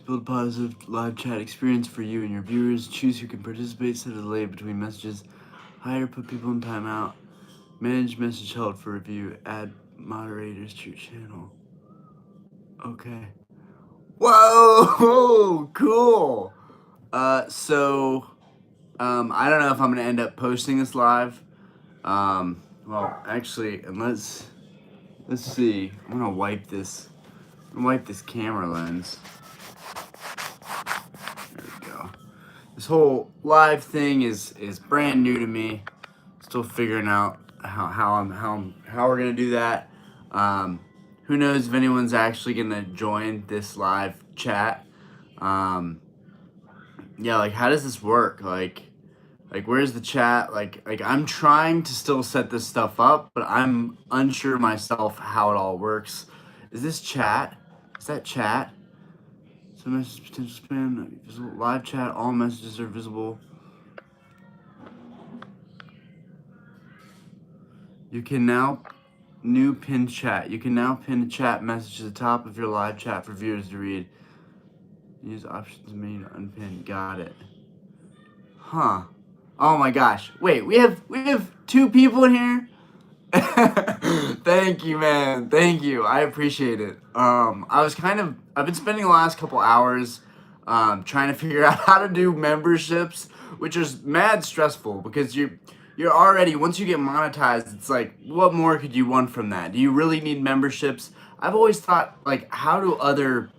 build a positive live chat experience for you and your viewers. Choose who can participate, set a delay between messages, hide or put people in timeout, manage message held for review, add moderators to your channel. Okay. Whoa, cool. I don't know if I'm gonna end up posting this live. Well, actually, and let's see. I'm gonna wipe this camera lens. There we go. This whole live thing is brand new to me. Still figuring out how we're gonna do that. Who knows if anyone's actually gonna join this live chat. Yeah, like how does this work? Like where's the chat? Like I'm trying to still set this stuff up, but I'm unsure myself how it all works. Is this chat? Is that chat? So message potential spam, visible live chat, all messages are visible. You can now new pin chat. You can now pin a chat message to the top of your live chat for viewers to read. Use options menu to unpin. Got it. Huh. Oh my gosh. Wait, we have 2 people in here? Thank you, man. Thank you. I appreciate it. I've been spending the last couple hours trying to figure out how to do memberships, which is mad stressful because you're already, once you get monetized, it's like, what more could you want from that? Do you really need memberships? I've always thought, like, how do other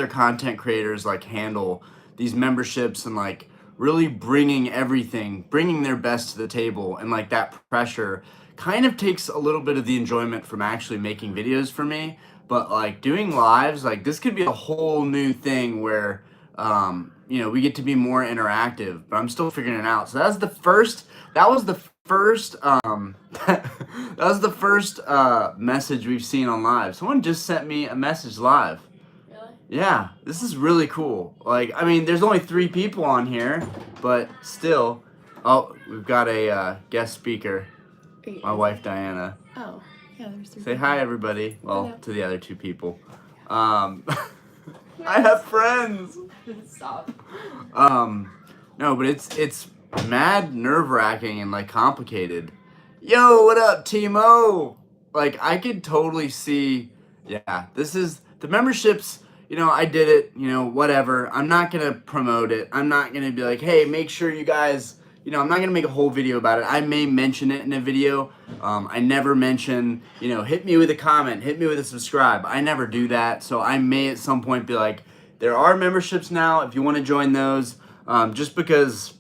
content creators like handle these memberships and like really bringing their best to the table, and like that pressure kind of takes a little bit of the enjoyment from actually making videos for me. But like doing lives, like this could be a whole new thing where we get to be more interactive, but I'm still figuring it out. So that was the first message we've seen on live. Someone just sent me a message live. Yeah, this is really cool. Like, I mean, there's only 3 people on here, but still. Oh, we've got a guest speaker. My wife, Diana. Oh, yeah, there's 3 Say people. hi, everybody. Well, Hello. to the other 2 people. I have friends. Stop. No, but it's mad nerve-wracking and like complicated. Yo, what up, Timo? Like, I could totally see. Yeah, this is the memberships. I did it. Whatever. I'm not gonna promote it. I'm not gonna be like, hey, make sure you guys. I'm not gonna make a whole video about it. I may mention it in a video. I never mention. Hit me with a comment. Hit me with a subscribe. I never do that. So I may at some point be like, there are memberships now. If you want to join those, just because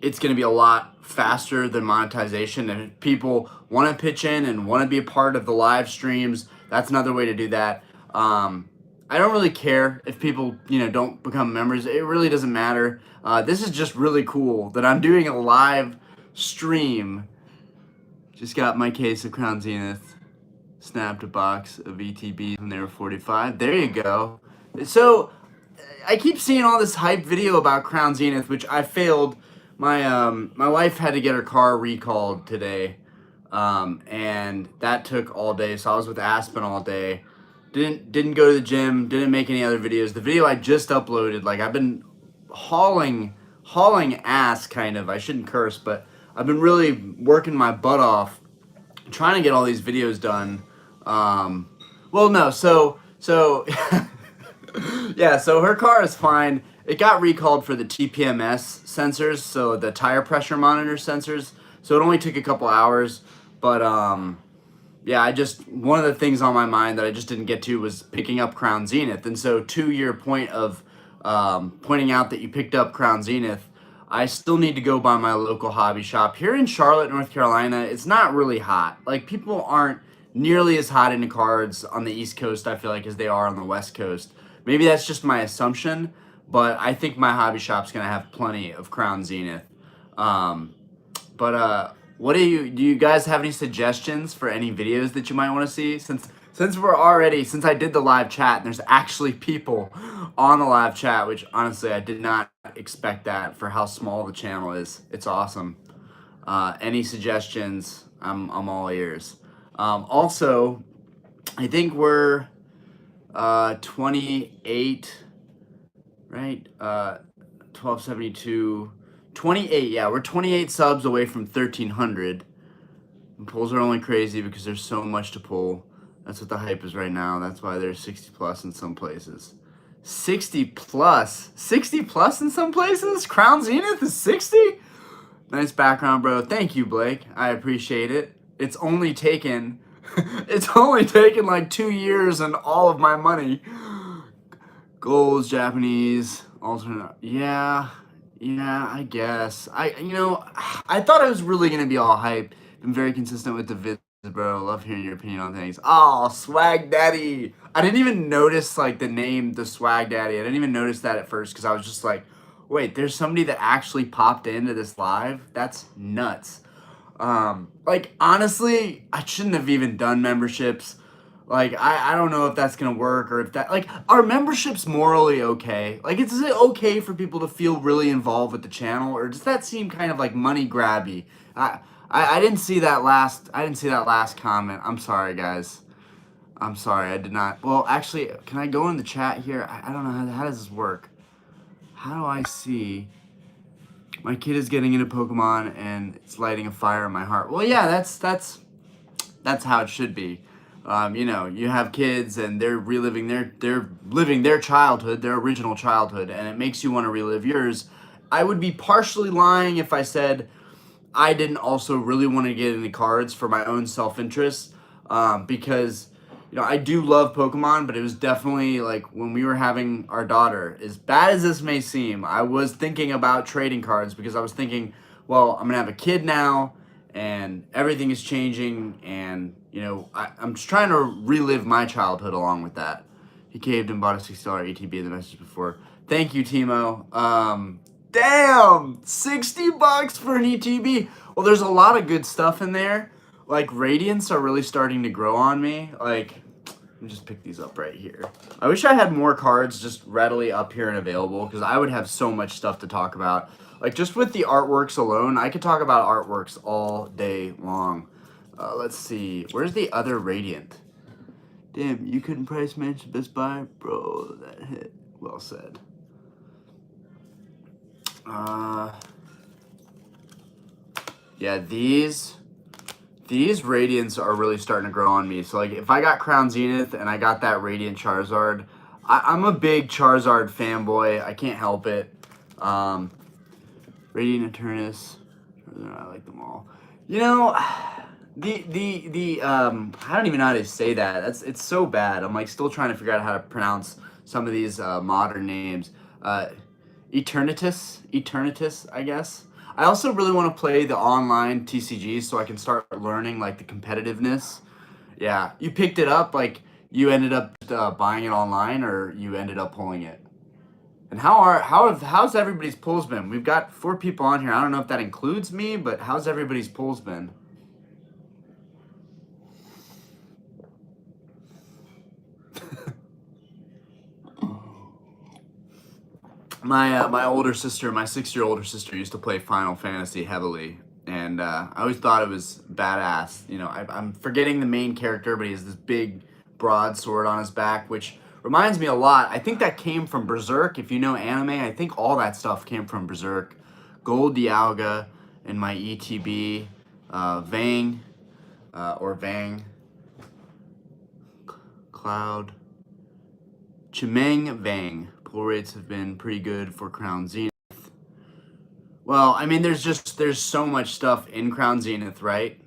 it's going to be a lot faster than monetization, and if people want to pitch in and want to be a part of the live streams, that's another way to do that. I don't really care if people don't become members. It really doesn't matter. This is just really cool that I'm doing a live stream. Just got my case of Crown Zenith, snapped a box of ETBs when they were 45. There you go. So I keep seeing all this hype video about Crown Zenith, which I failed. My wife had to get her car recalled today, and that took all day. So I was with Aspen all day. Didn't go to the gym. Didn't make any other videos. The video I just uploaded, like I've been hauling ass, kind of. I shouldn't curse, but I've been really working my butt off trying to get all these videos done. Well, no, so yeah, so her car is fine. It got recalled for the TPMS sensors, so the tire pressure monitor sensors. So it only took a couple hours, but yeah, one of the things on my mind that I just didn't get to was picking up Crown Zenith. And so to your point of pointing out that you picked up Crown Zenith, I still need to go by my local hobby shop. Here in Charlotte, North Carolina, it's not really hot. Like, people aren't nearly as hot into cards on the East Coast, I feel like, as they are on the West Coast. Maybe that's just my assumption, but I think my hobby shop's going to have plenty of Crown Zenith. What do you guys have any suggestions for any videos that you might want to see? Since I did the live chat and there's actually people on the live chat, which honestly I did not expect that for how small the channel is. It's awesome. Any suggestions? I'm all ears. Also, I think we're 28, right? 1272, 28. Yeah, we're 28 subs away from 1300. And pulls are only crazy because there's so much to pull. That's what the hype is right now. That's why there's 60 plus in some places. 60 plus? 60 plus in some places? Crown Zenith is 60? Nice background, bro. Thank you, Blake. I appreciate it. It's only taken like 2 years and all of my money. Goals, Japanese, alternate. Yeah, I guess. I thought I was really gonna be all hype. Been very consistent with the vids, bro. Love hearing your opinion on things. Oh, Swag Daddy. I didn't even notice like the name, the Swag Daddy. I didn't even notice that at first because I was just like, wait, there's somebody that actually popped into this live? That's nuts. Like honestly, I shouldn't have even done memberships. Like I don't know if that's gonna work or if that like are memberships morally okay? Like is it okay for people to feel really involved with the channel or does that seem kind of like money grabby? I didn't see that last comment. I'm sorry guys. I'm sorry, I did not. Well, actually, can I go in the chat here? I don't know how does this work? How do I see my kid is getting into Pokemon and it's lighting a fire in my heart? Well, yeah, that's how it should be. You have kids and they're living their childhood, their original childhood, and it makes you want to relive yours. I would be partially lying if I said I didn't also really want to get into cards for my own self-interest, because I do love Pokemon, but it was definitely like when we were having our daughter, as bad as this may seem, I was thinking about trading cards because I was thinking, well, I'm gonna have a kid now and everything is changing and I'm just trying to relive my childhood along with that. He caved and bought a $60 ATB in the message before. Thank you, Timo. Damn, $60 for an ETB. Well, there's a lot of good stuff in there. Like Radiants are really starting to grow on me. Like, let me just pick these up right here. I wish I had more cards just readily up here and available because I would have so much stuff to talk about. Like just with the artworks alone, I could talk about artworks all day long. Let's see. Where's the other Radiant? Damn, you couldn't price match Best Buy? Bro, that hit. Well said. Yeah, these Radiants are really starting to grow on me. So like if I got Crown Zenith and I got that Radiant Charizard, I'm a big Charizard fanboy. I can't help it. Radiant Eternus. I like them all. I don't even know how to say that. It's so bad. I'm like still trying to figure out how to pronounce some of these modern names. Eternatus, I guess. I also really want to play the online TCGs so I can start learning like the competitiveness. Yeah, you picked it up, like you ended up buying it online, or you ended up pulling it. And how's everybody's pulls been? We've got 4 people on here. I don't know if that includes me, but how's everybody's pulls been? My older sister, my 6-year older sister, used to play Final Fantasy heavily, and I always thought it was badass. I'm forgetting the main character, but he has this big broadsword on his back, which reminds me a lot. I think that came from Berserk. If you know anime, I think all that stuff came from Berserk. Gold Dialga and my ETB, Vang, Cloud, Chimeng Vang. Pull rates have been pretty good for Crown Zenith. Well, I mean, there's so much stuff in Crown Zenith, right?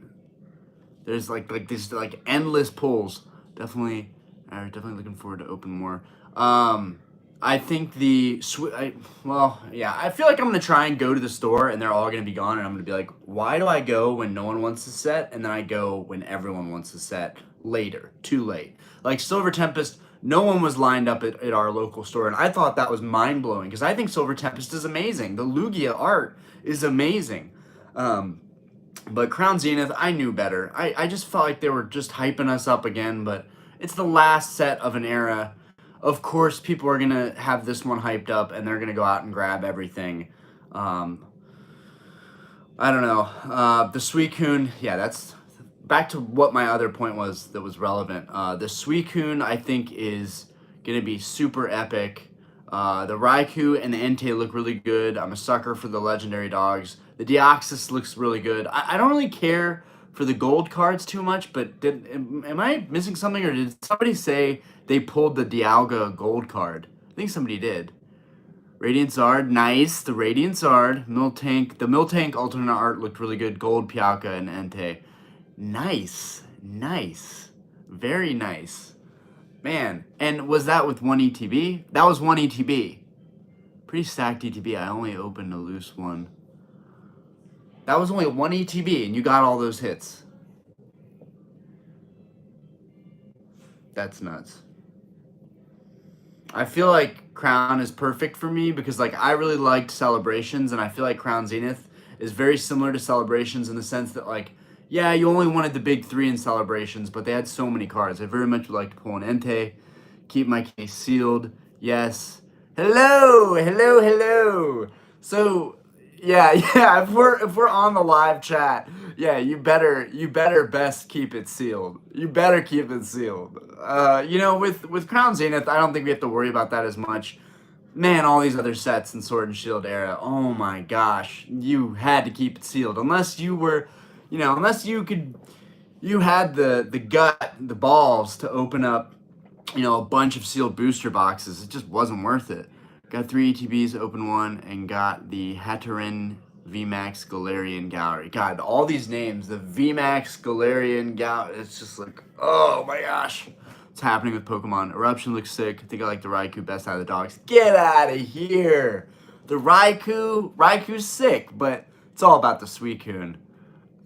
There's like these like endless pulls. Definitely looking forward to open more. I think I feel like I'm gonna try and go to the store and they're all gonna be gone, and I'm gonna be like, why do I go when no one wants to set, and then I go when everyone wants to set later, too late. Like Silver Tempest, no one was lined up at our local store, and I thought that was mind-blowing because I think Silver Tempest is amazing. The Lugia art is amazing. But Crown Zenith, I knew better. I just felt like they were just hyping us up again, but it's the last set of an era. Of course, people are going to have this one hyped up, and they're going to go out and grab everything. I don't know. The Suicune, yeah, that's back to what my other point was that was relevant. The Suicune, I think, is gonna be super epic. The Raikou and the Entei look really good. I'm a sucker for the legendary dogs. The Deoxys looks really good. I don't really care for the gold cards too much, but am I missing something, or did somebody say they pulled the Dialga gold card? I think somebody did. Radiant Zard, nice. The Radiant Zard, Miltank. The Miltank alternate art looked really good. Gold Pialka and Entei. Nice, nice, very nice, man. And was that with one ETB? That was one ETB. Pretty stacked ETB. I only opened a loose one. That was only one ETB, and you got all those hits. That's nuts. I feel like Crown is perfect for me because like I really liked Celebrations, and I feel like Crown Zenith is very similar to Celebrations in the sense that like, yeah, you only wanted the big three in Celebrations, but they had so many cards. I very much would like to pull an Entei, keep my case sealed. Yes. Hello, hello, hello. So yeah, yeah. If we're on the live chat, yeah, you better best keep it sealed. You better keep it sealed. With Crown Zenith, I don't think we have to worry about that as much. Man, all these other sets in Sword and Shield era, oh my gosh, you had to keep it sealed unless you were, unless you had the gut, the balls to open up, a bunch of sealed booster boxes. It just wasn't worth it. Got 3 ETBs, open one, and got the Hatteran VMAX Galarian Gallery. God, all these names, the VMAX Galarian Gallery, it's just like, oh my gosh. What's happening with Pokemon? Eruption looks sick. I think I like the Raikou best out of the dogs. Get out of here. The Raikou's sick, but it's all about the Suicune.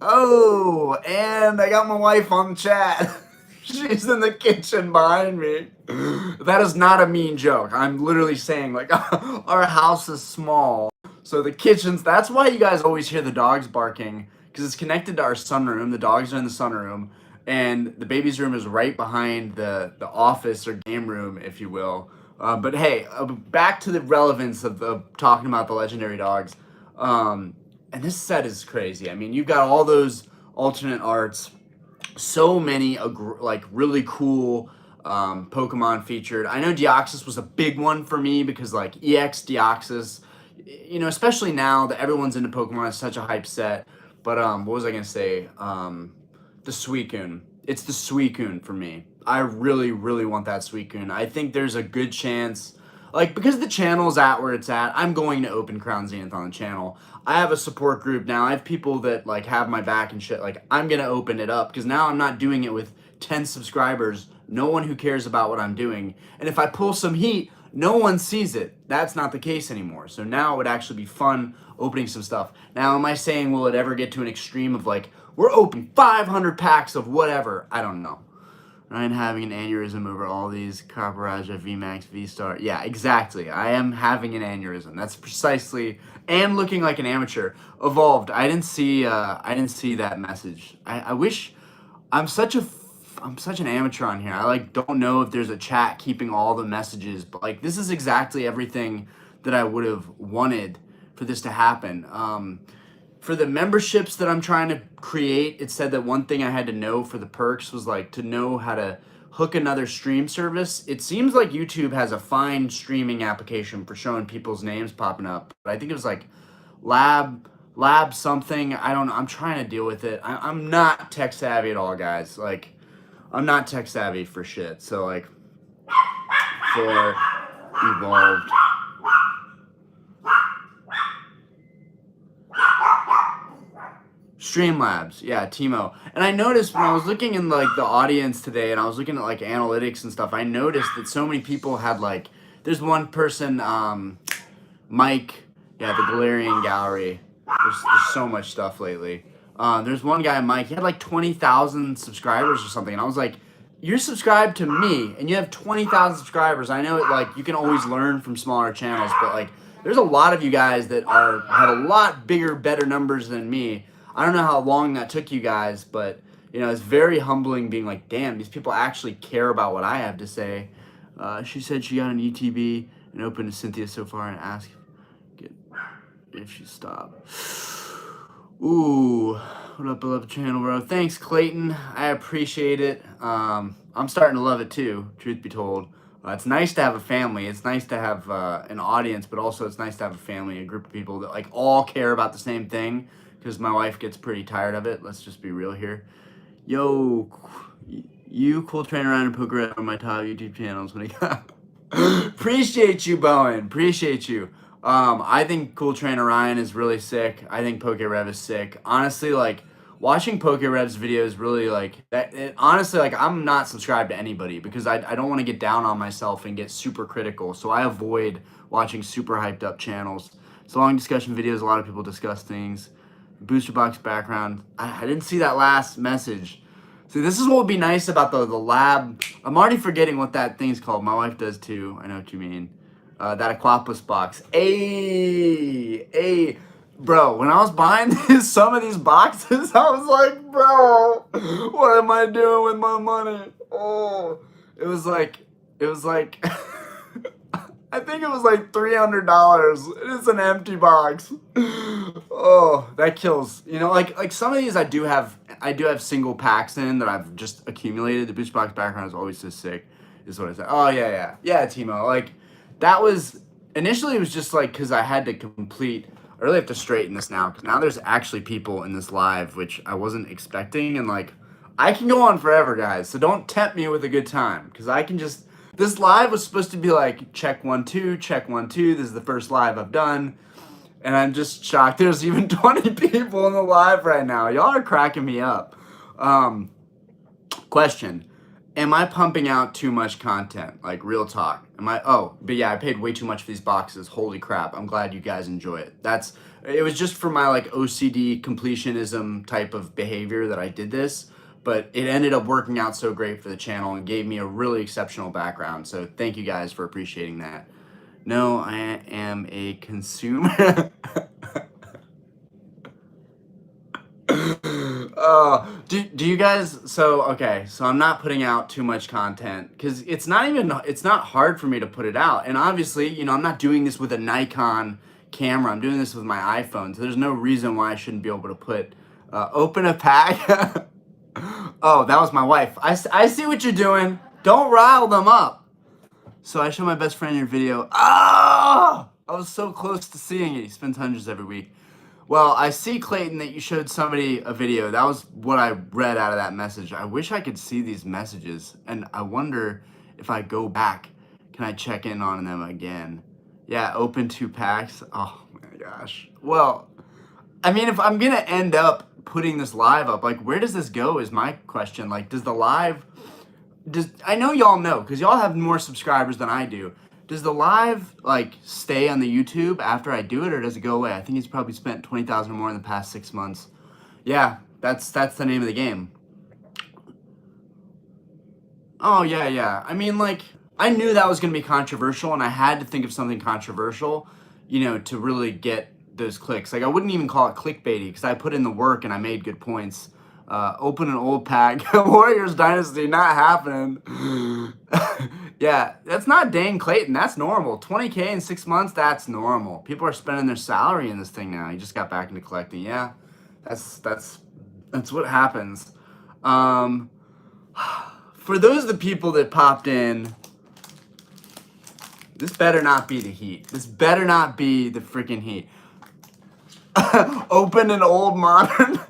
Oh, and I got my wife on the chat. She's in the kitchen behind me. That is not a mean joke. I'm literally saying, like, our house is small. So the kitchen's, that's why you guys always hear the dogs barking, because it's connected to our sunroom. The dogs are in the sunroom, and the baby's room is right behind the office or game room, if you will. But hey, back to the relevance of talking about the legendary dogs. And this set is crazy. I mean, you've got all those alternate arts, so many like really cool Pokemon featured. I know Deoxys was a big one for me because like EX Deoxys, especially now that everyone's into Pokemon, it's such a hype set. But what was I gonna say? The Suicune. It's the Suicune for me. I really, really want that Suicune. I think there's a good chance, like, because the channel's at where it's at, I'm going to open Crown Zenith on the channel. I have a support group now. I have people that, like, have my back and shit. Like, I'm going to open it up because now I'm not doing it with 10 subscribers. No one who cares about what I'm doing. And if I pull some heat, no one sees it. That's not the case anymore. So now it would actually be fun opening some stuff. Now, am I saying will it ever get to an extreme of, like, we're opening 500 packs of whatever? I don't know. Ryan having an aneurysm over all these Carparaja, VMAX, V-Star. Yeah, exactly. I am having an aneurysm. That's precisely, and looking like an amateur. Evolved. I didn't see that message. I wish. I'm such an amateur on here. I like don't know if there's a chat keeping all the messages, but like this is exactly everything that I would have wanted for this to happen. For the memberships that I'm trying to create, it said that one thing I had to know for the perks was like to know how to hook another stream service. It seems like YouTube has a fine streaming application for showing people's names popping up. But I think it was like lab something. I don't know. I'm trying to deal with it. I'm not tech savvy at all, guys. Like, I'm not tech savvy for shit. So like for Evolved. Streamlabs, yeah, Timo. And I noticed when I was looking in like the audience today and I was looking at like analytics and stuff, I noticed that so many people had like, there's one person, Mike, yeah, the Galarian Gallery. There's so much stuff lately. There's one guy, Mike, he had like 20,000 subscribers or something. And I was like, you're subscribed to me and you have 20,000 subscribers. I know it, like you can always learn from smaller channels, but like there's a lot of you guys that have a lot bigger, better numbers than me. I don't know how long that took you guys, but it's very humbling being like, damn, these people actually care about what I have to say. She said she got an ETB and opened to Cynthia so far and asked if she stopped. Ooh, what up, beloved channel, bro? Thanks, Clayton. I appreciate it. I'm starting to love it too, truth be told. It's nice to have a family. It's nice to have an audience, but also it's nice to have a family, a group of people that like all care about the same thing. Because my wife gets pretty tired of it. Let's just be real here. Yo, you, Cool Trainer Ryan, and Poker are my top YouTube channels. When I got appreciate you, Bowen. Appreciate you. I think Cool Trainer Ryan is really sick. I think PokeRev is sick. Honestly, like watching PokeRev's videos really like that. Honestly, like I'm not subscribed to anybody because I don't want to get down on myself and get super critical. So I avoid watching super hyped up channels. So long discussion videos. A lot of people discuss things. Booster box background. I didn't see that last message. See, this is what would be nice about the lab. I'm already forgetting what that thing's called. My wife does too. I know what you mean. That Aquapus box. Hey, bro. When I was buying some of these boxes, I was like, bro, what am I doing with my money? Oh, it was like. I think it was like $300. It's an empty box. Oh, that kills. You know, like some of these I do have single packs in that I've just accumulated. The booster box background is always so sick, is what I said. Oh yeah, Timo. Like that was initially it was just like because I had to complete. I really have to straighten this now because now there's actually people in this live which I wasn't expecting, and like I can go on forever, guys. So don't tempt me with a good time because I can just. This live was supposed to be like check 1 2, check 1 2. This is the first live I've done. And I'm just shocked there's even 20 people in the live right now. Y'all are cracking me up. Question. Am I pumping out too much content? Like real talk. But yeah, I paid way too much for these boxes. Holy crap. I'm glad you guys enjoy it. It was just for my like OCD completionism type of behavior that I did this. But it ended up working out so great for the channel and gave me a really exceptional background. So thank you guys for appreciating that. No, I am a consumer. Do you guys, so I'm not putting out too much content because it's not hard for me to put it out. And obviously, you know, I'm not doing this with a Nikon camera. I'm doing this with my iPhone. So there's no reason why I shouldn't be able to put, open a pack. Oh, that was my wife. I see what you're doing. Don't rile them up. So I show my best friend your video. Ah! I was so close to seeing it. He spends hundreds every week. Well, I see, Clayton, that you showed somebody a video. That was what I read out of that message. I wish I could see these messages. And I wonder if I go back, can I check in on them again? Yeah, open 2 packs. Oh, my gosh. Well, I mean, if I'm going to end up putting this live up, like where does this go is my question. Like I know y'all know because y'all have more subscribers than I do. Does the live like stay on the YouTube after I do it, or does it go away? I think he's probably spent 20,000 or more in the past 6 months. Yeah, that's the name of the game. Oh yeah. I mean, like I knew that was gonna be controversial, and I had to think of something controversial, you know, to really get those clicks. Like I wouldn't even call it clickbaity because I put in the work and I made good points. Open an old pack. Warriors Dynasty, not happening. Yeah, that's not Dane Clayton. That's normal. 20K in 6 months, that's normal. People are spending their salary in this thing now. He just got back into collecting. Yeah, that's what happens. For those of the people that popped in, this better not be the heat. This better not be the freaking heat. Open and old modern.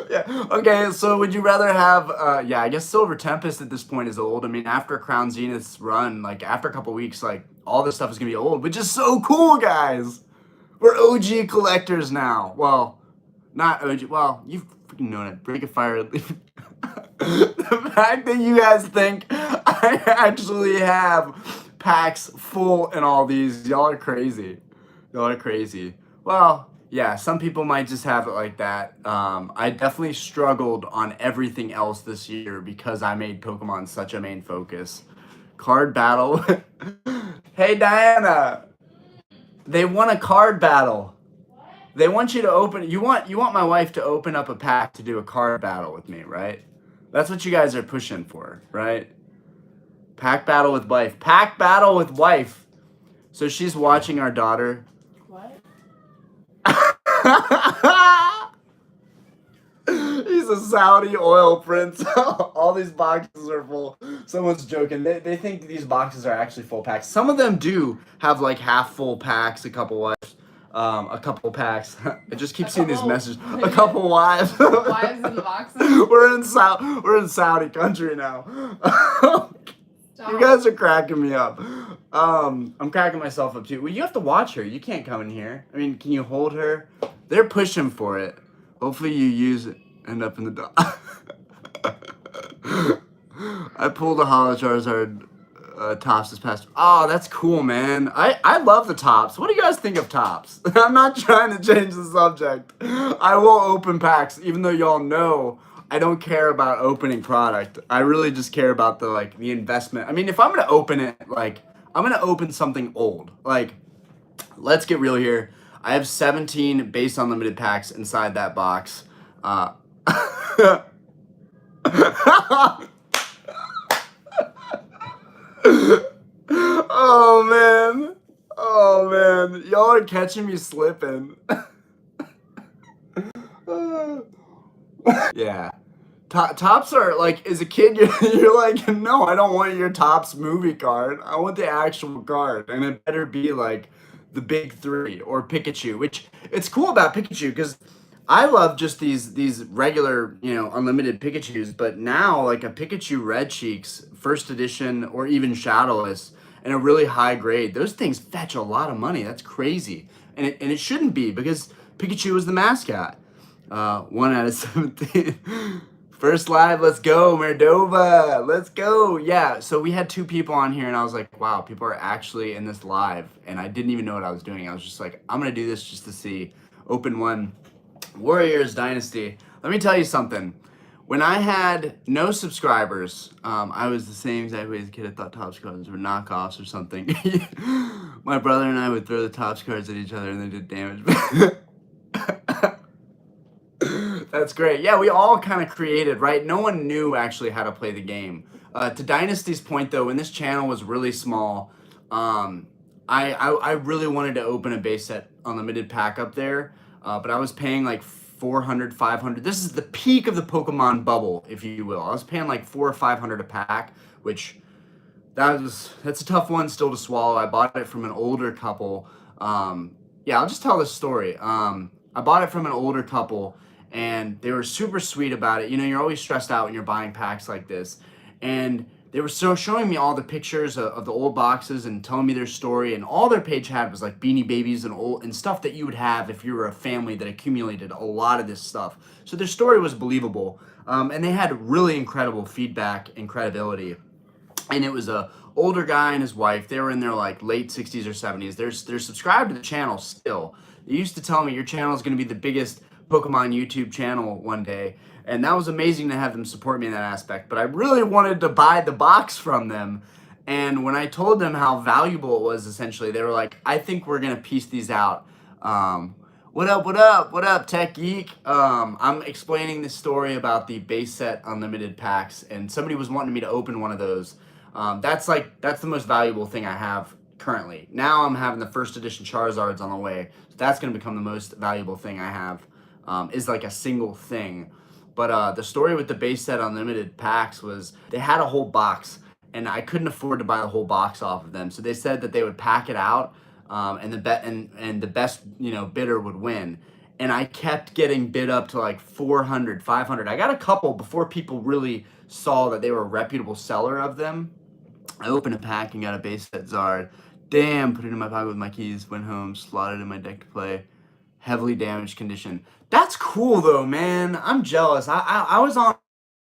Yeah. Okay, so would you rather have I guess Silver Tempest at this point is old. I mean, after Crown Zenith's run, like after a couple weeks, like all this stuff is gonna be old, which is so cool, guys. We're OG collectors now. Well, not OG. Well, you've freaking known it. Break a Fire. The fact that you guys think I actually have packs full in all these, y'all are crazy. Y'all are crazy. Well, yeah, some people might just have it like that. I definitely struggled on everything else this year because I made Pokemon such a main focus. Card battle. Hey, Diana. They want a card battle. They want you to open. You want my wife to open up a pack to do a card battle with me, right? That's what you guys are pushing for, right? Pack battle with wife. Pack battle with wife. So she's watching our daughter. What? He's a Saudi oil prince. All these boxes are full. Someone's joking. They think these boxes are actually full packs. Some of them do have like half full packs, a couple wives, a couple packs. I just keep seeing these messages. A couple wives. Wives in the boxes. We're in Saudi country now. You guys are cracking me up. I'm cracking myself up too. Well, you have to watch her. You can't come in here. I mean, can you hold her? They're pushing for it. Hopefully you use it. End up in the dog. I pulled a Holo Charizard tops this past. Oh, that's cool, man. I love the tops. What do you guys think of tops? I'm not trying to change the subject. I will open packs, even though y'all know I don't care about opening product. I really just care about the investment. I mean, if I'm gonna open it, I'm gonna open something old. Let's get real here. I have 17 base unlimited packs inside that box. Oh man, y'all are catching me slipping. Yeah. Tops are as a kid, you're like, no, I don't want your Tops movie card. I want the actual card, and it better be the big three or Pikachu. Which it's cool about Pikachu because I love just these regular unlimited Pikachus, but now a Pikachu Red Cheeks first edition or even Shadowless and a really high grade, those things fetch a lot of money. That's crazy, and it shouldn't be because Pikachu is the mascot. 1 out of 17. First live, let's go, Merdova. Let's go. Yeah, so we had 2 people on here, and I was like, wow, people are actually in this live, and I didn't even know what I was doing. I was just like, I'm going to do this just to see. Open 1. Warriors Dynasty. Let me tell you something. When I had no subscribers, I was the same exact way as a kid. I thought Topps cards were knockoffs or something. My brother and I would throw the Topps cards at each other, and they did damage. That's great. Yeah, we all kind of created, right? No one knew actually how to play the game. To Dynasty's point, though, when this channel was really small, I really wanted to open a base set unlimited pack up there, but I was paying like 400, 500. This is the peak of the Pokemon bubble, if you will. I was paying like 400 or 500 a pack, which that's a tough one still to swallow. I bought it from an older couple. Yeah, I'll just tell this story. I bought it from an older couple, and they were super sweet about it. You're always stressed out when you're buying packs like this. And they were showing me all the pictures of the old boxes and telling me their story. And all their page had was like Beanie Babies and stuff that you would have if you were a family that accumulated a lot of this stuff. So their story was believable. And they had really incredible feedback and credibility. And it was a older guy and his wife. They were in their late 60s or 70s. They're subscribed to the channel still. They used to tell me your channel is going to be the biggest Pokemon YouTube channel one day, and that was amazing to have them support me in that aspect. But I really wanted to buy the box from them, and when I told them how valuable it was, essentially, they were like, I think we're going to piece these out. What up, Tech Geek? I'm explaining this story about the base set unlimited packs, and somebody was wanting me to open one of those. That's the most valuable thing I have currently. Now I'm having the first edition Charizards on the way, so that's going to become the most valuable thing I have. Is a single thing. But the story with the base set unlimited packs was they had a whole box, and I couldn't afford to buy the whole box off of them. So they said that they would pack it out, and the best bidder would win. And I kept getting bid up to like 400, 500. I got a couple before people really saw that they were a reputable seller of them. I opened a pack and got a base set Zard. Damn, put it in my pocket with my keys, went home, slotted in my deck to play. Heavily damaged condition. That's cool though, man. I'm jealous. I was on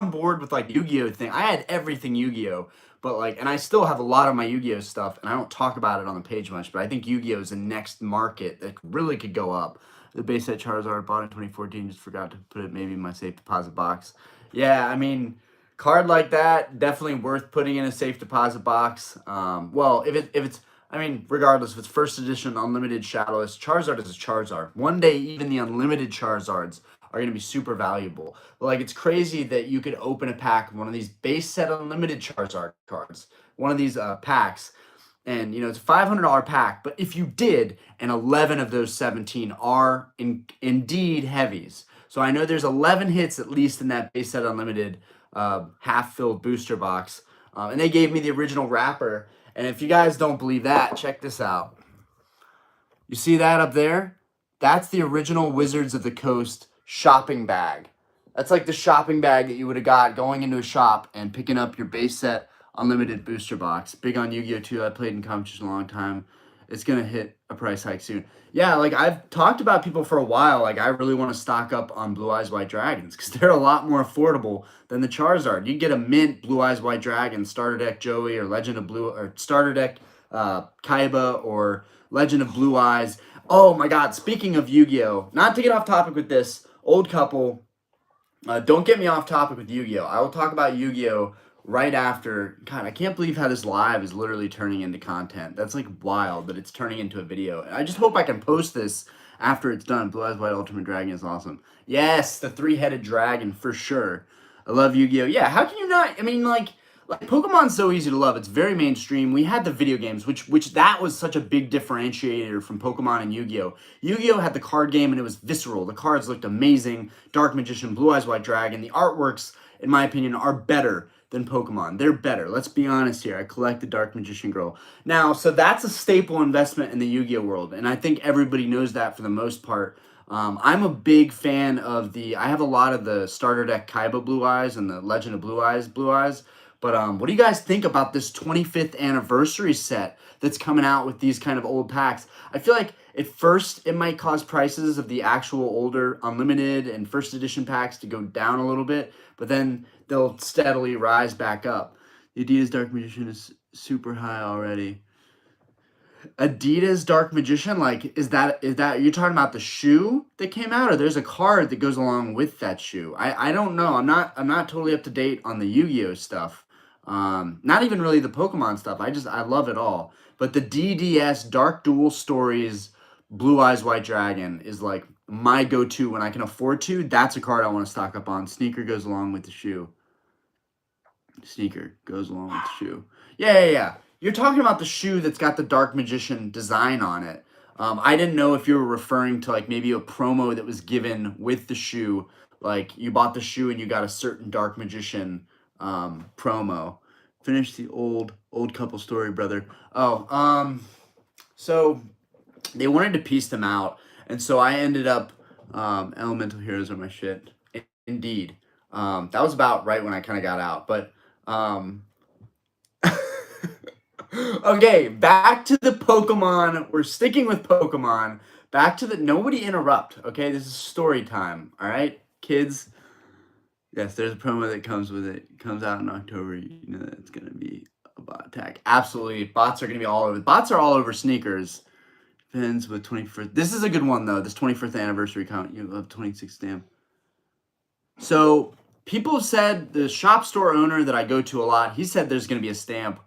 board with Yu-Gi-Oh thing. I had everything Yu-Gi-Oh, but and I still have a lot of my Yu-Gi-Oh stuff, and I don't talk about it on the page much, but I think Yu-Gi-Oh is the next market that really could go up. The base set Charizard bought in 2014, just forgot to put it maybe in my safe deposit box. Yeah, I mean, card like that, definitely worth putting in a safe deposit box. Well, if it's regardless, if it's first edition unlimited Shadowless, Charizard is a Charizard. One day, even the unlimited Charizards are going to be super valuable. But it's crazy that you could open a pack of one of these base set unlimited Charizard cards, one of these packs, and it's a $500 pack. But if you did, and 11 of those 17 are indeed heavies. So I know there's 11 hits at least in that base set unlimited half-filled booster box. And they gave me the original wrapper. And if you guys don't believe that, check this out. You see that up there? That's the original Wizards of the Coast shopping bag. That's like the shopping bag that you would have got going into a shop and picking up your base set unlimited booster box. Big on Yu-Gi-Oh! Too. I played in competition a long time. It's going to hit a price hike soon. Yeah, like I've talked about people for a while. Like I really want to stock up on Blue Eyes White Dragons because they're a lot more affordable than the Charizard. You get a mint Blue Eyes White Dragon, starter deck Joey, or Legend of Blue, or starter deck Kaiba, or Legend of Blue Eyes. Oh my God, speaking of Yu-Gi-Oh! Not to get off topic with this, old couple, don't get me off topic with Yu-Gi-Oh! I will talk about Yu-Gi-Oh! Right after. God, I can't believe how this live is literally turning into content. That's like wild that it's turning into a video. I just hope I can post this after it's done. Blue Eyes White Ultimate Dragon is awesome. Yes, the three-headed dragon for sure. I love Yu-Gi-Oh! Yeah, how can you not? I mean, like Pokemon's so easy to love. It's very mainstream. We had the video games, which that was such a big differentiator from Pokemon and Yu-Gi-Oh! Yu-Gi-Oh! Had the card game and it was visceral. The cards looked amazing. Dark Magician, Blue Eyes White Dragon. The artworks, in my opinion, are better than Pokemon. They're better. Let's be honest here. I collect the Dark Magician Girl. Now, so that's a staple investment in the Yu-Gi-Oh! World, and I think everybody knows that for the most part. I'm a big fan of I have a lot of the starter deck Kaiba Blue Eyes and the Legend of Blue Eyes But what do you guys think about this 25th anniversary set that's coming out with these kind of old packs? I feel like at first it might cause prices of the actual older unlimited and first edition packs to go down a little bit, but then they'll steadily rise back up. The Adidas Dark Magician is super high already. Adidas Dark Magician, like, is that you're talking about the shoe that came out, or there's a card that goes along with that shoe? I don't know. I'm not totally up to date on the Yu-Gi-Oh stuff. Not even really the Pokemon stuff. I love it all. But the DDS Dark Duel Stories Blue Eyes White Dragon is like my go-to when I can afford to. That's a card I want to stock up on. Sneaker goes along with the shoe. Sneaker goes along with the shoe. Yeah. You're talking about the shoe that's got the Dark Magician design on it. I didn't know if you were referring to like maybe a promo that was given with the shoe. Like you bought the shoe and you got a certain Dark Magician promo. Finish the old couple story, brother. So they wanted to piece them out, and so I ended up Elemental Heroes are my shit. Indeed. That was about right when I kind of got out, but okay, back to the Pokemon. We're sticking with Pokemon. Back to the nobody interrupt. Okay, this is story time. All right, kids. Yes, there's a promo that comes with it. It comes out in October. You know that it's gonna be a bot attack. Absolutely, bots are gonna be all over. Bots are all over sneakers. Depends with 21st. This is a good one though. This 21st anniversary count. You have 26 stamp. So people said the shop store owner that I go to a lot. He said there's gonna be a stamp.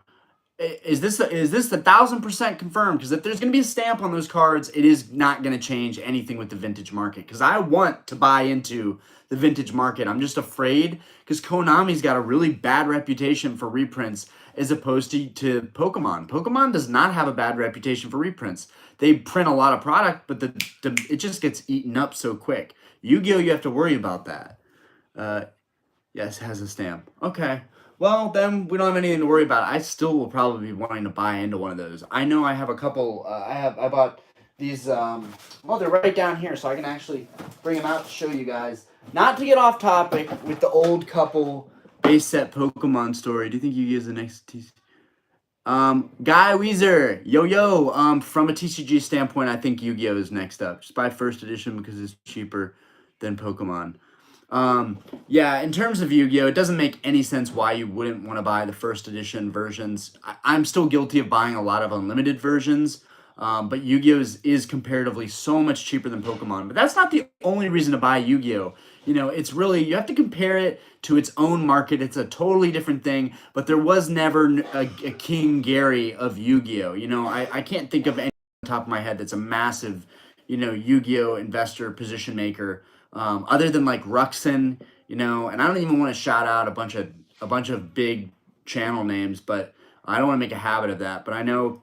Is this 1,000% confirmed? Because if there's going to be a stamp on those cards, it is not going to change anything with the vintage market. Because I want to buy into the vintage market. I'm just afraid because Konami's got a really bad reputation for reprints as opposed to Pokemon. Pokemon does not have a bad reputation for reprints. They print a lot of product, but it just gets eaten up so quick. Yu-Gi-Oh! You have to worry about that. Yes, it has a stamp. Okay. Well, then we don't have anything to worry about. I still will probably be wanting to buy into one of those. I know I have a couple. I bought these. Well, they're right down here, so I can actually bring them out to show you guys. Not to get off topic with the old couple base set Pokemon story. Do you think Yu-Gi-Oh is the next TCG? Guy Weezer, yo. From a TCG standpoint, I think Yu-Gi-Oh is next up. Just buy first edition because it's cheaper than Pokemon. Yeah, in terms of Yu-Gi-Oh, it doesn't make any sense why you wouldn't want to buy the first edition versions. I'm still guilty of buying a lot of unlimited versions, but Yu-Gi-Oh is comparatively so much cheaper than Pokemon. But that's not the only reason to buy Yu-Gi-Oh. You know, it's really, you have to compare it to its own market. It's a totally different thing, but there was never a King Gary of Yu-Gi-Oh. You know, I can't think of any on top of my head that's a massive, Yu-Gi-Oh investor, position maker. Other than like Ruxin, and I don't even want to shout out a bunch of big channel names, but I don't want to make a habit of that. But I know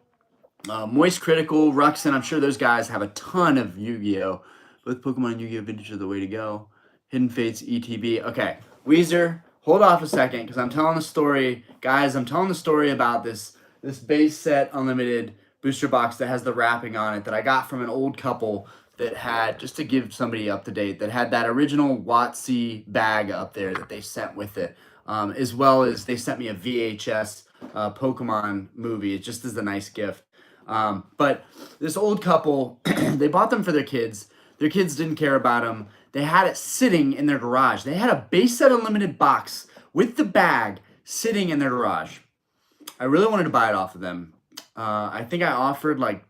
Moist Critical, Ruxin, I'm sure those guys have a ton of Yu-Gi-Oh! Both Pokemon and Yu-Gi-Oh! Vintage are the way to go. Hidden Fates ETB. Okay, Weezer, hold off a second because I'm telling the story, guys. I'm telling the story about this base set unlimited booster box that has the wrapping on it that I got from an old couple that had, just to give somebody up to date, that had that original WotC bag up there that they sent with it, as well as they sent me a VHS Pokemon movie just as a nice gift. But this old couple, they bought them for their kids. Their kids didn't care about them. They had it sitting in their garage. They had a base set unlimited box with the bag sitting in their garage. I really wanted to buy it off of them. I think I offered like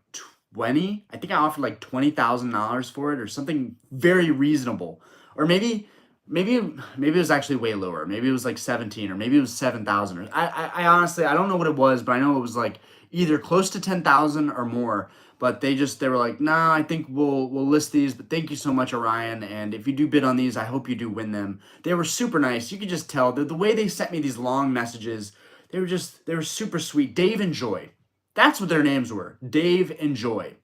$20,000 for it or something very reasonable. Or maybe it was actually way lower. Maybe it was like 17 or maybe it was 7,000. Or I honestly, I don't know what it was, but I know it was like either close to 10,000 or more. But they were like, nah, I think we'll list these, but thank you so much, Orion. And if you do bid on these, I hope you do win them. They were super nice. You could just tell the way they sent me these long messages, they were super sweet. Dave and Joy. That's what their names were. Dave and Joy.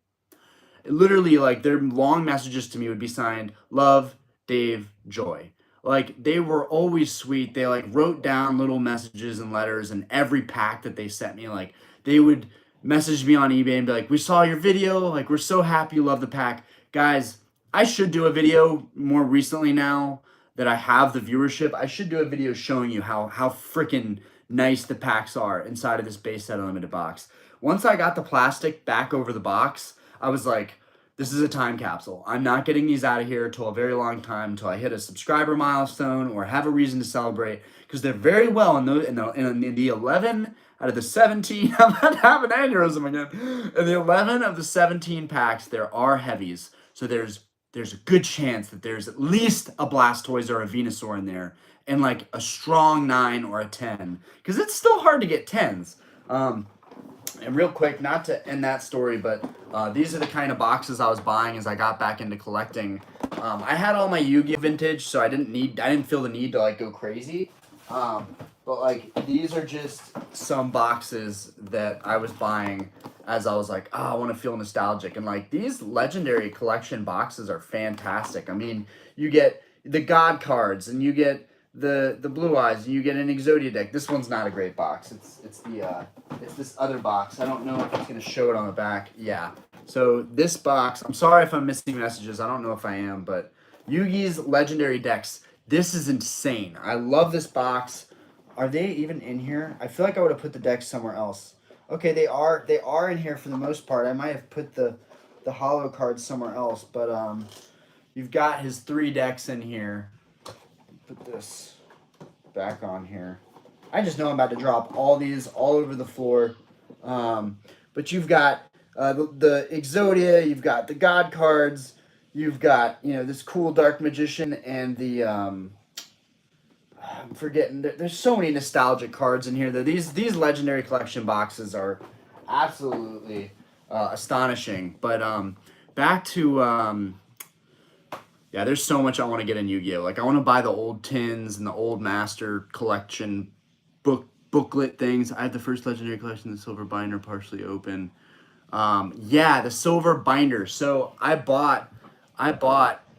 Literally, like, their long messages to me would be signed, Love, Dave, Joy. Like, they were always sweet. They, like, wrote down little messages and letters in every pack that they sent me. Like, they would message me on eBay and be like, we saw your video. Like, we're so happy you love the pack. Guys, I should do a video more recently now that I have the viewership. I should do a video showing you how freaking nice the packs are inside of this base set unlimited box. Once I got the plastic back over the box, I was like, this is a time capsule. I'm not getting these out of here until a very long time, until I hit a subscriber milestone or have a reason to celebrate, because they're very well in the 11 out of the 17. I'm about to have an aneurysm again. In the 11 of the 17 packs, there are heavies. So there's a good chance that there's at least a Blastoise or a Venusaur in there, and like a strong 9 or a 10, because it's still hard to get 10s. And real quick, not to end that story, but these are the kind of boxes I was buying as I got back into collecting. I had all my Yu-Gi-Oh vintage, so I didn't feel the need to like go crazy. But like, these are just some boxes that I was buying as I was like, oh, I want to feel nostalgic. And like, these legendary collection boxes are fantastic. I mean, you get the God cards and you get the Blue Eyes, and you get an Exodia deck. This one's not a great box. It's this other box. I don't know if it's gonna show it on the back. Yeah. So this box, I'm sorry if I'm missing messages. I don't know if I am, but Yugi's legendary decks. This is insane. I love this box. Are they even in here? I feel like I would have put the decks somewhere else. Okay, they are in here for the most part. I might have put the holo cards somewhere else, but you've got his 3 decks in here. Put this back on here. I just know I'm about to drop all these all over the floor. But you've got the Exodia, you've got the God cards, you've got, this cool Dark Magician, and the I'm forgetting. There's so many nostalgic cards in here. These legendary collection boxes are absolutely astonishing. But back to yeah, there's so much I want to get in Yu-Gi-Oh! Like, I want to buy the old tins and the old Master Collection booklet things. I had the first Legendary Collection, the silver binder partially open. Yeah, the silver binder. So I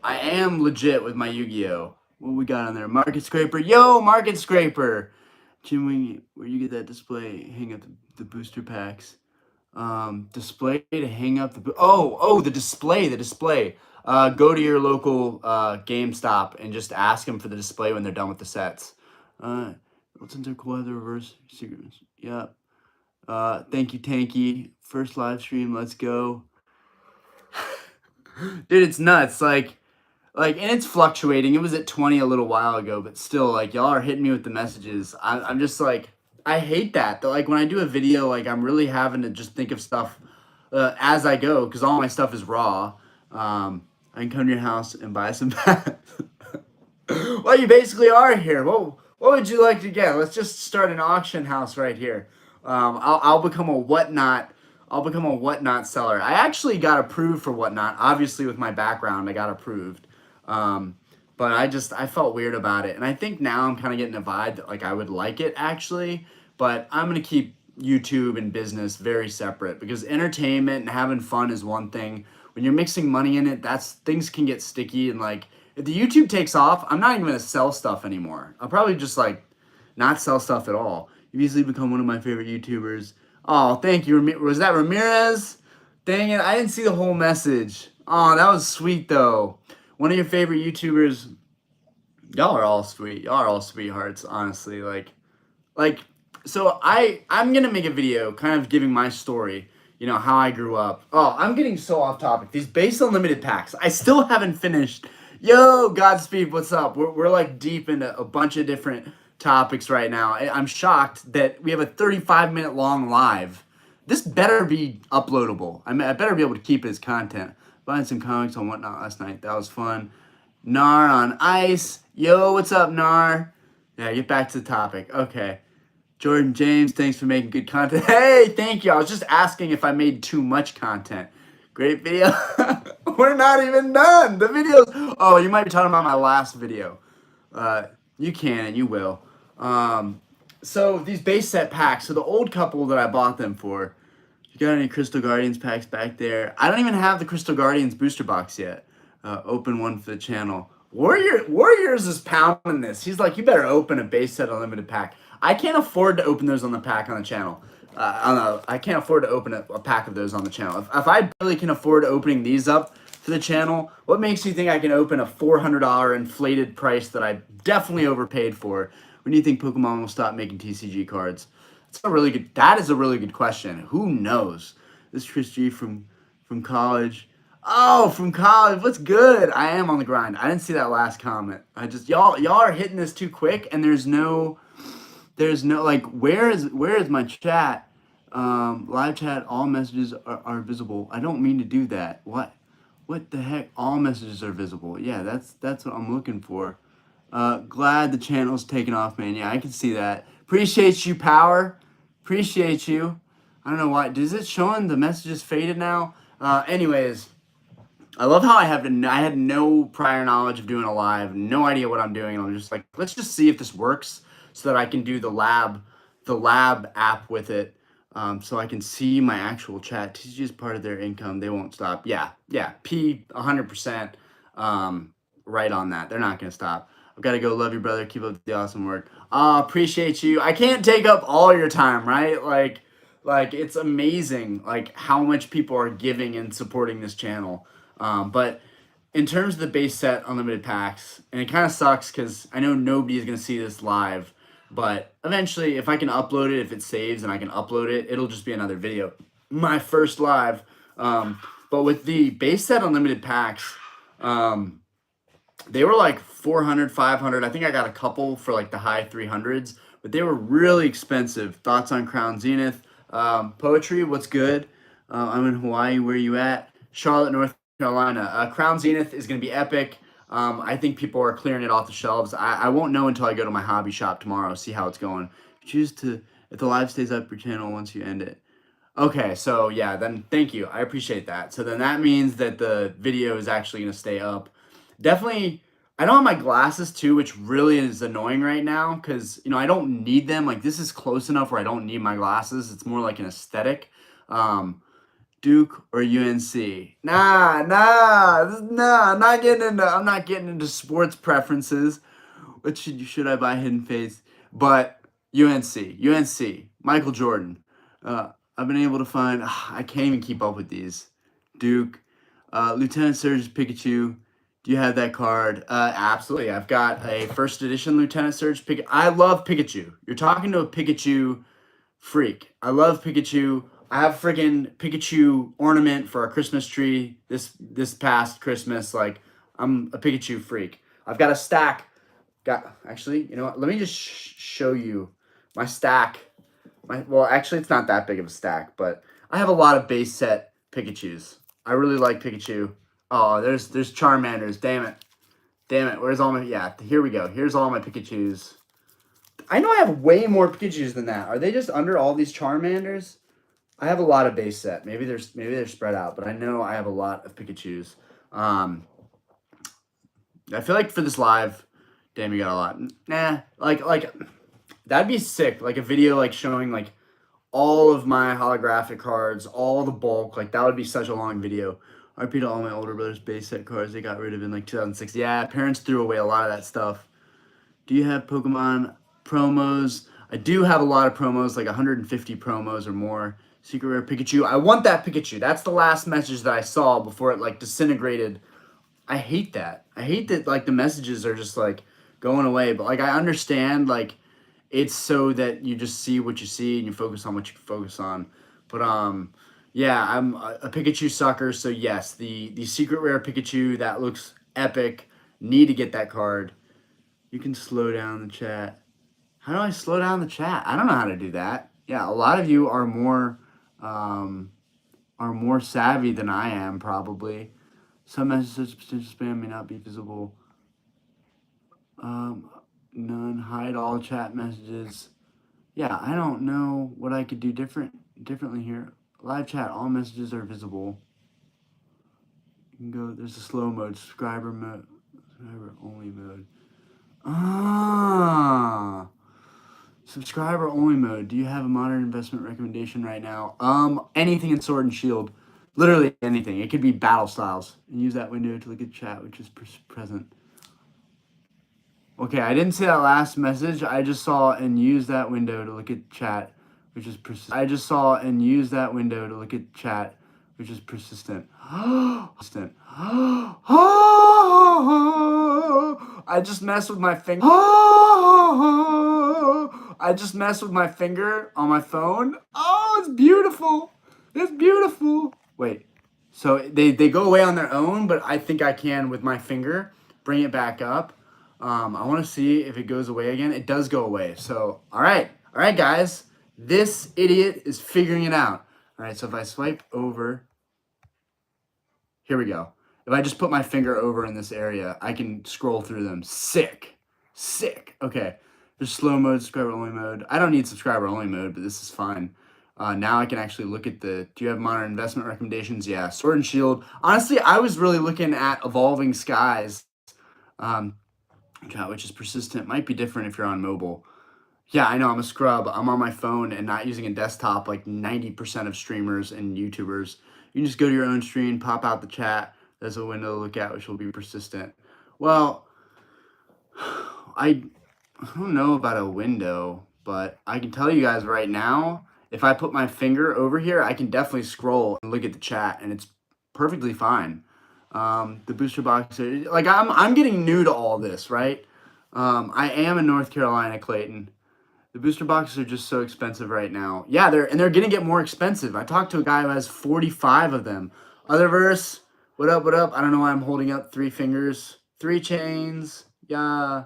am legit with my Yu-Gi-Oh! What we got on there? Market Scraper. Yo, Market Scraper! Jim, where you get that display, hang up the booster packs. Display to hang up the... the display. Go to your local GameStop and just ask them for the display when they're done with the sets. Since they're cool, the reverse secrets. Yep. Thank you, Tanky. First live stream, let's go. Dude, it's nuts. Like, and it's fluctuating. It was at 20 a little while ago, but still, like, y'all are hitting me with the messages. I'm just like, I hate that. Like, when I do a video, like, I'm really having to just think of stuff as I go, because all my stuff is raw. I can come to your house and buy some packs. Well, you basically are here. What would you like to get? Let's just start an auction house right here. I'll become a Whatnot. I'll become a Whatnot seller. I actually got approved for Whatnot. Obviously, with my background, I got approved. But I felt weird about it, and I think now I'm kind of getting a vibe that like I would like it actually. But I'm gonna keep YouTube and business very separate, because entertainment and having fun is one thing. When you're mixing money in it, things can get sticky, and like if the YouTube takes off, I'm not even gonna sell stuff anymore. I'll probably just like not sell stuff at all. You've easily become one of my favorite YouTubers. Oh, thank you. Was that Ramirez? Dang it, I didn't see the whole message. Oh, that was sweet though. One of your favorite YouTubers. Y'all are all sweet. Y'all are all sweethearts, honestly. Like, so I'm gonna make a video kind of giving my story, you know, how I grew up. Oh, I'm getting so off topic. These base unlimited packs, I still haven't finished. Yo, Godspeed, what's up? We're like deep into a bunch of different topics right now. I'm shocked that we have a 35-minute long live. This better be uploadable. I mean, I better be able to keep it as content. Buying some comics and whatnot last night. That was fun. Nar on ice. Yo, what's up, Nar? Yeah, get back to the topic. Okay. Jordan James, thanks for making good content. Hey, thank you. I was just asking if I made too much content. Great video. We're not even done. The videos. Oh, you might be talking about my last video. You can and you will. So these base set packs. So the old couple that I bought them for. You got any Crystal Guardians packs back there? I don't even have the Crystal Guardians booster box yet. Open one for the channel. Warriors is pounding this. He's like, you better open a base set unlimited pack. I can't afford to open those on the pack on the channel. I can't afford to open a pack of those on the channel. If I barely can afford opening these up for the channel, what makes you think I can open a $400 inflated price that I definitely overpaid for? When do you think Pokemon will stop making TCG cards? That is a really good question. Who knows? This is Chris G from college. Oh, from college. What's good? I am on the grind. I didn't see that last comment. Y'all are hitting this too quick, and there's no like where is my chat? Live chat. All messages are visible. I don't mean to do that. What the heck? All messages are visible. Yeah, that's what I'm looking for. Glad the channel's taking off, man. Yeah, I can see that. Appreciate you, Power. Appreciate you. I don't know why. Is it showing the messages faded now? Anyways, I love how I had no prior knowledge of doing a live, no idea what I'm doing, and I'm just like, let's just see if this works so that I can do the lab app with it, so I can see my actual chat. TCG is part of their income. They won't stop. Yeah, P 100% right on that. They're not gonna stop. I've got to go. Love you, brother. Keep up the awesome work. Appreciate you. I can't take up all your time, right? Like it's amazing, like how much people are giving and supporting this channel. But in terms of the base set unlimited packs, and it kind of sucks because I know nobody is going to see this live, but eventually if I can upload it, if it saves and I can upload it, it'll just be another video. My first live. But with the base set unlimited packs, they were like 400, 500. I think I got a couple for like the high 300s, but they were really expensive. Thoughts on Crown Zenith? Poetry, what's good? I'm in Hawaii. Where you at? Charlotte, North Carolina. Crown Zenith is going to be epic. I think people are clearing it off the shelves. I won't know until I go to my hobby shop tomorrow, see how it's going. If the live stays up your channel once you end it. Okay, so yeah, then thank you. I appreciate that. So then that means that the video is actually going to stay up. Definitely, I don't have my glasses too, which really is annoying right now because, you know, I don't need them. Like, this is close enough where I don't need my glasses. It's more like an aesthetic. Duke or UNC? Nah, I'm not getting into sports preferences. What should I buy Hidden Faith? But UNC, Michael Jordan. I've been able to find, I can't even keep up with these. Duke, Lieutenant Surge Pikachu. Do you have that card? Absolutely. I've got a first edition Lieutenant Surge Pikachu. I love Pikachu. You're talking to a Pikachu freak. I love Pikachu. I have a friggin' Pikachu ornament for our Christmas tree this past Christmas. Like, I'm a Pikachu freak. I've got a stack. Actually, you know what? Let me just show you my stack. Well, actually, it's not that big of a stack, but I have a lot of base set Pikachus. I really like Pikachu. Oh, there's Charmanders. Damn it. Where's all my... Yeah, here we go. Here's all my Pikachus. I know I have way more Pikachus than that. Are they just under all these Charmanders? I have a lot of base set. Maybe they're spread out, but I know I have a lot of Pikachus. I feel like for this live, damn, you got a lot. Nah, like that'd be sick. Like a video like showing like all of my holographic cards, all the bulk. Like that would be such a long video. RP to all my older brother's base set cards they got rid of in like 2006. Yeah, parents threw away a lot of that stuff. Do you have Pokemon promos? I do have a lot of promos, like 150 promos or more. Secret Rare Pikachu. I want that Pikachu. That's the last message that I saw before it like disintegrated. I hate that. I hate that like the messages are just like going away. But like I understand like it's so that you just see what you see and you focus on what you can focus on. But yeah, I'm a Pikachu sucker. So yes, the Secret Rare Pikachu that looks epic. Need to get that card. You can slow down the chat. How do I slow down the chat? I don't know how to do that. Yeah, a lot of you are more savvy than I am probably. Some messages potential spam may not be visible. None. Hide all chat messages. Yeah, I don't know what I could do differently here. Live chat, all messages are visible. You can go. There's a slow mode, subscriber only mode. Subscriber only mode. Do you have a modern investment recommendation right now? Anything in Sword and Shield. Literally anything. It could be battle styles. And use that window to look at chat, which is present. Okay, I didn't see that last message. I just saw and use that window to look at chat, which is persistent. I just saw and use that window to look at chat, which is persistent. Persistent. I just messed with my finger. I just messed with my finger on my phone. Oh, it's beautiful. It's beautiful. Wait, so they go away on their own, but I think I can with my finger bring it back up. I want to see if it goes away again. It does go away. So, all right, guys. This idiot is figuring it out. All right, so if I swipe over, here we go. If I just put my finger over in this area, I can scroll through them. Sick. Okay, there's slow mode, subscriber only mode. I don't need subscriber only mode, but this is fine. Now I can actually look at do you have modern investment recommendations? Yeah, Sword and Shield. Honestly, I was really looking at Evolving Skies. Which is persistent. Might be different if you're on mobile. Yeah, I know, I'm a scrub. I'm on my phone and not using a desktop like 90% of streamers and YouTubers. You can just go to your own stream, pop out the chat. There's a window to look at, which will be persistent. Well, I don't know about a window, but I can tell you guys right now, if I put my finger over here, I can definitely scroll and look at the chat, and it's perfectly fine. The booster box, like I'm getting new to all this, right? I am in North Carolina, Clayton. The booster boxes are just so expensive right now. Yeah, they're gonna get more expensive. I talked to a guy who has 45 of them. Otherverse, what up? I don't know why I'm holding up 3 fingers. 3 chains. Yeah.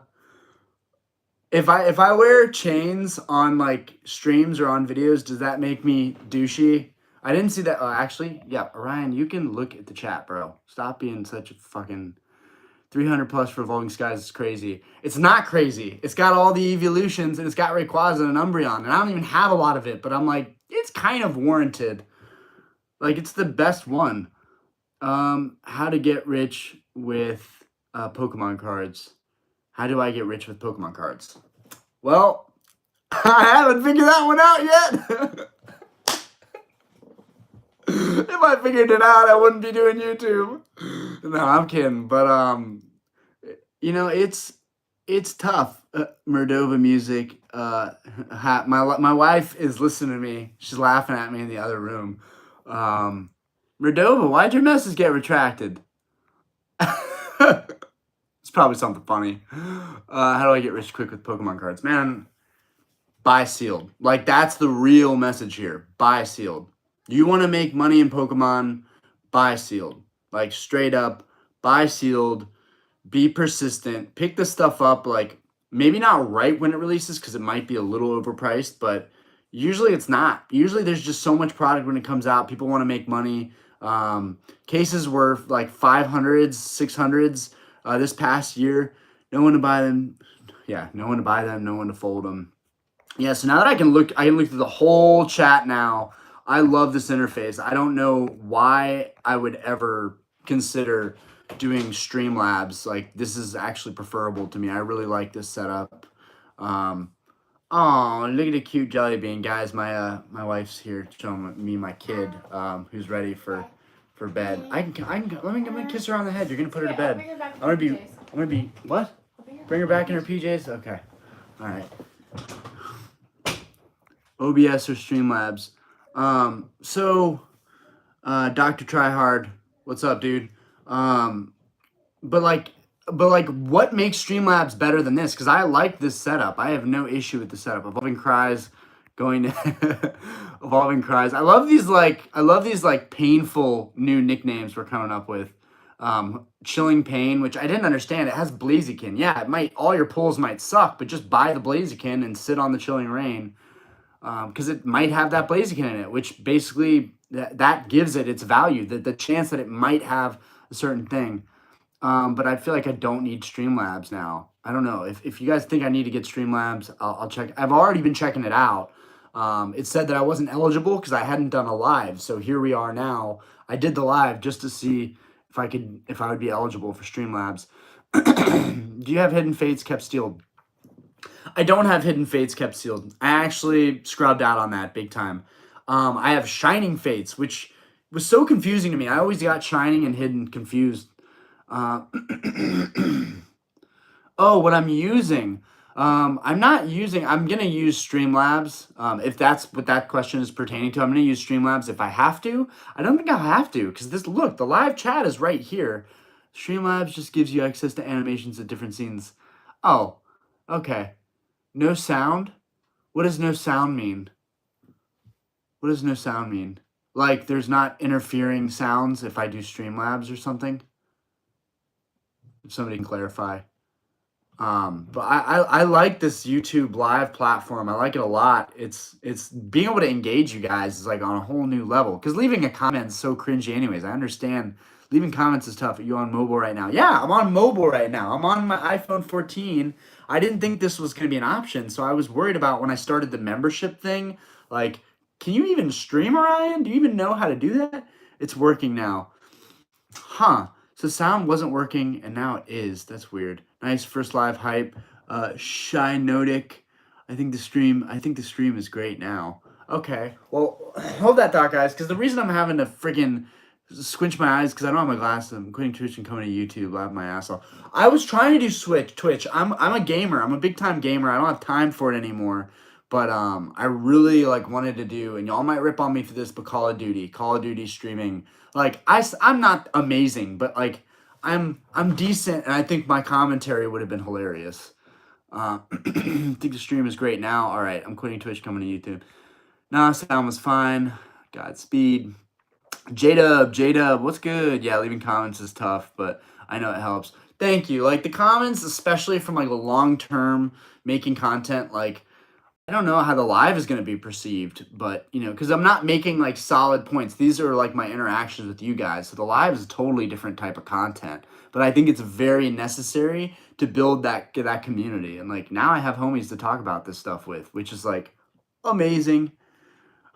If I wear chains on like streams or on videos, does that make me douchey? I didn't see that. Actually, yeah, Orion, you can look at the chat, bro. Stop being such a fucking 300 plus for Evolving Skies is crazy. It's not crazy. It's got all the evolutions and it's got Rayquaza and Umbreon, and I don't even have a lot of it, but I'm like, it's kind of warranted. Like, it's the best one. How to get rich with Pokemon cards. How do I get rich with Pokemon cards? Well, I haven't figured that one out yet. If I figured it out, I wouldn't be doing YouTube. No, I'm kidding. But it's tough. Merdova music. My wife is listening to me. She's laughing at me in the other room. Merdova, why'd your message get retracted? It's probably something funny. How do I get rich quick with Pokemon cards? Man, buy sealed. Like, that's the real message here. Buy sealed. You want to make money in Pokemon, buy sealed. Like, straight up, buy sealed. Be persistent. Pick the stuff up, like, maybe not right when it releases because it might be a little overpriced, but usually it's not. Usually there's just so much product when it comes out. People want to make money. Cases were like 500s, 600s this past year. No one to buy them. Yeah, no one to buy them, no one to fold them. Yeah, so now that I can look through the whole chat now. I love this interface. I don't know why I would ever consider doing Streamlabs. Like, this is actually preferable to me. I really like this setup. Oh, look at the cute jelly bean, guys. My wife's here showing me my kid, who's ready for for bed. I'm gonna kiss her on the head. You're gonna put her to bed. I'm gonna be what? Bring her back in her PJs. Okay. All right. OBS or Streamlabs. Dr. Tryhard, what's up, dude? But what makes Streamlabs better than this? Because I like this setup. I have no issue with the setup. Evolving Cries, going to Evolving Cries. I love these painful new nicknames we're coming up with. Chilling Pain, which I didn't understand. It has Blaziken. Yeah, it might. All your pulls might suck, but just buy the Blaziken and sit on the Chilling Rain. Because it might have that Blaziken in it, which basically that gives it its value, the chance that it might have a certain thing. But I feel like I don't need Streamlabs now. I don't know. If you guys think I need to get Streamlabs, I'll check. I've already been checking it out. It said that I wasn't eligible because I hadn't done a live. So here we are now. I did the live just to see if I would be eligible for Streamlabs. Do you have Hidden Fates kept sealed? I don't have Hidden Fates kept sealed. I actually scrubbed out on that big time. I have Shining Fates, which was so confusing to me. I always got Shining and Hidden confused. Oh, what I'm using. I'm going to use Streamlabs. If that's what that question is pertaining to, I'm going to use Streamlabs if I have to. I don't think I'll have to because look, the live chat is right here. Streamlabs just gives you access to animations at different scenes. Oh, okay. No sound? What does no sound mean? What does no sound mean? Like there's not interfering sounds if I do Streamlabs or something? If somebody can clarify. But I like this YouTube live platform. I like it a lot. It's being able to engage you guys is like on a whole new level. Because leaving a comment is so cringy anyways. I understand leaving comments is tough. Are you on mobile right now? Yeah, I'm on mobile right now. I'm on my iPhone 14. I didn't think this was going to be an option. So I was worried about when I started the membership thing. Like, can you even stream, Orion? Do you even know how to do that? It's working now. Huh. So sound wasn't working, and now it is. That's weird. Nice first live hype. Shinotic. I think the stream is great now. Okay. Well, hold that thought, guys, because the reason I'm having to freaking squinch my eyes because I don't have my glasses. I'm quitting Twitch and coming to YouTube. Laugh my ass off. I was trying to do Twitch. I'm a gamer. I'm a big time gamer. I don't have time for it anymore. But I really wanted to do, and y'all might rip on me for this, but Call of Duty streaming. I'm not amazing, but I'm decent, and I think my commentary would have been hilarious. I think the stream is great now. All right, I'm quitting Twitch, coming to YouTube. Nah, sound was fine. Godspeed. J-Dub, what's good? Yeah, leaving comments is tough, but I know it helps. Thank you. The comments, especially from a long-term making content, I don't know how the live is going to be perceived, but, because I'm not making, solid points. These are, my interactions with you guys. So the live is a totally different type of content. But I think it's very necessary to build that community. And, now I have homies to talk about this stuff with, which is, amazing.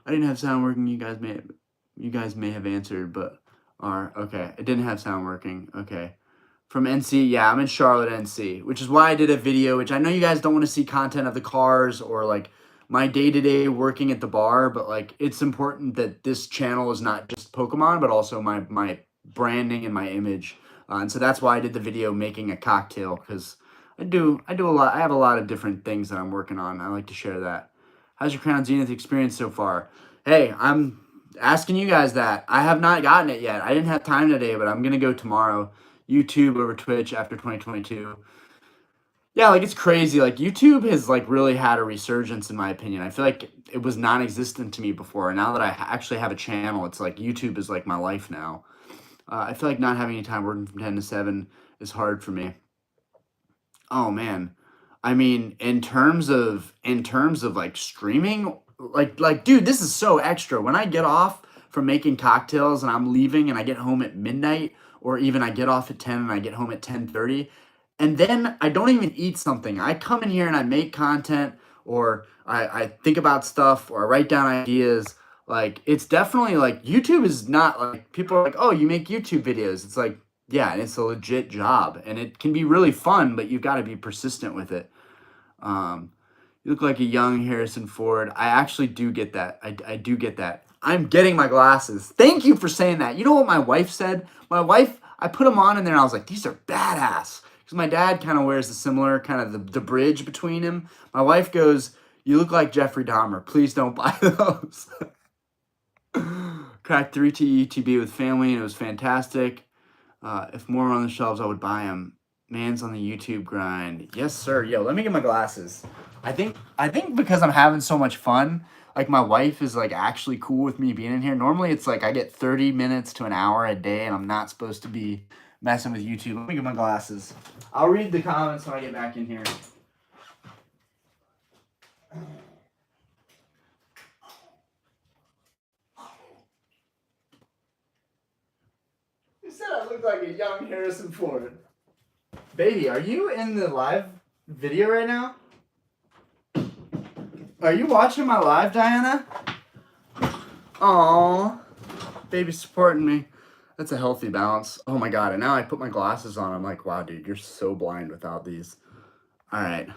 I didn't have sound working. You guys may have answered, but okay. It didn't have sound working. Okay. From NC, yeah, I'm in Charlotte, NC, which is why I did a video, which I know you guys don't want to see content of the cars or my day-to-day working at the bar, but it's important that this channel is not just Pokemon, but also my branding and my image. And so that's why I did the video making a cocktail, because I do a lot. I have a lot of different things that I'm working on. I like to share that. How's your Crown Zenith experience so far? Hey, I'm asking you guys that. I have not gotten it yet. I didn't have time today, but I'm going to go tomorrow. YouTube over Twitch after 2022. Yeah, it's crazy. YouTube has really had a resurgence in my opinion. I feel like it was non-existent to me before. And now that I actually have a channel, it's YouTube is my life now. I feel like not having any time working from 10 to 7 is hard for me. Oh man. I mean, in terms of streaming, dude, this is so extra. When I get off from making cocktails and I'm leaving and I get home at midnight, or even I get off at 10 and I get home at 10:30, and then I don't even eat something. I come in here and I make content, or I think about stuff, or I write down ideas. It's definitely YouTube is not people are oh, you make YouTube videos. It's yeah, and it's a legit job, and it can be really fun, but you've got to be persistent with it. You look like a young Harrison Ford. I actually do get that. I do get that. I'm getting my glasses. Thank you for saying that. You know what my wife said? My wife, I put them on in there and I was like, these are badass. Because my dad kind of wears the similar, kind of the bridge between him. My wife goes, you look like Jeffrey Dahmer. Please don't buy those. Cracked 3 TETB with family and it was fantastic. If more were on the shelves, I would buy them. Man's on the YouTube grind. Yes, sir. Yo, let me get my glasses. I think because I'm having so much fun, like my wife is like actually cool with me being in here. Normally it's like I get 30 minutes to an hour a day and I'm not supposed to be messing with YouTube. Let me get my glasses. I'll read the comments when I get back in here. You said I look like a young Harrison Ford. Baby, are you in the live video right now? Are you watching my live, Diana? Aww. Baby's supporting me. That's a healthy balance. Oh my god, and now I put my glasses on. I'm like, wow, dude, you're so blind without these. Alright,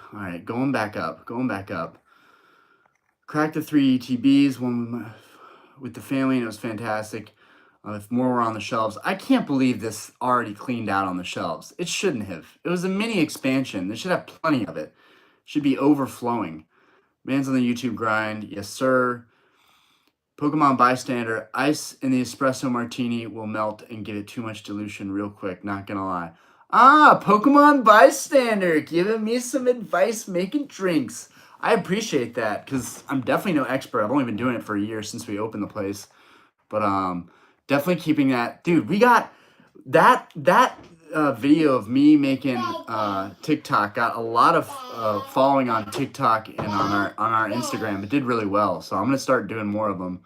going back up. Cracked the 3 ETBs, one with the family, and it was fantastic. If more were on the shelves. I can't believe this already cleaned out on the shelves. It shouldn't have. It was a mini expansion. They should have plenty of it. Should be overflowing. Man's on the YouTube grind. Yes, sir. Pokemon Bystander. Ice in the espresso martini will melt and give it too much dilution real quick. Not gonna lie. Pokemon Bystander. Giving me some advice making drinks. I appreciate that because I'm definitely no expert. I've only been doing it for a year since we opened the place. But definitely keeping that. Dude, we got that video of me making TikTok got a lot of following on TikTok and on our Instagram. It did really well, so I'm gonna start doing more of them.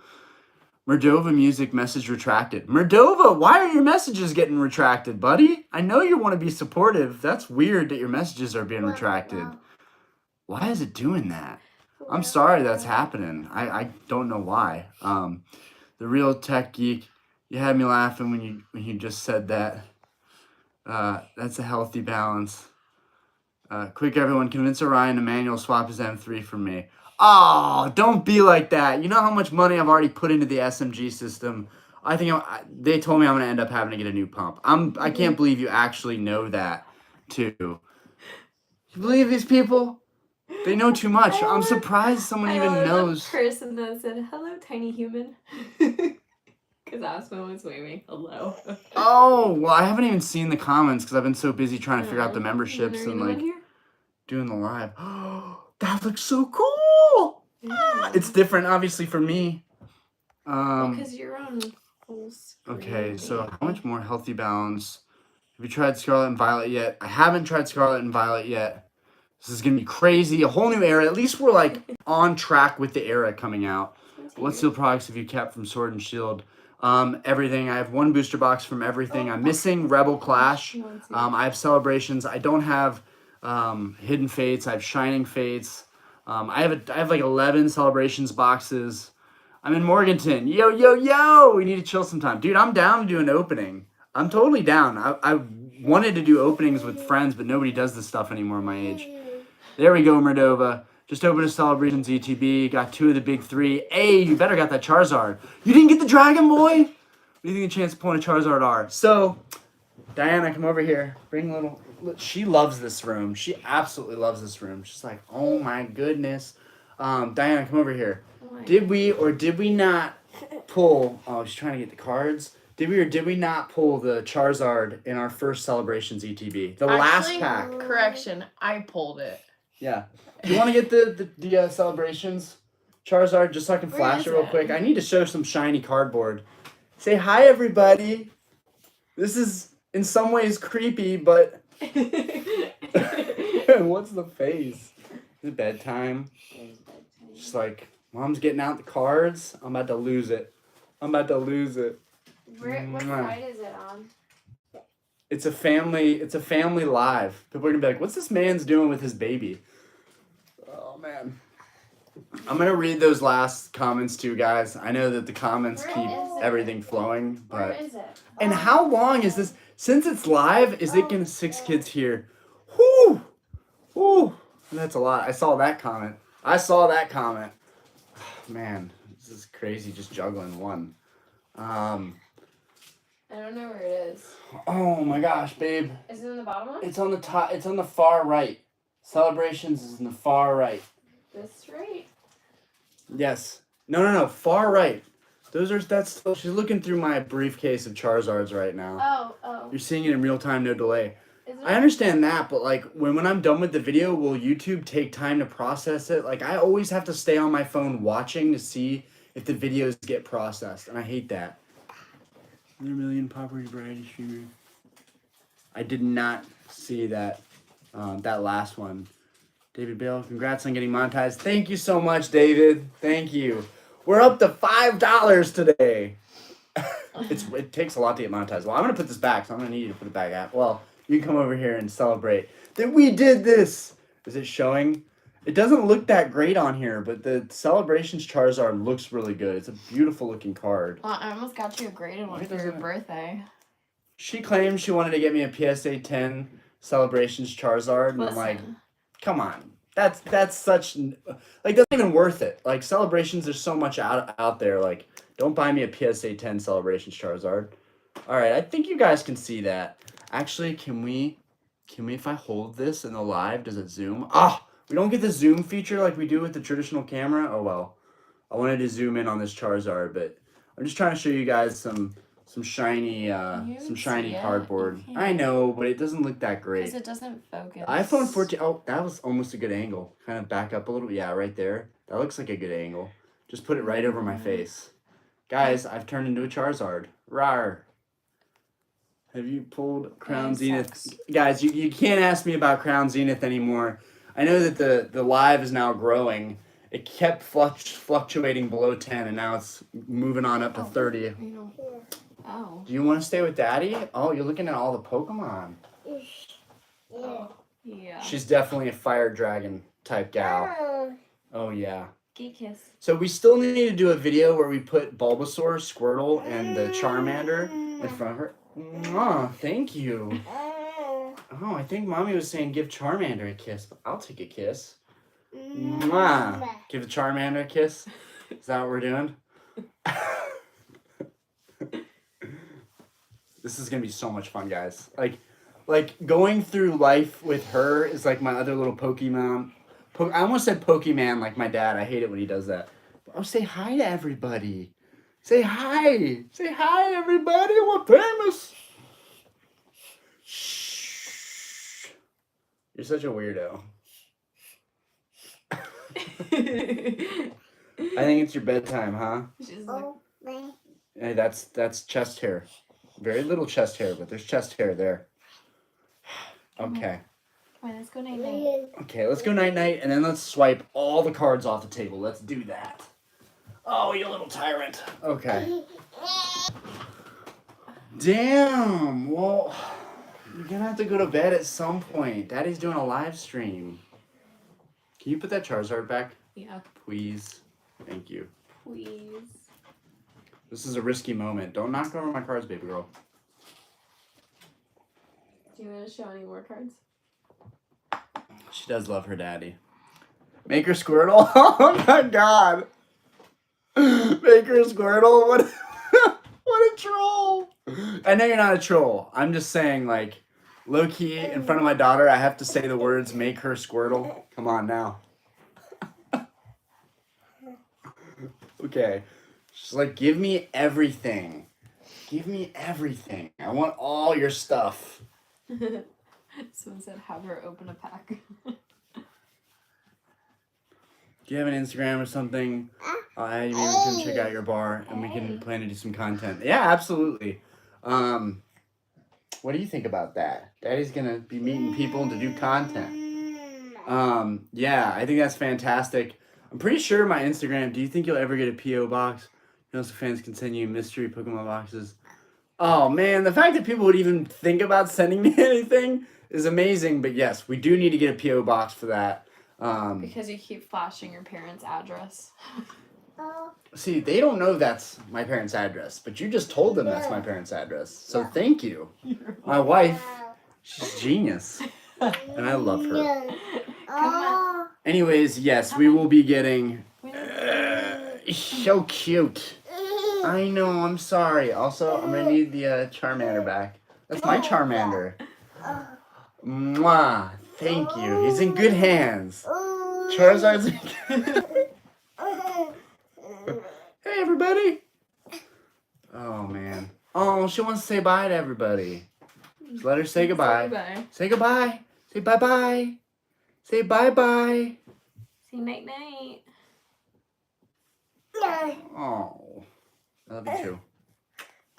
Merdova music message retracted. Merdova, why are your messages getting retracted, buddy? I know you want to be supportive. That's weird that your messages are being retracted. Why is it doing that? I'm sorry that's happening. I don't know why. The real tech geek, you had me laughing when you just said that. That's a healthy balance. Quick, everyone, convince Orion to manual swap his M3 from me. Oh, don't be like that. You know how much money I've already put into the SMG system. I think they told me I'm gonna end up having to get a new pump. I can't believe you actually know that too. You believe these people? They know too much. I'm surprised someone even knows. Person that said, hello, tiny human. Because Aspen was waving hello. Oh, well, I haven't even seen the comments because I've been so busy trying to figure out the memberships and like doing the live. Oh, that looks so cool. Yeah. It's different, obviously, for me. Because you're on full screen. Okay, so how much more healthy balance? Have you tried Scarlet and Violet yet? I haven't tried Scarlet and Violet yet. This is going to be crazy. A whole new era. At least we're like on track with the era coming out. What steel products have you kept from Sword and Shield? Everything. I have one booster box from everything. I'm missing Rebel Clash. I have Celebrations. I don't have Hidden Fates. I have Shining Fates. I have like 11 Celebrations boxes. I'm in Morganton. Yo. We need to chill sometime. Dude, I'm down to do an opening. I'm totally down. I wanted to do openings with friends, but nobody does this stuff anymore my age. There we go, Merdova. Just opened a Celebrations ETB. Got 2 of the big 3. Hey, you better got that Charizard. You didn't get the Dragon Boy? What do you think the chance of pulling a Charizard are? So, Diana, come over here. Bring little... She loves this room. She absolutely loves this room. She's like, oh my goodness. Diana, come over here. Did we or did we not pull... Oh, she's trying to get the cards. Did we or did we not pull the Charizard in our first Celebrations ETB? The last pack. Correction, I pulled it. Yeah. Do you want to get the Celebrations Charizard just so I can flash it real quick? I need to show some shiny cardboard. Say hi, everybody. This is in some ways creepy, but what's the face? Is it bedtime? Just like, Mom's getting out the cards. I'm about to lose it. What side is it on? It's a family live. People are gonna be like, what's this man's doing with his baby? Oh man. I'm gonna read those last comments too, guys. I know that the comments keep everything flowing, but Where is it? and how long is this? Since it's live, is it gonna 6 kids here? Whoo! That's a lot. I saw that comment. Man, This is crazy, just juggling one. I don't know where it is. Oh my gosh, babe. Is it in the bottom one? It's on the top. It's on the far right. Celebrations is in the far right. This right? Yes. No. Far right. That's. She's looking through my briefcase of Charizards right now. Oh. You're seeing it in real time, no delay. Is it? I understand that, but like when I'm done with the video, will YouTube take time to process it? Like I always have to stay on my phone watching to see if the videos get processed, and I hate that. 100 million property variety streamer. I did not see that that last one. David Bale, congrats on getting monetized. Thank you so much, David. Thank you. We're up to $5 today. It takes a lot to get monetized. Well, I'm gonna put this back, so I'm gonna need you to put it back up. Well, you can come over here and celebrate that we did this. Is it showing? It doesn't look that great on here, but the Celebrations Charizard looks really good. It's a beautiful looking card. Well, I almost got you a graded one Why for your doesn't it- birthday. She claimed she wanted to get me a PSA 10 Celebrations Charizard, and I'm like, Listen, come on. That's such like that's not even worth it. Like Celebrations, there's so much out there. Like, don't buy me a PSA 10 Celebrations Charizard. All right, I think you guys can see that. Actually, can we if I hold this in the live, does it zoom? We don't get the zoom feature like we do with the traditional camera. Oh well. I wanted to zoom in on this Charizard, but I'm just trying to show you guys some shiny You see it, cardboard. you I can't. know, but it doesn't look that great. because it doesn't focus. iPhone 14. Oh, that was almost a good angle. Kind of back up a little. Yeah, right there. That looks like a good angle. Just put it right over my face. Guys, I've turned into a Charizard. Rawr. Have you pulled Crown Mine Zenith? sucks. Guys, you can't ask me about Crown Zenith anymore. I know that the live is now growing. It kept fluctuating below 10, and now it's moving on up to 30. You know. Oh. Do you want to stay with Daddy? Oh, you're looking at all the Pokemon. Yeah. She's definitely a fire dragon type gal. Oh, yeah. Geek kiss. So we still need to do a video where we put Bulbasaur, Squirtle, and the Charmander in front of her. Oh, thank you. Oh, I think Mommy was saying give Charmander a kiss, but I'll take a kiss. Mwah. Give the Charmander a kiss. Is that what we're doing? This is gonna be so much fun, guys. Like going through life with her is like my other little Pokemon. I almost said Pokemon like my dad. I hate it when he does that. Oh, say hi to everybody. Say hi. Say hi, everybody. We're famous. Shh. You're such a weirdo. I think it's your bedtime, huh? She's like, Hey, that's chest hair. Very little chest hair, but there's chest hair there. Okay. come on, let's go night night. Okay, let's go night-night, and then let's swipe all the cards off the table. Let's do that. Oh, you little tyrant. Okay. Damn. Well, you're gonna have to go to bed at some point. Daddy's doing a live stream. Can you put that Charizard back, Yeah. please? Thank you. Please. This is a risky moment. Don't knock over my cards, baby girl. Do you want to show any more cards? She does love her daddy. Make her Squirtle? Oh my god. Make her Squirtle? What what a troll. I know you're not a troll. I'm just saying, like, low key, in front of my daughter, I have to say the words, make her Squirtle. Come on now. Okay. She's like, give me everything. Give me everything. I want all your stuff. Someone said have her open a pack. Do you have an Instagram or something? I'll add you. Maybe we can check out your bar and we can plan to do some content. Yeah, absolutely. What do you think about that? Daddy's gonna be meeting people to do content. Yeah, I think that's fantastic. I'm pretty sure my Instagram. Do you think you'll ever get a PO box? You know, so fans can send you mystery Pokemon boxes. Oh man, the fact that people would even think about sending me anything is amazing. But yes, we do need to get a PO box for that. Because you keep flashing your parents' address. See, they don't know that's my parents' address, but you just told them that's my parents' address. So thank you. My wife, she's genius, and I love her. Come on. Anyways, yes, we will be getting. So cute. I know, I'm sorry. Also, I'm gonna need the Charmander back. That's my Charmander. Mwah. Thank you. He's in good hands. Charizard's in good Hey, everybody. Oh, man. Oh, she wants to say bye to everybody. Just let her say goodbye. Bye. Say goodbye. Say bye-bye. Say bye-bye. Say night-night. Oh, I love you too.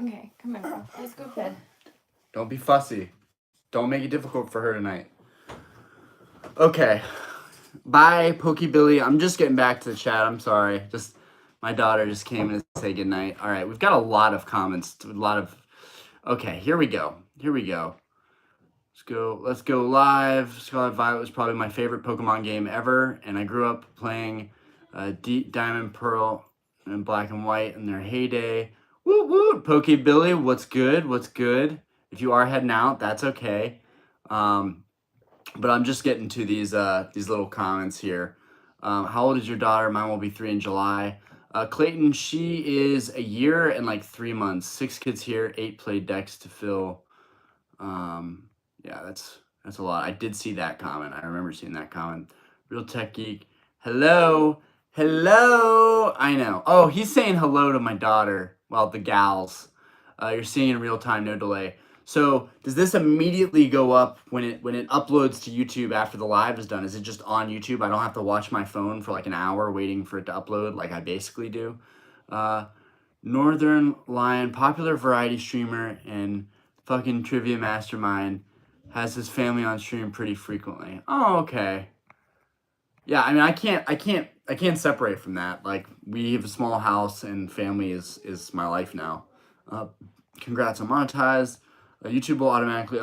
Okay, come on, bro. Let's go to bed. Don't be fussy. Don't make it difficult for her tonight. Okay. Bye, Pokebilly. I'm just getting back to the chat. I'm sorry. Just my daughter just came in to say goodnight. All right, we've got a lot of comments. Okay, here we go. Let's go live. Scarlet Violet was probably my favorite Pokemon game ever, and I grew up playing Deep Diamond, Pearl, and Black and White in their heyday. Woo woo! Pokebilly, what's good? What's good? If you are heading out, that's okay. But I'm just getting to these little comments here. How old is your daughter? Mine will be 3 in July. Clayton, she is a year and like 3 months. 6 kids here, 8 play decks to fill. Yeah, that's a lot. I did see that comment. I remember seeing that comment. Real Tech Geek. Hello. I know. Oh, he's saying hello to my daughter. Well, the gals. You're seeing in real time, no delay. So does this immediately go up when it uploads to YouTube after the live is done? Is it just on YouTube? I don't have to watch my phone for like an hour waiting for it to upload like I basically do. Northern Lion, popular variety streamer and fucking trivia mastermind, has his family on stream pretty frequently. Oh, okay. Yeah, I mean, I can't separate from that. Like, we have a small house and family is my life now. Congrats on monetize. YouTube will automatically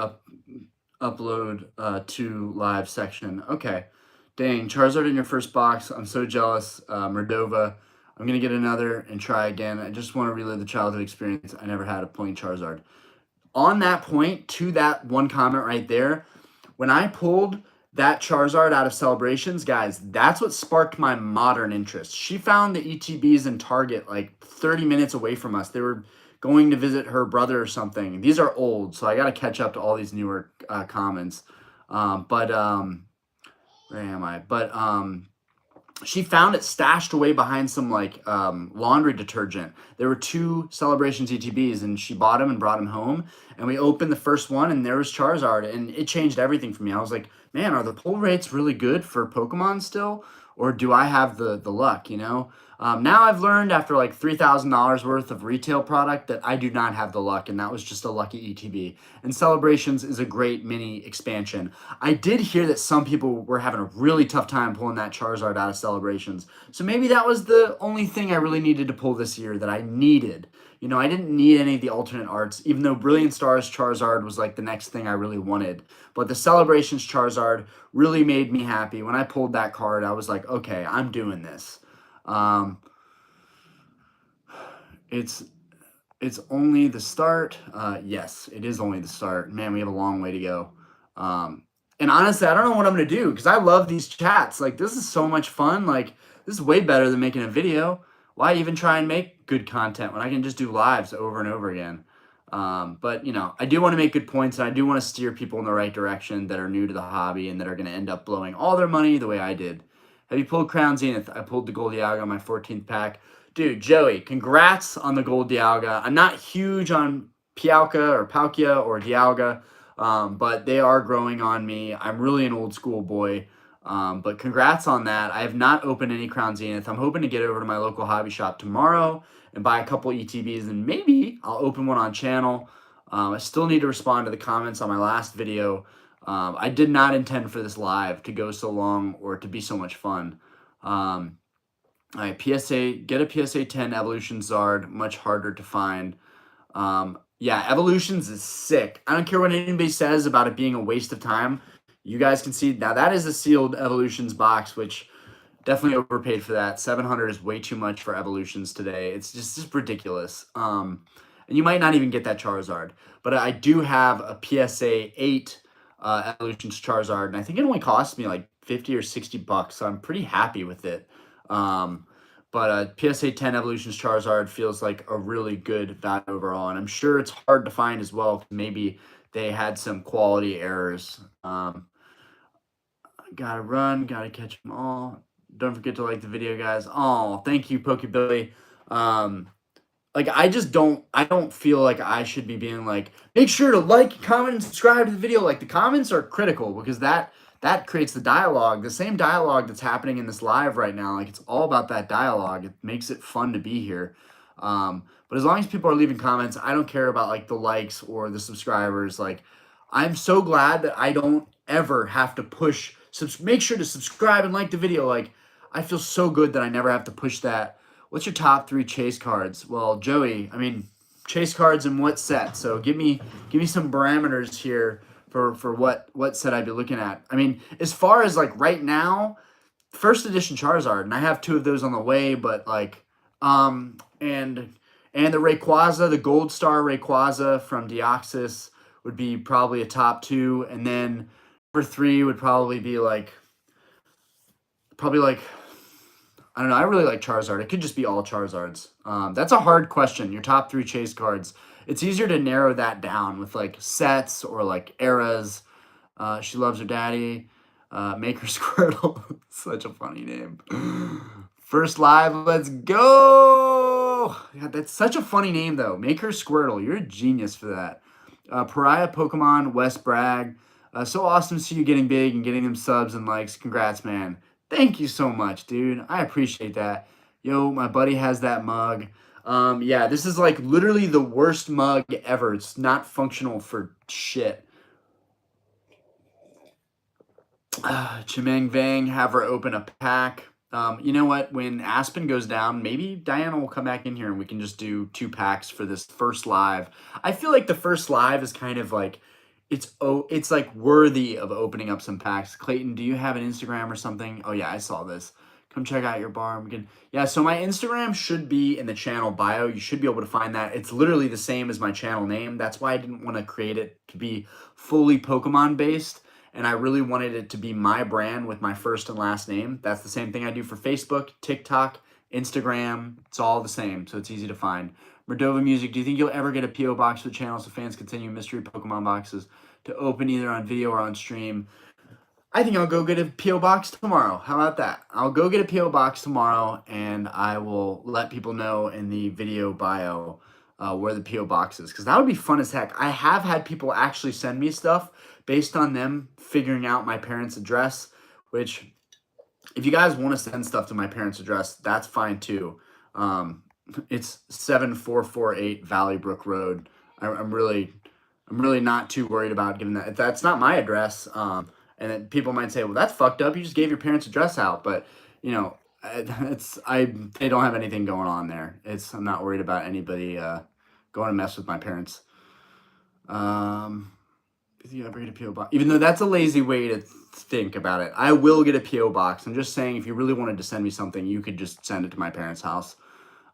upload to live section. Okay. Dang, Charizard in your first box. I'm so jealous. Merdova. I'm going to get another and try again. I just want to relive the childhood experience I never had of pulling Charizard. On that point, to that one comment right there, when I pulled that Charizard out of Celebrations, guys, that's what sparked my modern interest. She found the ETBs in Target like 30 minutes away from us. They were going to visit her brother or something. These are old, so I got to catch up to all these newer comments. Where am I? She found it stashed away behind some like laundry detergent. There were 2 Celebrations ETBs, and she bought them and brought them home. And we opened the first one, and there was Charizard, and it changed everything for me. I was like, man, are the pull rates really good for Pokemon still, or do I have the luck? You know. Now I've learned after like $3,000 worth of retail product that I do not have the luck, and that was just a lucky ETB. And Celebrations is a great mini expansion. I did hear that some people were having a really tough time pulling that Charizard out of Celebrations. So maybe that was the only thing I really needed to pull this year that I needed. You know, I didn't need any of the alternate arts, even though Brilliant Stars Charizard was like the next thing I really wanted. But the Celebrations Charizard really made me happy. When I pulled that card, I was like, okay, I'm doing this. It's only the start. Yes, it is only the start. Man, we have a long way to go. And honestly, I don't know what I'm gonna do because I love these chats. Like, this is so much fun. Like, this is way better than making a video. Why even try and make good content when I can just do lives over and over again? But you know, I do want to make good points, and I do want to steer people in the right direction that are new to the hobby and that are going to end up blowing all their money the way I did. Have you pulled Crown Zenith? I pulled the Gold Dialga on my 14th pack. Dude, Joey, congrats on the Gold Dialga. I'm not huge on Palkia or Dialga, but they are growing on me. I'm really an old school boy. But congrats on that. I have not opened any Crown Zenith. I'm hoping to get over to my local hobby shop tomorrow and buy a couple ETBs, and maybe I'll open one on channel. I still need to respond to the comments on my last video. I did not intend for this live to go so long or to be so much fun. All right, get a PSA 10 Evolution Zard, much harder to find. Yeah, Evolutions is sick. I don't care what anybody says about it being a waste of time. You guys can see, now that is a sealed Evolutions box, which definitely overpaid for that. 700 is way too much for Evolutions today. It's just ridiculous. And you might not even get that Charizard. But I do have a PSA 8 Evolutions Charizard, and I think it only cost me like 50 or 60 bucks, so I'm pretty happy with it. But PSA 10 Evolutions Charizard feels like a really good value overall, and I'm sure it's hard to find as well. Maybe they had some quality errors. Gotta run, gotta catch them all. Don't forget to like the video, guys. Oh, thank you, Pokebilly. Like I don't feel like I should be being like, make sure to like, comment, and subscribe to the video. Like the comments are critical because that creates the dialogue, the same dialogue that's happening in this live right now. Like it's all about that dialogue. It makes it fun to be here. But as long as people are leaving comments, I don't care about like the likes or the subscribers. Like I'm so glad that I don't ever have to push. Make sure to subscribe and like the video. Like I feel so good that I never have to push that. What's your top 3 chase cards? Well, Joey, I mean, chase cards in what set? So give me some parameters here for what set I'd be looking at. I mean, as far as like right now, first edition Charizard, and I have 2 of those on the way, but like and the Rayquaza, the Gold Star Rayquaza from Deoxys would be probably a top 2, and then number 3 would probably be like I don't know. I really like Charizard. It could just be all Charizards. That's a hard question. Your top 3 chase cards. It's easier to narrow that down with like sets or like eras. She loves her daddy. Maker Squirtle. Such a funny name. First live. Let's go. Yeah, that's such a funny name though. Maker Squirtle. You're a genius for that. Pariah Pokemon. West Bragg. So awesome to see you getting big and getting them subs and likes. Congrats, man. Thank you so much, dude. I appreciate that. Yo, my buddy has that mug. Yeah, this is like literally the worst mug ever. It's not functional for shit. Chimeng Vang, have her open a pack. You know what? When Aspen goes down, maybe Diana will come back in here and we can just do 2 packs for this first live. I feel like the first live is kind of like it's like worthy of opening up some packs. Clayton, do you have an Instagram or something? Oh yeah, I saw this. Come check out your bar. Yeah, so my Instagram should be in the channel bio. You should be able to find that. It's literally the same as my channel name. That's why I didn't want to create it to be fully Pokemon based. And I really wanted it to be my brand with my first and last name. That's the same thing I do for Facebook, TikTok, Instagram. It's all the same, so it's easy to find. Mordova Music, do you think you'll ever get a P.O. box for the channel so fans continue mystery Pokemon boxes to open either on video or on stream? I think I'll go get a P.O. box tomorrow. How about that? I'll go get a P.O. box tomorrow, and I will let people know in the video bio where the P.O. box is, because that would be fun as heck. I have had people actually send me stuff based on them figuring out my parents' address, which if you guys want to send stuff to my parents' address, that's fine too. It's 7448 Valley Brook Road. I'm really not too worried about giving that. That's not my address. And then people might say, well, that's fucked up. You just gave your parents' address out. But, you know, they don't have anything going on there. I'm not worried about anybody going to mess with my parents. If you ever get a P.O. box, even though that's a lazy way to think about it, I will get a P.O. box. I'm just saying, if you really wanted to send me something, you could just send it to my parents' house.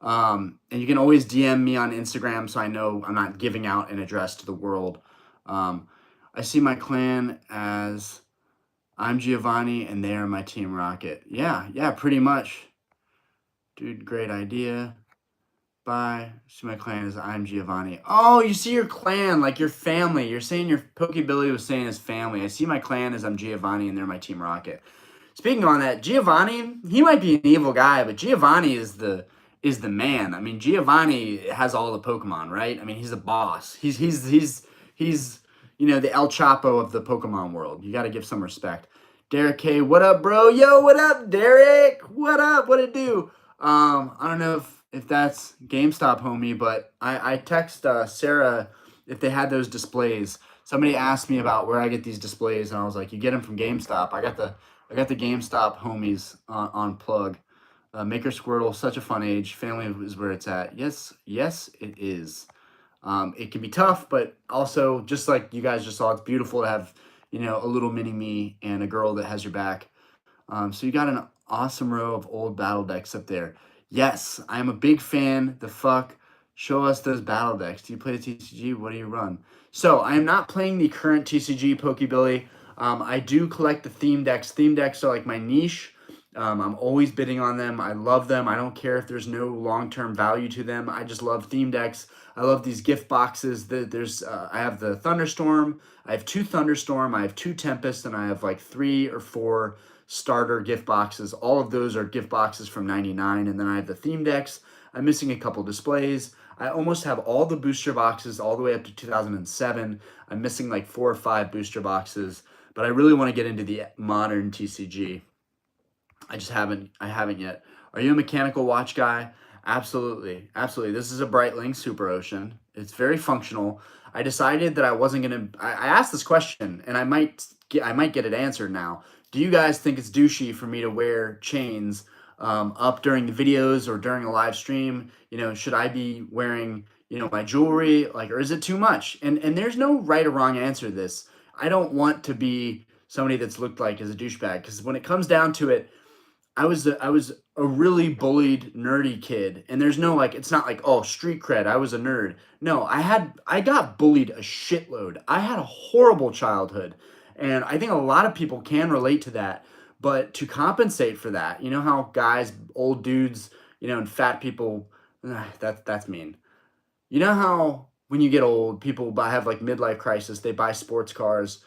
And you can always DM me on Instagram so I know I'm not giving out an address to the world. I see my clan as I'm Giovanni and they are my Team Rocket. Yeah, pretty much. Dude, great idea. Bye. See my clan as I'm Giovanni. Oh, you see your clan, like your family. You're saying your Pokebilly was saying his family. I see my clan as I'm Giovanni and they're my Team Rocket. Speaking on that, Giovanni, he might be an evil guy, but Giovanni is the man. I mean, Giovanni has all the Pokemon, right? I mean, he's the boss. He's you know, the El Chapo of the Pokemon world. You got to give some respect. Derek K, what up, bro? Yo, what up, Derek? What up? What it do? I don't know if that's GameStop, homie, but I text Sarah if they had those displays. Somebody asked me about where I get these displays, and I was like, you get them from GameStop. I got the GameStop homies on plug. Maker Squirtle, such a fun age. Family is where it's at. Yes, it is. It can be tough, but also, just like you guys just saw, it's beautiful to have, you know, a little mini me and a girl that has your back. So you got an awesome row of old battle decks up there. Yes, I am a big fan. The fuck? Show us those battle decks. Do you play the TCG? What do you run? So I am not playing the current TCG Pokebilly. I do collect the theme decks. Theme decks are like my niche. I'm always bidding on them. I love them. I don't care if there's no long-term value to them. I just love theme decks. I love these gift boxes. I have the Thunderstorm. I have 2 Thunderstorm. I have 2 Tempest, and I have like 3 or 4 starter gift boxes. All of those are gift boxes from 99. And then I have the theme decks. I'm missing a couple displays. I almost have all the booster boxes all the way up to 2007. I'm missing like 4 or 5 booster boxes, but I really want to get into the modern TCG. I haven't yet. Are you a mechanical watch guy? Absolutely. Absolutely. This is a Breitling Super Ocean. It's very functional. I decided that I wasn't going to, I asked this question and I might get it answered now. Do you guys think it's douchey for me to wear chains up during the videos or during a live stream? You know, should I be wearing, you know, my jewelry, like, or is it too much? And there's no right or wrong answer to this. I don't want to be somebody that's looked like as a douchebag, because when it comes down to it, I was a really bullied, nerdy kid, and there's no like, it's not like, oh, street cred, I was a nerd. No, I got bullied a shitload. I had a horrible childhood, and I think a lot of people can relate to that. But to compensate for that, you know how guys, old dudes, you know, and fat people, that's mean. You know how when you get old, people have like midlife crisis, they buy sports cars.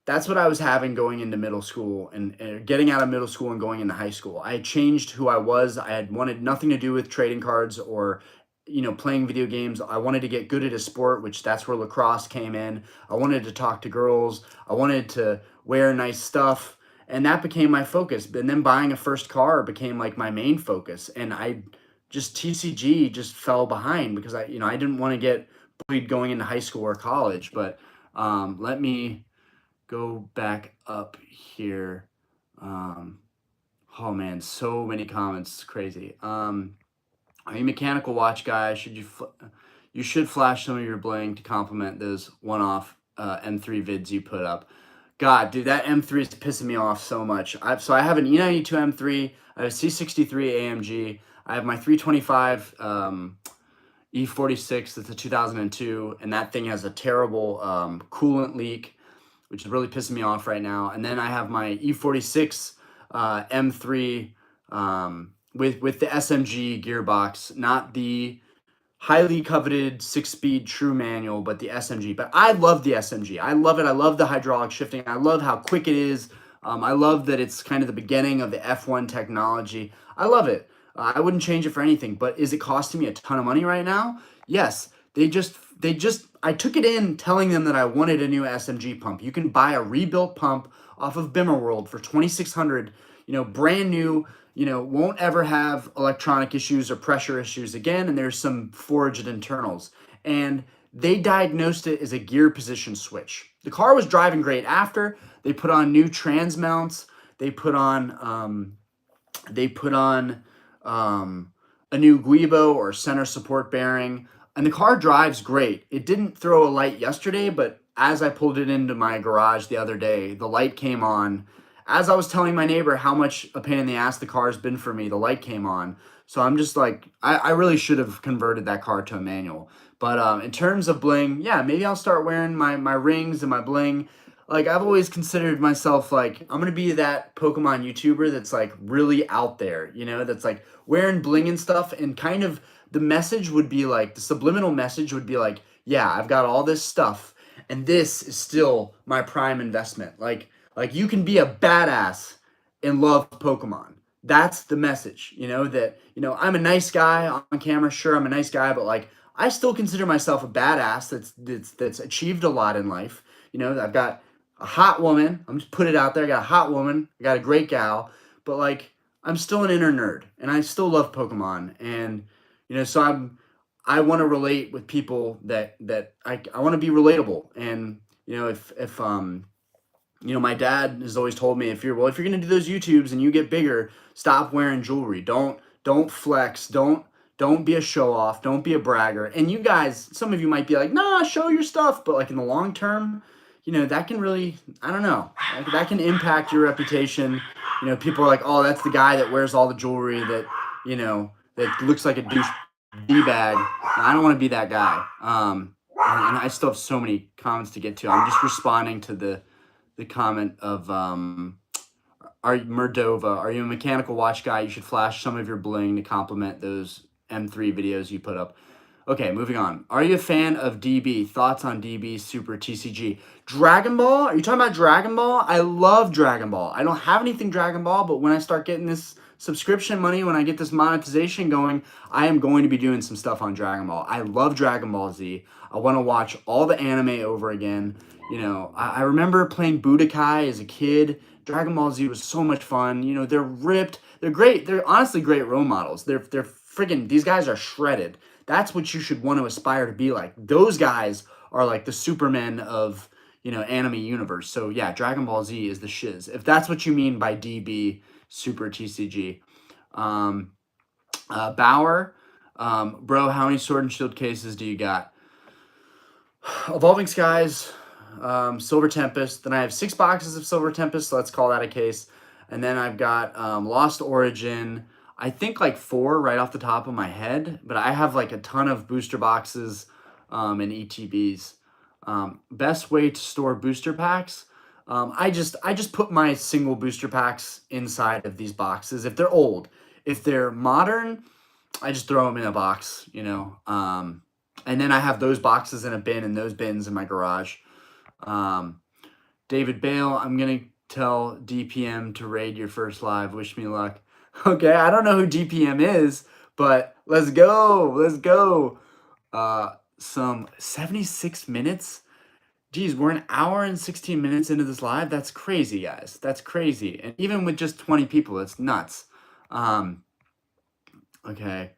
That's what I was having going into middle school and getting out of middle school and going into high school. I had changed who I was. I had wanted nothing to do with trading cards or, you know, playing video games. I wanted to get good at a sport, which that's where lacrosse came in. I wanted to talk to girls. I wanted to wear nice stuff. And that became my focus. And then buying a first car became like my main focus. And TCG just fell behind because I didn't want to get bullied going into high school or college. But let me go back up here. Oh man, so many comments, it's crazy. Are you a mechanical watch guy? You should flash some of your bling to complement those one-off M3 vids you put up. God, dude, that M3 is pissing me off so much. I have an E92 M3, I have a C63 AMG, I have my 325 E46, that's a 2002, and that thing has a terrible coolant leak, which is really pissing me off right now. And then I have my E46 M3 with the SMG gearbox, not the highly coveted 6-speed true manual, but the SMG. But I love the SMG. I love it. I love the hydraulic shifting. I love how quick it is. I love that it's kind of the beginning of the F1 technology. I love it. I wouldn't change it for anything. But is it costing me a ton of money right now? Yes. I took it in telling them that I wanted a new SMG pump. You can buy a rebuilt pump off of Bimmerworld for $2,600, you know, brand new, you know, won't ever have electronic issues or pressure issues again. And there's some forged internals. And they diagnosed it as a gear position switch. The car was driving great after. They put on new trans mounts. They put on a new Guibo or center support bearing. And the car drives great. It didn't throw a light yesterday, but as I pulled it into my garage the other day, the light came on. As I was telling my neighbor how much a pain in the ass the car has been for me, the light came on. So I'm just like, I really should have converted that car to a manual. But in terms of bling, yeah, maybe I'll start wearing my rings and my bling. Like, I've always considered myself like, I'm going to be that Pokemon YouTuber that's like really out there, you know, that's like wearing bling and stuff, and kind of the message would be like, the subliminal message would be like, yeah, I've got all this stuff and this is still my prime investment. Like you can be a badass and love Pokemon. That's the message, you know, that, you know, I'm a nice guy on camera. Sure, I'm a nice guy, but like, I still consider myself a badass that's achieved a lot in life. You know, I've got a hot woman. I'm just put it out there. I got a hot woman. I got a great gal, but like, I'm still an inner nerd and I still love Pokemon. And, you know, so I want to relate with people that I want to be relatable. And, you know, if you know, my dad has always told me, if you're going to do those YouTubes and you get bigger, stop wearing jewelry. Don't flex. Don't be a show off. Don't be a bragger. And you guys, some of you might be like, nah, show your stuff. But like in the long term, you know, that can really, I don't know, like that can impact your reputation. You know, people are like, oh, that's the guy that wears all the jewelry that, you know, that looks like a douche D-bag. I don't want to be that guy. And I still have so many comments to get to. I'm just responding to the comment of, all Murdova, are you a mechanical watch guy? You should flash some of your bling to complement those M3 videos you put up. Okay, moving on. Are you a fan of DB? Thoughts on DB Super TCG? Dragon Ball? Are you talking about Dragon Ball? I love Dragon Ball. I don't have anything Dragon Ball, but when I start getting this subscription money, when I get this monetization going, I am going to be doing some stuff on Dragon Ball. I love Dragon Ball Z. I want to watch all the anime over again. You know, I remember playing Budokai as a kid. Dragon Ball Z was so much fun. You know, they're ripped. They're great. They're honestly great role models. They're freaking, these guys are shredded. That's what you should want to aspire to be like. Those guys are like the Supermen of, you know, anime universe. So yeah, Dragon Ball Z is the shiz. If that's what you mean by DB Super TCG. Bauer, bro, how many Sword and Shield cases do you got? Evolving Skies, Silver Tempest. Then I have 6 boxes of Silver Tempest, so let's call that a case. And then I've got Lost Origin. I think like 4 right off the top of my head, but I have like a ton of booster boxes and ETBs. Best way to store booster packs. I just put my single booster packs inside of these boxes. If they're old, if they're modern, I just throw them in a box, you know. And then I have those boxes in a bin and those bins in my garage. David Bale, I'm going to tell DPM to raid your first live. Wish me luck. Okay, I don't know who DPM is, but let's go. Let's go. Some 76 minutes. Geez, we're an hour and 16 minutes into this live. That's crazy, guys. That's crazy. And even with just 20 people, it's nuts. Okay.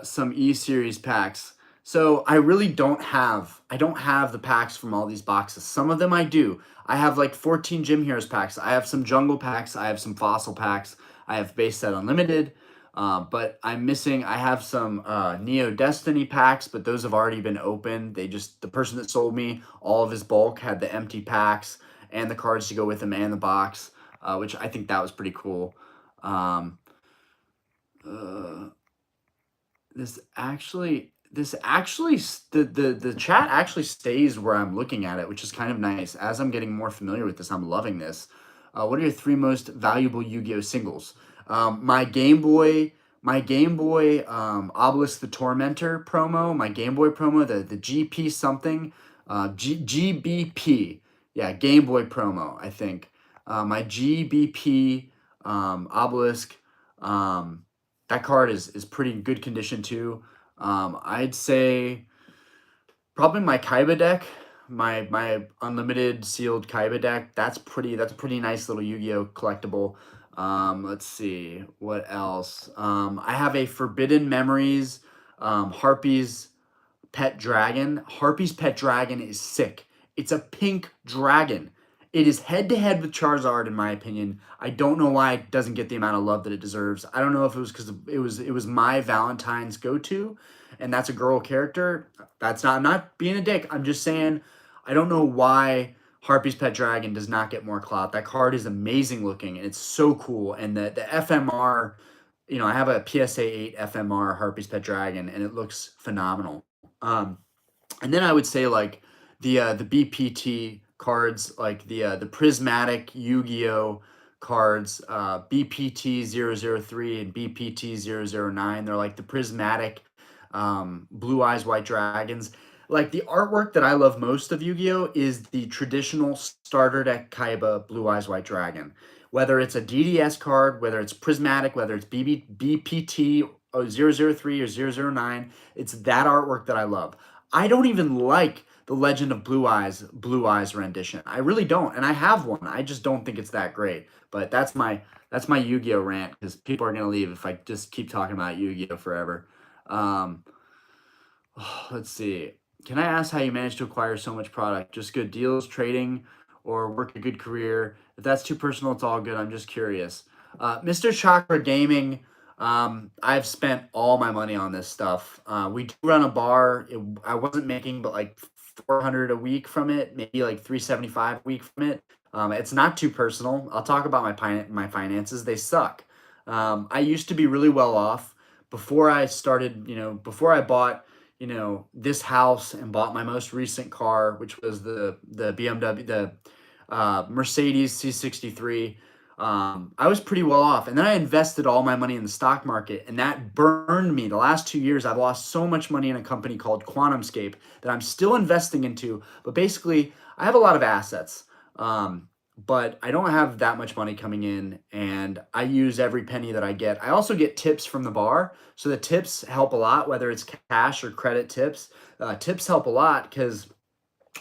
Some E-Series packs. So I really don't have the packs from all these boxes. Some of them I do. I have like 14 Gym Heroes packs. I have some Jungle packs. I have some Fossil packs. I have Base Set Unlimited. But I'm missing, I have some Neo Destiny packs, but those have already been opened. The person that sold me all of his bulk had the empty packs and the cards to go with them and the box, which I think that was pretty cool. The chat actually stays where I'm looking at it, which is kind of nice. As I'm getting more familiar with this, I'm loving this. What are your 3 most valuable Yu-Gi-Oh singles? My Game Boy Obelisk the Tormentor promo, my Game Boy promo, the GP something, GBP, yeah, Game Boy promo, I think. My GBP Obelisk, that card is pretty good condition too. I'd say probably my Kaiba deck, my unlimited sealed Kaiba deck. That's a pretty nice little Yu-Gi-Oh collectible. Let's see what else. I have a Forbidden Memories Harpy's Pet Dragon. Harpy's Pet Dragon is sick. It's a pink dragon. It is head to head with Charizard in my opinion. I don't know why it doesn't get the amount of love that it deserves. I don't know if it was because it was my Valentine's go-to, and that's a girl character. I'm not being a dick. I'm just saying I don't know why Harpy's Pet Dragon does not get more clout. That card is amazing looking and it's so cool. And the FMR, you know, I have a PSA 8 FMR Harpy's Pet Dragon and it looks phenomenal. And then I would say like the BPT cards, like the prismatic Yu-Gi-Oh cards, BPT-003 and BPT-009. They're like the prismatic Blue Eyes White Dragons. Like the artwork that I love most of Yu-Gi-Oh is the traditional starter deck Kaiba Blue Eyes White Dragon. Whether it's a DDS card, whether it's prismatic, whether it's BPT 003 or 009, it's that artwork that I love. I don't even like the Legend of Blue Eyes rendition. I really don't, and I have one. I just don't think it's that great. But that's my Yu-Gi-Oh rant because people are gonna leave if I just keep talking about Yu-Gi-Oh forever. Let's see. Can I ask how you managed to acquire so much product? Just good deals, trading, or work a good career? If that's too personal, it's all good. I'm just curious. Mr. Chakra Gaming, I've spent all my money on this stuff. We do run a bar. I wasn't making but like 400 a week from it, maybe like 375 a week from it. It's not too personal. I'll talk about my finances. They suck. I used to be really well off before I started, before I bought, this house and bought my most recent car, which was the BMW, the Mercedes C63. I was pretty well off. And then I invested all my money in the stock market, and that burned me. The last 2 years, I've lost so much money in a company called QuantumScape that I'm still investing into. But basically, I have a lot of assets. But I don't have that much money coming in, and I use every penny that I get. I also get tips from the bar, so the tips help a lot, whether it's cash or credit tips. Tips help a lot because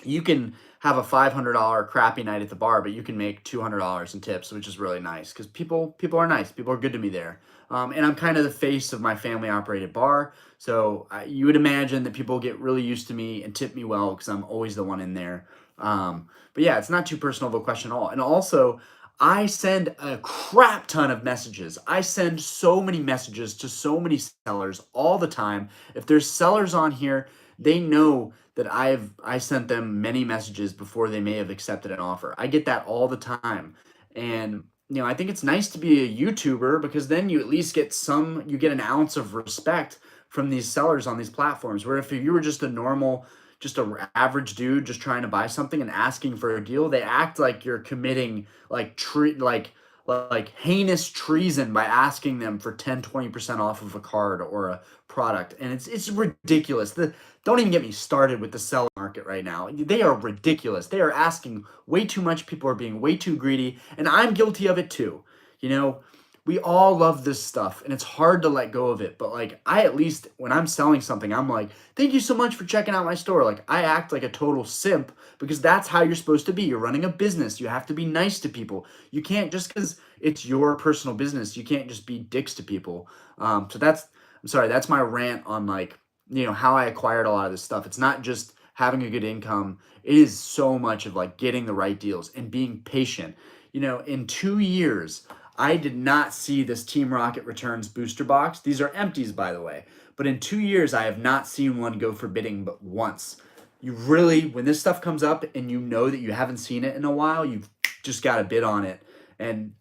you can have a $500 crappy night at the bar, but you can make $200 in tips, which is really nice because people are nice. People are good to me there. And I'm kind of the face of my family operated bar. So you would imagine that people get really used to me and tip me well because I'm always the one in there. But yeah, it's not too personal of a question at all. And also, I send a crap ton of messages. I send so many messages to so many sellers all the time. If there's sellers on here, they know that I sent them many messages before they may have accepted an offer. I get that all the time. And I think it's nice to be a YouTuber because then you at least get you get an ounce of respect from these sellers on these platforms. Where if you were just a average dude just trying to buy something and asking for a deal, they act like you're committing like heinous treason by asking them for 10-20% off of a card or a product. And it's ridiculous. Don't even get me started with the seller market right now. They are ridiculous. They are asking way too much. People are being way too greedy, and I'm guilty of it too. We all love this stuff, and it's hard to let go of it. But like, I at least, when I'm selling something, I'm like, thank you so much for checking out my store. Like, I act like a total simp because that's how you're supposed to be. You're running a business. You have to be nice to people. You can't, just because it's your personal business, you can't just be dicks to people. I'm sorry, that's my rant on like, how I acquired a lot of this stuff. It's not just having a good income. It is so much of like getting the right deals and being patient. In 2 years, I did not see this Team Rocket Returns booster box. These are empties, by the way. But in 2 years, I have not seen one go for bidding but once. You really, when this stuff comes up and you know that you haven't seen it in a while, you've just got to bid on it. And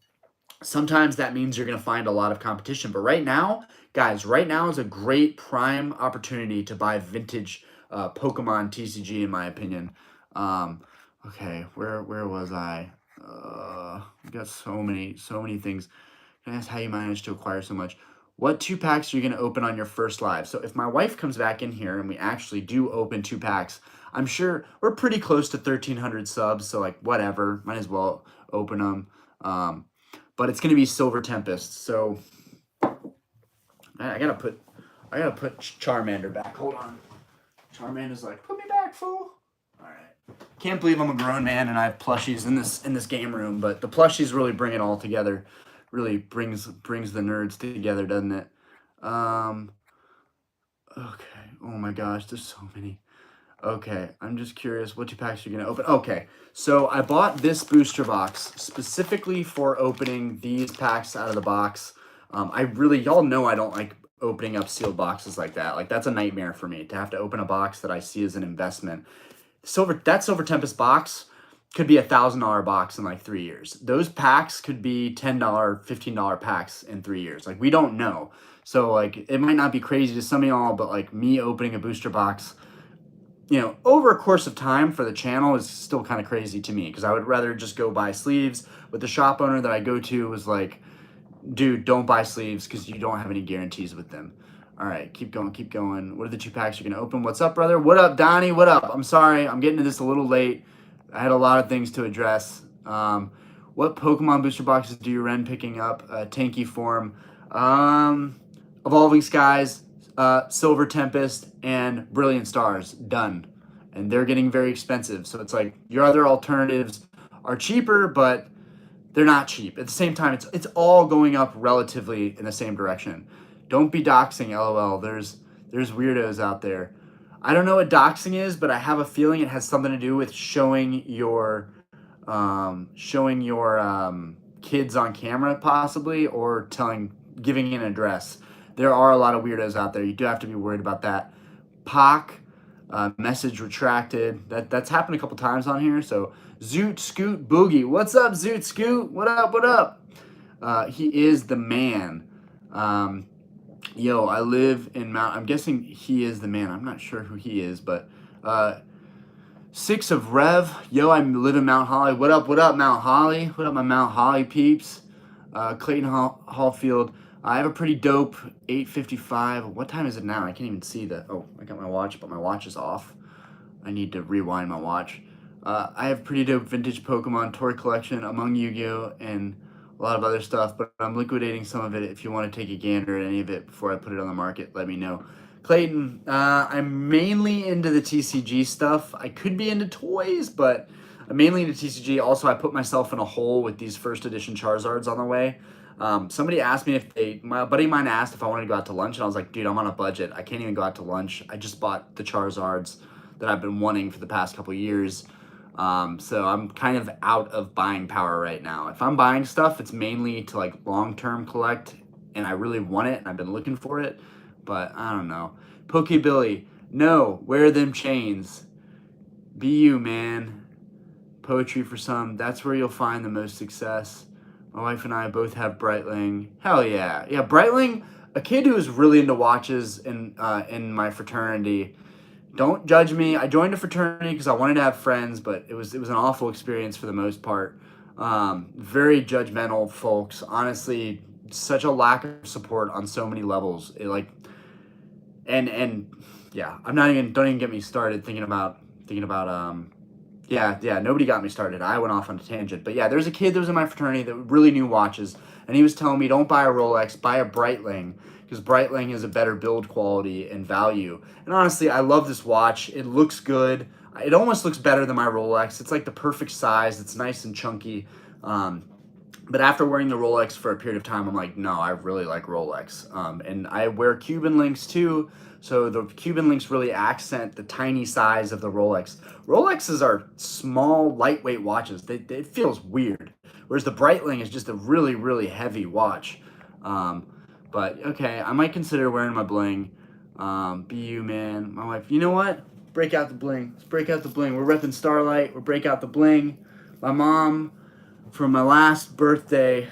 sometimes that means you're going to find a lot of competition. But right now, guys, is a great prime opportunity to buy vintage Pokemon TCG, in my opinion. Okay, where was I? We got so many things. Can I ask how you managed to acquire so much? What 2-packs are you going to open on your first live? So if my wife comes back in here and we actually do open 2-packs, I'm sure we're pretty close to 1,300 subs. So like, whatever, might as well open them. But it's going to be Silver Tempest. So I gotta put Charmander back. Hold on. Charmander's like, put me back, fool. All right. Can't believe I'm a grown man and I have plushies in this game room, but the plushies really bring it all together. Really brings the nerds together, doesn't it? Okay. Oh my gosh, there's so many. Okay, I'm just curious what 2-packs you're gonna open. Okay, so I bought this booster box specifically for opening these packs out of the box. Y'all know I don't like opening up sealed boxes like that. Like, that's a nightmare for me to have to open a box that I see as an investment. That Silver Tempest box could be $1,000 box in like 3 years. Those packs could be $10, $15 packs in 3 years. Like, we don't know. So like, it might not be crazy to some of y'all, but like me opening a booster box, over a course of time for the channel is still kind of crazy to me because I would rather just go buy sleeves. But the shop owner that I go to was like, dude, don't buy sleeves because you don't have any guarantees with them. All right, keep going. What are the 2-packs you're going to open? What's up, brother? What up, Donnie? What up? I'm sorry, I'm getting to this a little late. I had a lot of things to address. What Pokemon booster boxes do you recommend picking up? Tanky form. Evolving Skies, Silver Tempest, and Brilliant Stars. Done. And they're getting very expensive. So it's like your other alternatives are cheaper, but they're not cheap. At the same time, it's all going up relatively in the same direction. Don't be doxing, LOL. There's weirdos out there. I don't know what doxing is, but I have a feeling it has something to do with showing your kids on camera possibly, or giving an address. There are a lot of weirdos out there. You do have to be worried about that. Pac, message retracted. That's happened a couple times on here. So Zoot Scoot Boogie. What's up, Zoot Scoot? What up? He is the man. I live in I'm guessing he is the man. I'm not sure who he is, but 6 of Rev. Yo, I live in Mount Holly. What up, Mount Holly? What up, my Mount Holly peeps? Clayton Hallfield. I have a pretty dope 8:55. What time is it now? I can't even see the. Oh, I got my watch, but my watch is off. I need to rewind my watch. I have pretty dope vintage Pokemon toy collection among Yu-Gi-Oh! And a lot of other stuff, but I'm liquidating some of it. If you want to take a gander at any of it before I put it on the market, let me know. Clayton, I'm mainly into the TCG stuff. I could be into toys, but I'm mainly into TCG. Also, I put myself in a hole with these first edition Charizards on the way. Somebody asked me my buddy of mine asked if I wanted to go out to lunch, and I was like, dude, I'm on a budget. I can't even go out to lunch. I just bought the Charizards that I've been wanting for the past couple years. So I'm kind of out of buying power right now. If I'm buying stuff, it's mainly to like long-term collect, and I really want it, and I've been looking for it, but I don't know. Pokebilly, no, wear them chains. Be you, man. Poetry for some, that's where you'll find the most success. My wife and I both have Breitling. Hell yeah. Yeah, Breitling, a kid who was really into watches in my fraternity. Don't judge me. I joined a fraternity because I wanted to have friends, but it was an awful experience for the most part. Very judgmental folks. Honestly, such a lack of support on so many levels. Yeah, don't even get me started thinking about yeah, nobody got me started. I went off on a tangent. But yeah, there's a kid that was in my fraternity that really knew watches, and he was telling me, don't buy a Rolex, buy a Breitling, because Breitling is a better build quality and value. And honestly, I love this watch. It looks good. It almost looks better than my Rolex. It's like the perfect size. It's nice and chunky. But after wearing the Rolex for a period of time, I'm like, no, I really like Rolex. And I wear Cuban links too. So the Cuban links really accent the tiny size of the Rolex. Rolexes are small, lightweight watches. It feels weird. Whereas the Breitling is just a really, really heavy watch. But okay, I might consider wearing my bling. Be you, man. My wife, you know what? Break out the bling. Let's break out the bling. We're repping Starlight. We'll break out the bling. My mom, for my last birthday,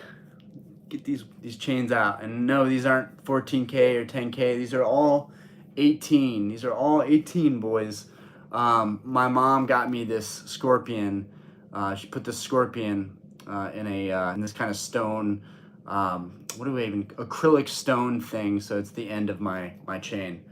get these chains out. And no, these aren't 14K or 10K. These are all 18. These are all 18, boys. My mom got me this scorpion. She put this scorpion in this kind of stone, acrylic stone thing. So it's the end of my chain.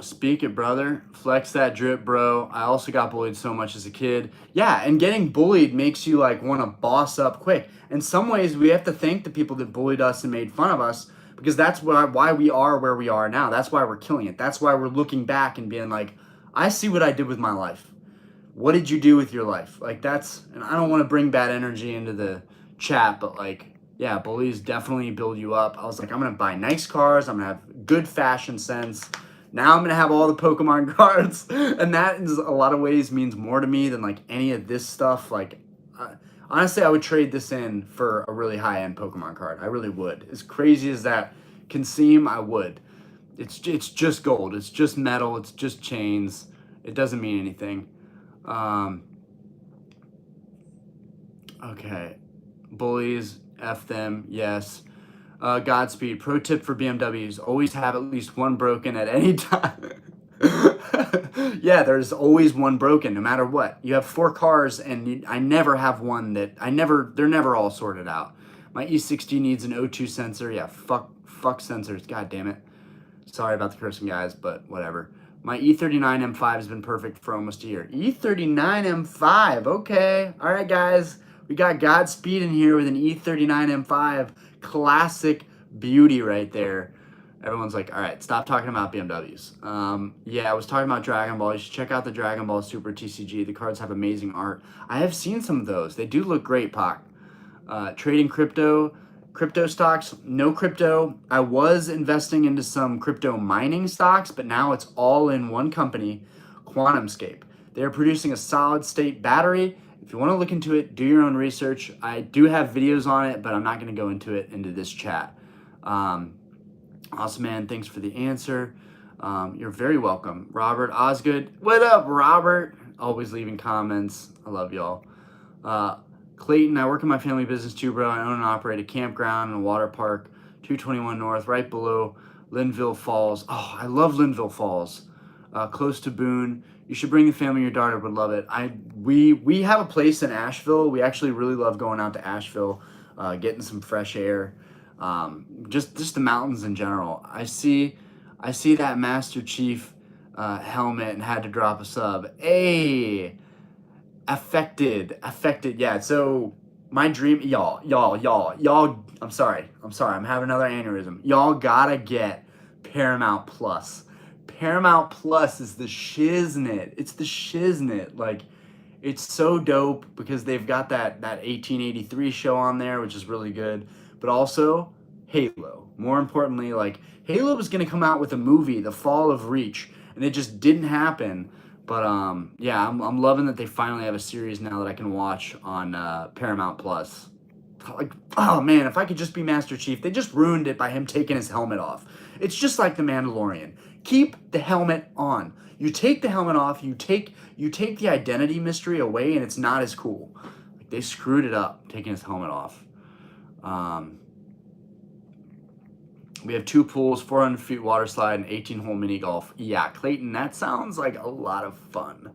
Speak it, brother. Flex that drip, bro. I also got bullied so much as a kid. Yeah, and getting bullied makes you like want to boss up quick. In some ways, we have to thank the people that bullied us and made fun of us, because that's why we are where we are now. That's why we're killing it. That's why we're looking back and being like, I see what I did with my life. What did you do with your life? Like and I don't want to bring bad energy into the chat, but like, yeah, bullies definitely build you up. I was like, I'm going to buy nice cars. I'm going to have good fashion sense. Now I'm going to have all the Pokemon cards. And that in a lot of ways means more to me than like any of this stuff. Like, honestly, I would trade this in for a really high-end Pokemon card. I really would. As crazy as that can seem, I would. It's just gold. It's just metal. It's just chains. It doesn't mean anything. Okay. Bullies, F them, yes. Godspeed. Pro tip for BMWs, always have at least one broken at any time. Yeah, there's always one broken no matter what. You have 4 cars and I never have one they're never all sorted out. My E60 needs an O2 sensor. Yeah, fuck sensors. God damn it. Sorry about the cursing, guys, but whatever. My E39 M5 has been perfect for almost a year. E39 M5, okay. All right, guys. We got Godspeed in here with an E39 M5. Classic beauty right there. Everyone's like, all right, stop talking about BMWs. Yeah, I was talking about Dragon Ball. You should check out the Dragon Ball Super TCG. The cards have amazing art. I have seen some of those. They do look great, Pac. Trading crypto stocks, no crypto. I was investing into some crypto mining stocks, but now it's all in one company, QuantumScape. They're producing a solid state battery. If you want to look into it, do your own research. I do have videos on it, but I'm not going to go into this chat. Awesome, man. Thanks for the answer. You're very welcome. Robert Osgood. What up, Robert? Always leaving comments. I love y'all. Clayton, I work in my family business too, bro. I own and operate a campground and a water park, 221 North, right below Linville Falls. Oh, I love Linville Falls. Close to Boone. You should bring the family. Your daughter would love it. We have a place in Asheville. We actually really love going out to Asheville, getting some fresh air, just the mountains in general. I see that Master Chief helmet and had to drop a sub. Hey, affected. Yeah. So my dream, y'all. I'm sorry. I'm having another aneurysm. Y'all gotta get Paramount Plus. Paramount Plus is the shiznit. It's the shiznit. Like, it's so dope because they've got that 1883 show on there, which is really good. But also Halo. More importantly, like, Halo was gonna come out with a movie, The Fall of Reach, and it just didn't happen. But yeah, I'm loving that they finally have a series now that I can watch on Paramount Plus. Like, oh man, if I could just be Master Chief. They just ruined it by him taking his helmet off. It's just like the Mandalorian. Keep the helmet on. You take the helmet off, you take the identity mystery away, and it's not as cool. Like, they screwed it up taking his helmet off. We have 2 pools, 400 feet water slide, and 18-hole mini golf. Yeah, Clayton, that sounds like a lot of fun.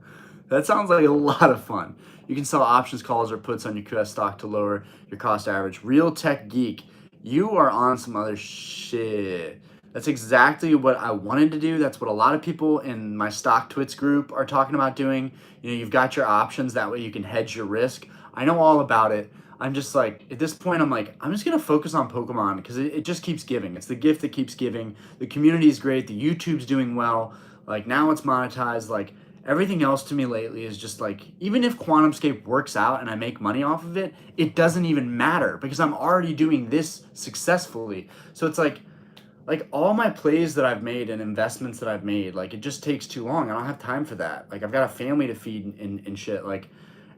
That sounds like a lot of fun. You can sell options, calls, or puts on your QS stock to lower your cost average. Real Tech Geek, you are on some other shit. That's exactly what I wanted to do. That's what a lot of people in my Stock Twits group are talking about doing. You know, you've got your options. That way you can hedge your risk. I know all about it. I'm just like, at this point, I'm like, I'm just going to focus on Pokemon because it just keeps giving. It's the gift that keeps giving. The community is great. The YouTube's doing well. Like, now it's monetized. Like, everything else to me lately is just like, even if QuantumScape works out and I make money off of it, it doesn't even matter because I'm already doing this successfully. So it's like all my plays that I've made and investments that I've made, like, it just takes too long. I don't have time for that. Like, I've got a family to feed and shit. Like,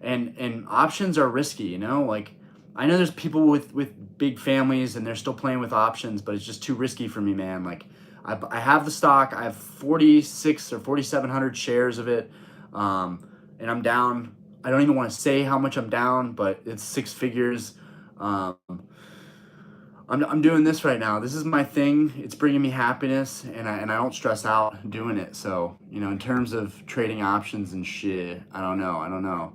and options are risky, you know? Like, I know there's people with big families and they're still playing with options, but it's just too risky for me, man. Like, I have the stock. I have 46 or 4,700 shares of it, and I'm down. I don't even want to say how much I'm down, but it's 6 figures. I'm doing this right now. This is my thing. It's bringing me happiness, and I don't stress out doing it. So, you know, in terms of trading options and shit, I don't know.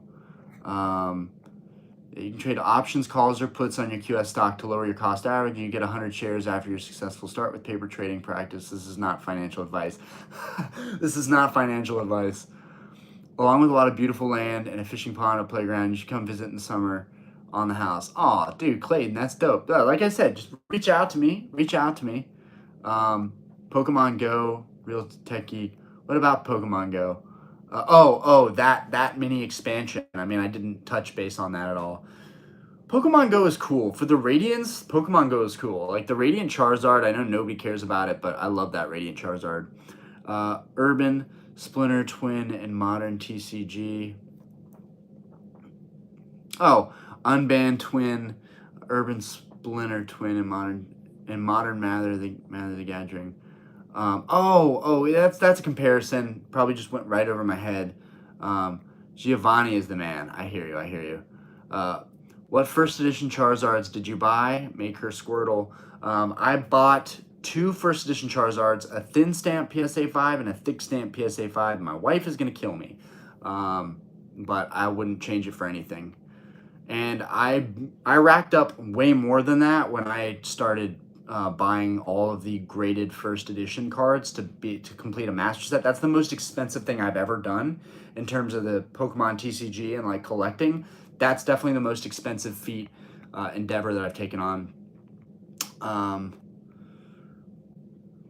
You can trade options, calls, or puts on your QS stock to lower your cost average. You get 100 shares after your successful start with paper trading practice. This is not financial advice. This is not financial advice. Along with a lot of beautiful land and a fishing pond or playground, you should come visit in the summer on the house. Aw, dude, Clayton, that's dope. Like I said, just reach out to me. Pokemon Go, Real Tech Geek. What about Pokemon Go? That mini expansion. I mean, I didn't touch base on that at all. Pokemon Go is cool. For the Radiants, Pokemon Go is cool. Like, the Radiant Charizard, I know nobody cares about it, but I love that Radiant Charizard. Urban, Splinter, Twin, and Modern TCG. Oh, Unbanned, Twin, Urban, Splinter, Twin, and Modern Mather the Gathering. That's a comparison. Probably just went right over my head. Giovanni is the man. I hear you. What first edition Charizards did you buy? Maker Squirtle. I bought 2 first edition Charizards, a thin stamp PSA 5 and a thick stamp PSA 5. My wife is gonna kill me, but I wouldn't change it for anything. And I racked up way more than that when I started buying all of the graded first edition cards to complete a master set. That's the most expensive thing I've ever done in terms of the Pokemon TCG and like collecting. That's definitely the most expensive feat endeavor that I've taken on.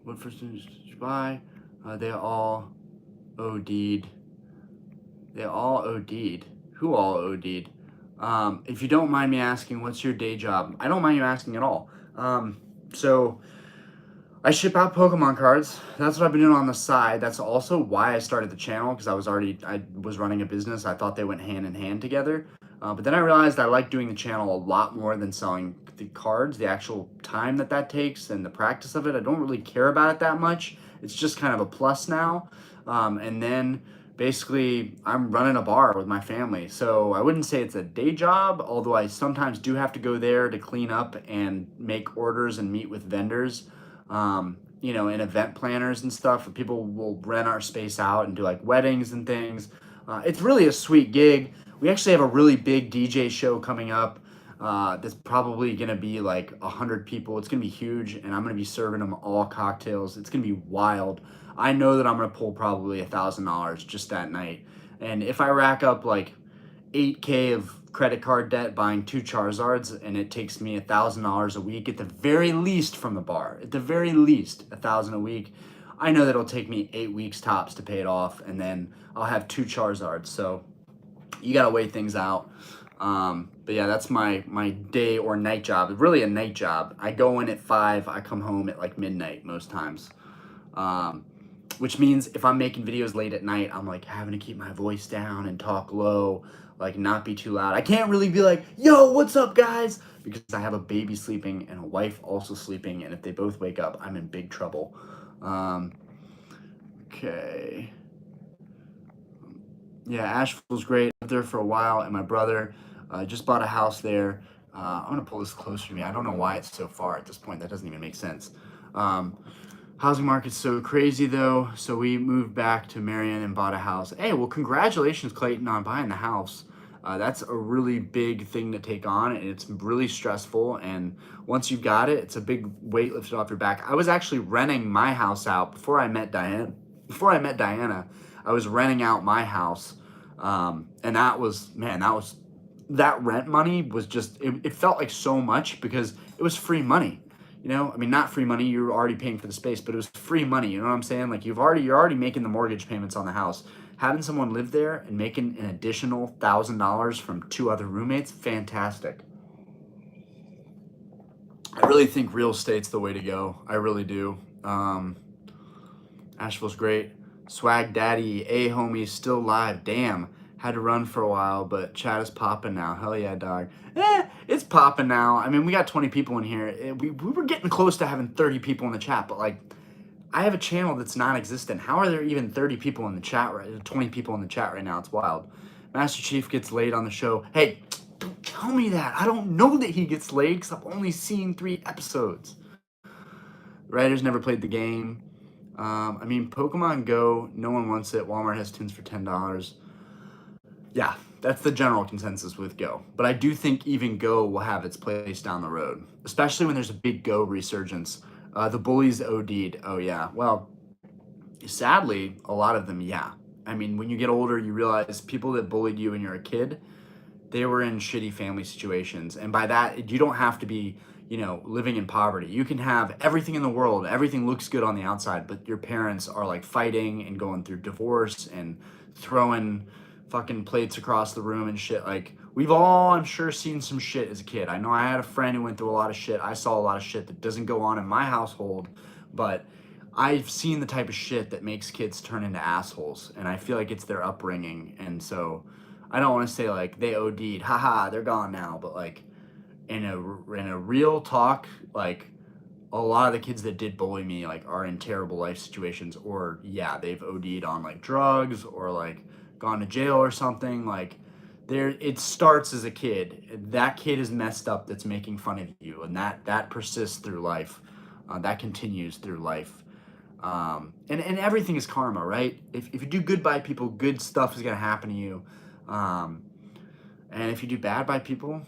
What first edition did you buy? They all OD'd. Who all OD'd? If you don't mind me asking, what's your day job? I don't mind you asking at all. So I ship out Pokemon cards. That's what I've been doing on the side. That's also why I started the channel, because I was running a business. I thought they went hand in hand together. But then I realized I like doing the channel a lot more than selling the cards. The actual time that takes and the practice of it, I don't really care about it that much. It's just kind of a plus now. And then basically I'm running a bar with my family. So I wouldn't say it's a day job, although I sometimes do have to go there to clean up and make orders and meet with vendors. and event planners and stuff. People will rent our space out and do like weddings and things. It's really a sweet gig. We actually have a really big DJ show coming up. That's probably gonna be like 100 people. It's gonna be huge, and I'm gonna be serving them all cocktails. It's gonna be wild. I know that I'm gonna pull probably $1,000 just that night. And if I rack up like 8K of credit card debt buying 2 Charizards, and it takes me $1,000 a week at the very least from the bar, at the very least 1,000 a week, I know that it'll take me 8 weeks tops to pay it off, and then I'll have 2 Charizards. So you gotta weigh things out. But yeah, that's my day or night job. It's really a night job. I go in at 5, I come home at like midnight most times. Which means if I'm making videos late at night, I'm like having to keep my voice down and talk low, like not be too loud. I can't really be like, yo, what's up, guys? Because I have a baby sleeping and a wife also sleeping, and if they both wake up, I'm in big trouble. Okay. Yeah, Asheville's great. I lived there for a while, and my brother just bought a house there. I'm gonna pull this closer to me. I don't know why it's so far at this point. That doesn't even make sense. Housing market's so crazy though, so we moved back to Marion and bought a house. Hey, well, congratulations, Clayton, on buying the house. That's a really big thing to take on, and it's really stressful. And once you've got it, it's a big weight lifted off your back. I was actually renting my house out before I met Diana. I was renting out my house, and that rent money was just it felt like so much because it was free money. I mean, not free money, you're already paying for the space, but it was free money. You know what I'm saying? Like you're already making the mortgage payments on the house. Having someone live there and making an additional $1,000 from 2 other roommates, fantastic. I really think real estate's the way to go. I really do. Asheville's great. Swag Daddy, homie, still live. Damn. Had to run for a while, but chat is popping now. Hell yeah, dog. It's popping now. I mean, we got 20 people in here. We were getting close to having 30 people in the chat, but like, I have a channel that's non-existent. How are there even 30 people in the chat, 20 people in the chat right now? It's wild. Master Chief gets laid on the show. Hey, don't tell me that. I don't know that he gets laid because I've only seen 3 episodes. Writers never played the game. I mean, Pokemon Go, no one wants it. Walmart has tins for $10. Yeah, that's the general consensus with Go. But I do think even Go will have its place down the road, especially when there's a big Go resurgence. The bullies OD'd. Oh, yeah. Well, sadly, a lot of them, yeah. I mean, when you get older, you realize people that bullied you when you're a kid, they were in shitty family situations. And by that, you don't have to be, living in poverty. You can have everything in the world. Everything looks good on the outside, but your parents are like fighting and going through divorce and throwing fucking plates across the room and shit. Like, we've all, I'm sure, seen some shit as a kid. I know I had a friend who went through a lot of shit. I saw a lot of shit that doesn't go on in my household, but I've seen the type of shit that makes kids turn into assholes, and I feel like it's their upbringing. And so I don't want to say like they OD'd, haha, they're gone now, but like in a real talk, like a lot of the kids that did bully me like are in terrible life situations, or yeah, they've OD'd on like drugs or like gone to jail or something. Like it starts as a kid. That kid is messed up that's making fun of you, and that persists through life. That continues through life. And everything is karma, right? If you do good by people, good stuff is gonna happen to you. And if you do bad by people,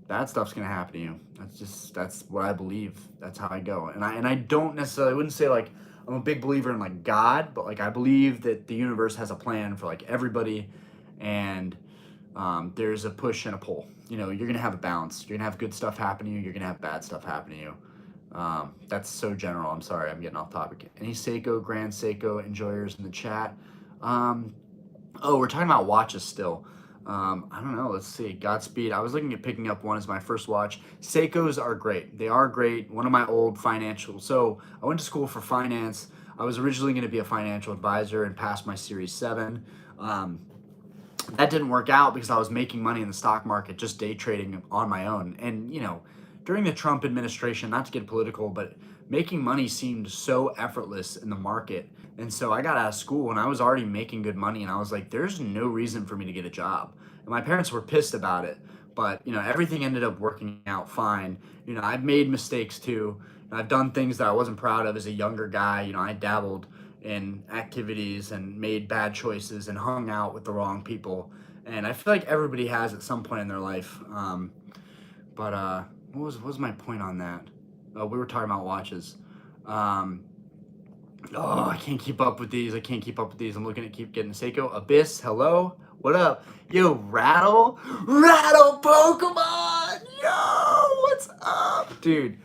bad stuff's gonna happen to you. That's what I believe. That's how I go. And I don't necessarily, I wouldn't say like I'm a big believer in like God, but like I believe that the universe has a plan for like everybody, and there's a push and a pull. You're gonna have a balance. You're gonna have good stuff happen to you. You're gonna have bad stuff happen to you. That's so general. I'm sorry, I'm getting off topic. Any Seiko, Grand Seiko enjoyers in the chat? We're talking about watches still. I don't know. Let's see. Godspeed. I was looking at picking up one as my first watch. Seikos are great. They are great. One of my old financial. So I went to school for finance. I was originally going to be a financial advisor and pass my Series 7. That didn't work out because I was making money in the stock market, just day trading on my own. And, during the Trump administration, not to get political, but making money seemed so effortless in the market. And so I got out of school and I was already making good money, and I was like, there's no reason for me to get a job. And my parents were pissed about it, but everything ended up working out fine. I've made mistakes too. I've done things that I wasn't proud of as a younger guy. You know, I dabbled in activities and made bad choices and hung out with the wrong people. And I feel like everybody has at some point in their life. But what was my point on that? We were talking about watches. Um, oh, I can't keep up with these. I'm looking at keep getting Seiko. Abyss, hello. What up? Yo, Rattle Pokemon. Yo, what's up, dude?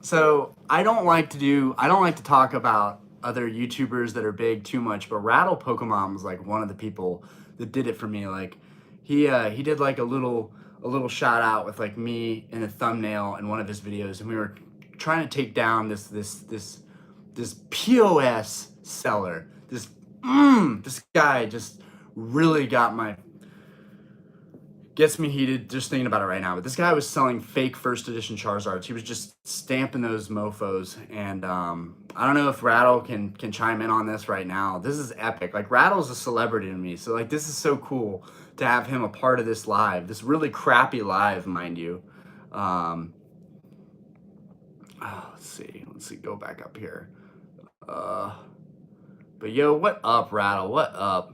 So I don't like to talk about other YouTubers that are big too much, but Rattle Pokemon was like one of the people that did it for me. Like he did like a little shout out with like me in a thumbnail in one of his videos, and we were trying to take down this POS seller. This guy just really gets me heated just thinking about it right now. But this guy was selling fake first edition Charizards. He was just stamping those mofos. And I don't know if Rattle can chime in on this right now. This is epic. Like, Rattle's a celebrity to me. So like, this is so cool to have him a part of this live. This really crappy live, mind you. Let's see, go back up here. But yo, what up, Rattle? What up?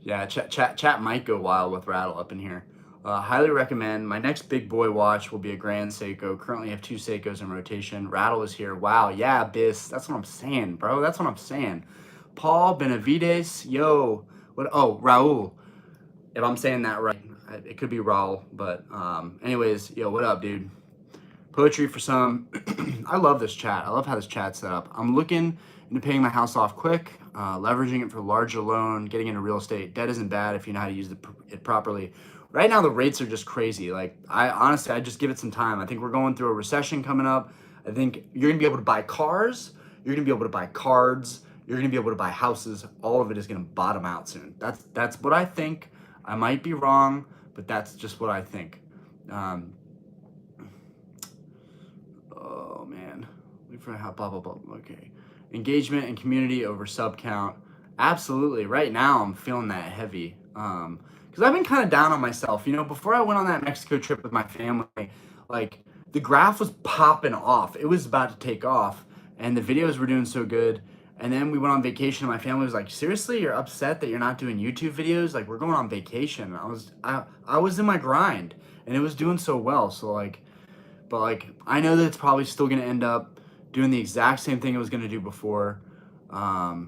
Yeah, chat might go wild with Rattle up in here. Highly recommend. My next big boy watch will be a Grand Seiko. Currently have 2 Seikos in rotation. Rattle is here. Wow, yeah, Abyss. That's what I'm saying, bro. That's what I'm saying. Paul Benavides, yo. What? Oh, Raul. If I'm saying that right, it could be Raul. But anyways, yo, what up, dude? Poetry for some. I love this chat. I love how this chat's set up. I'm looking into paying my house off quick, leveraging it for larger loan, getting into real estate. Debt isn't bad if you know how to use it properly. Right now, the rates are just crazy. Like, I just give it some time. I think we're going through a recession coming up. I think you're going to be able to buy cars. You're going to be able to buy cards. You're going to be able to buy houses. All of it is going to bottom out soon. That's what I think. I might be wrong, but that's just what I think. Oh, man. Wait for how blah, blah, blah. Okay. Engagement and community over sub count. Absolutely. Right now, I'm feeling that heavy. Because I've been kind of down on myself. You know, before I went on that Mexico trip with my family, like, the graph was popping off. It was about to take off, and the videos were doing so good. And then we went on vacation, and my family was like, seriously, you're upset that you're not doing YouTube videos? Like, we're going on vacation. I was in my grind, and it was doing so well. So, like, but, like, I know that it's probably still going to end up doing the exact same thing it was going to do before. All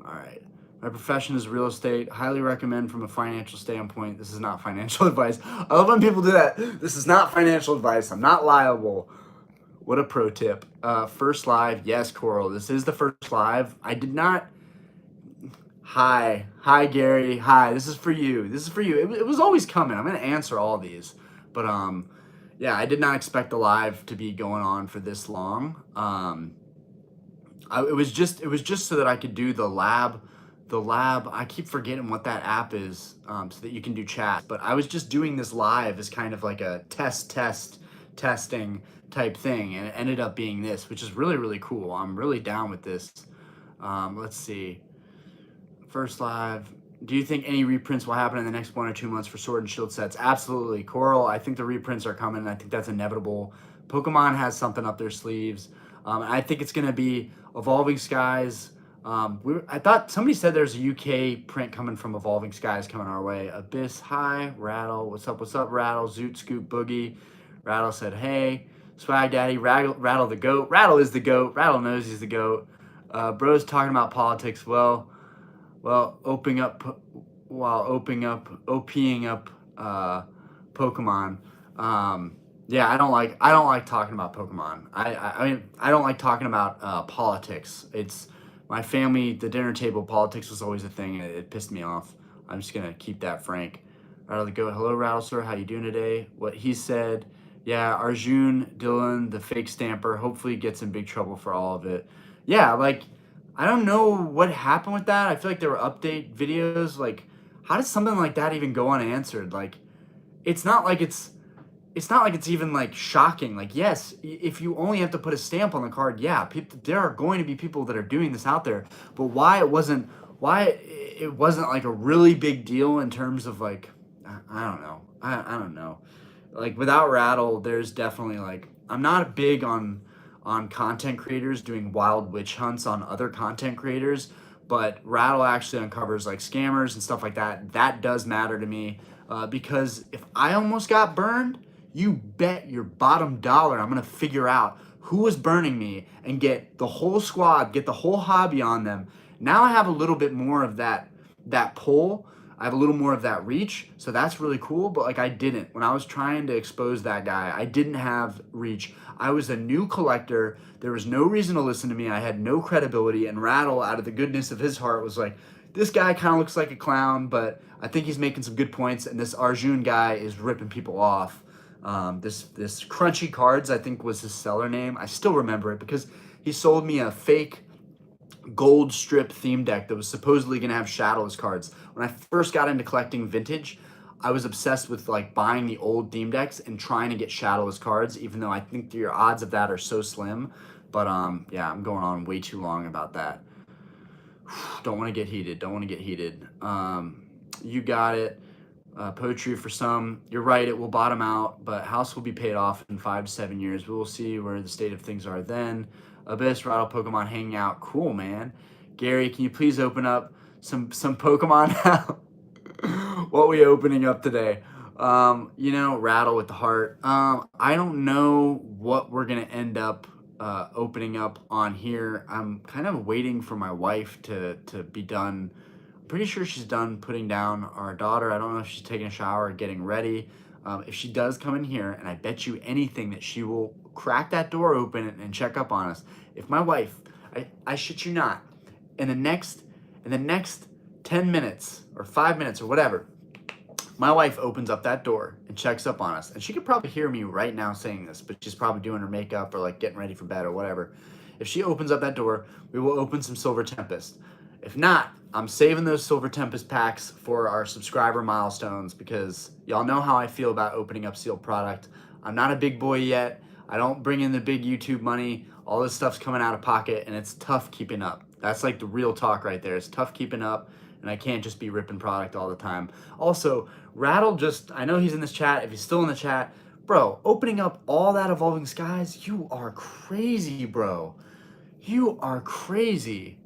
right. My profession is real estate. Highly recommend from a financial standpoint. This is not financial advice. I love when people do that. This is not financial advice. I'm not liable. What a pro tip. First live. Yes, Coral. This is the first live. I did not. Hi, Gary. Hi. This is for you. It was always coming. I'm going to answer all these. But, yeah, I did not expect the live to be going on for this long. It was just so that I could do the lab. I keep forgetting what that app is, so that you can do chat. But I was just doing this live as kind of like a testing type thing, and it ended up being this, which is really, really cool. I'm really down with this. Let's see. First live. Do you think any reprints will happen in the next 1 or 2 months for Sword and Shield sets? Absolutely. Coral, I think the reprints are coming. I think that's inevitable. Pokemon has something up their sleeves. I think it's going to be Evolving Skies. I thought somebody said there's a UK print coming from Evolving Skies coming our way. Abyss, hi. Rattle, what's up, Rattle? Zoot, Scoop, Boogie. Rattle said, hey. Swag Daddy, Rattle the GOAT. Rattle is the GOAT. Rattle knows he's the GOAT. Bro's talking about politics. Well, opening up Pokemon. Yeah, I don't like talking about Pokemon. I mean, I don't like talking about politics. It's my family, the dinner table politics was always a thing, and it pissed me off. I'm just gonna keep that frank. Rattle the GOAT. Hello, Rattle sir. How you doing today? What he said. Yeah, Arjun Dylan, the fake stamper, hopefully gets in big trouble for all of it. Yeah, like, I don't know what happened with that. I feel like there were update videos. Like, how does something like that even go unanswered? Like, it's not like it's even like shocking. Like, yes, if you only have to put a stamp on the card, yeah, there are going to be people that are doing this out there. But why it wasn't like a really big deal in terms of, like, I don't know. I don't know. Like, without Rattle, there's definitely, like, I'm not big on on content creators doing wild witch hunts on other content creators, but Rattle actually uncovers like scammers and stuff like that. That does matter to me because if I almost got burned, you bet your bottom dollar I'm gonna figure out who was burning me and get the whole squad, get the whole hobby on them. Now I have a little bit more of that pull. I have a little more of that reach, so that's really cool. But like I didn't when I was trying to expose that guy, I didn't have reach. I was a new collector. There was no reason to listen to me. I had no credibility. And Rattle, out of the goodness of his heart, was like, this guy kind of looks like a clown, but I think he's making some good points. And this Arjun guy is ripping people off. This Crunchy Cards, I think, was his seller name. I still remember it because he sold me a fake gold strip theme deck that was supposedly going to have Shadowless cards. When I first got into collecting vintage, I was obsessed with like buying the old theme decks and trying to get Shadowless cards, even though I think your odds of that are so slim. But yeah, I'm going on way too long about that. Don't want to get heated. Don't want to get heated. You got it. Poetry for some. You're right, it will bottom out, but house will be paid off in 5 to 7 years. We will see where the state of things are then. Abyss, Rattle, Pokemon hanging out. Cool, man. Gary, can you please open up some Pokemon now? What we opening up today? Rattle with the heart. I don't know what we're gonna end up opening up on here. I'm kind of waiting for my wife to be done. I'm pretty sure she's done putting down our daughter. I don't know if she's taking a shower or getting ready. If she does come in here, and I bet you anything that she will crack that door open and check up on us. If my wife, I shit you not, in the next 10 minutes or 5 minutes or whatever, my wife opens up that door and checks up on us. And she could probably hear me right now saying this, but she's probably doing her makeup or like getting ready for bed or whatever. If she opens up that door, we will open some Silver Tempest. If not, I'm saving those Silver Tempest packs for our subscriber milestones because y'all know how I feel about opening up sealed product. I'm not a big boy yet. I don't bring in the big YouTube money. All this stuff's coming out of pocket and it's tough keeping up. That's like the real talk right there. It's tough keeping up and I can't just be ripping product all the time. Also, Rattle I know he's in this chat. If he's still in the chat, bro, opening up all that Evolving Skies, you are crazy, bro. You are crazy.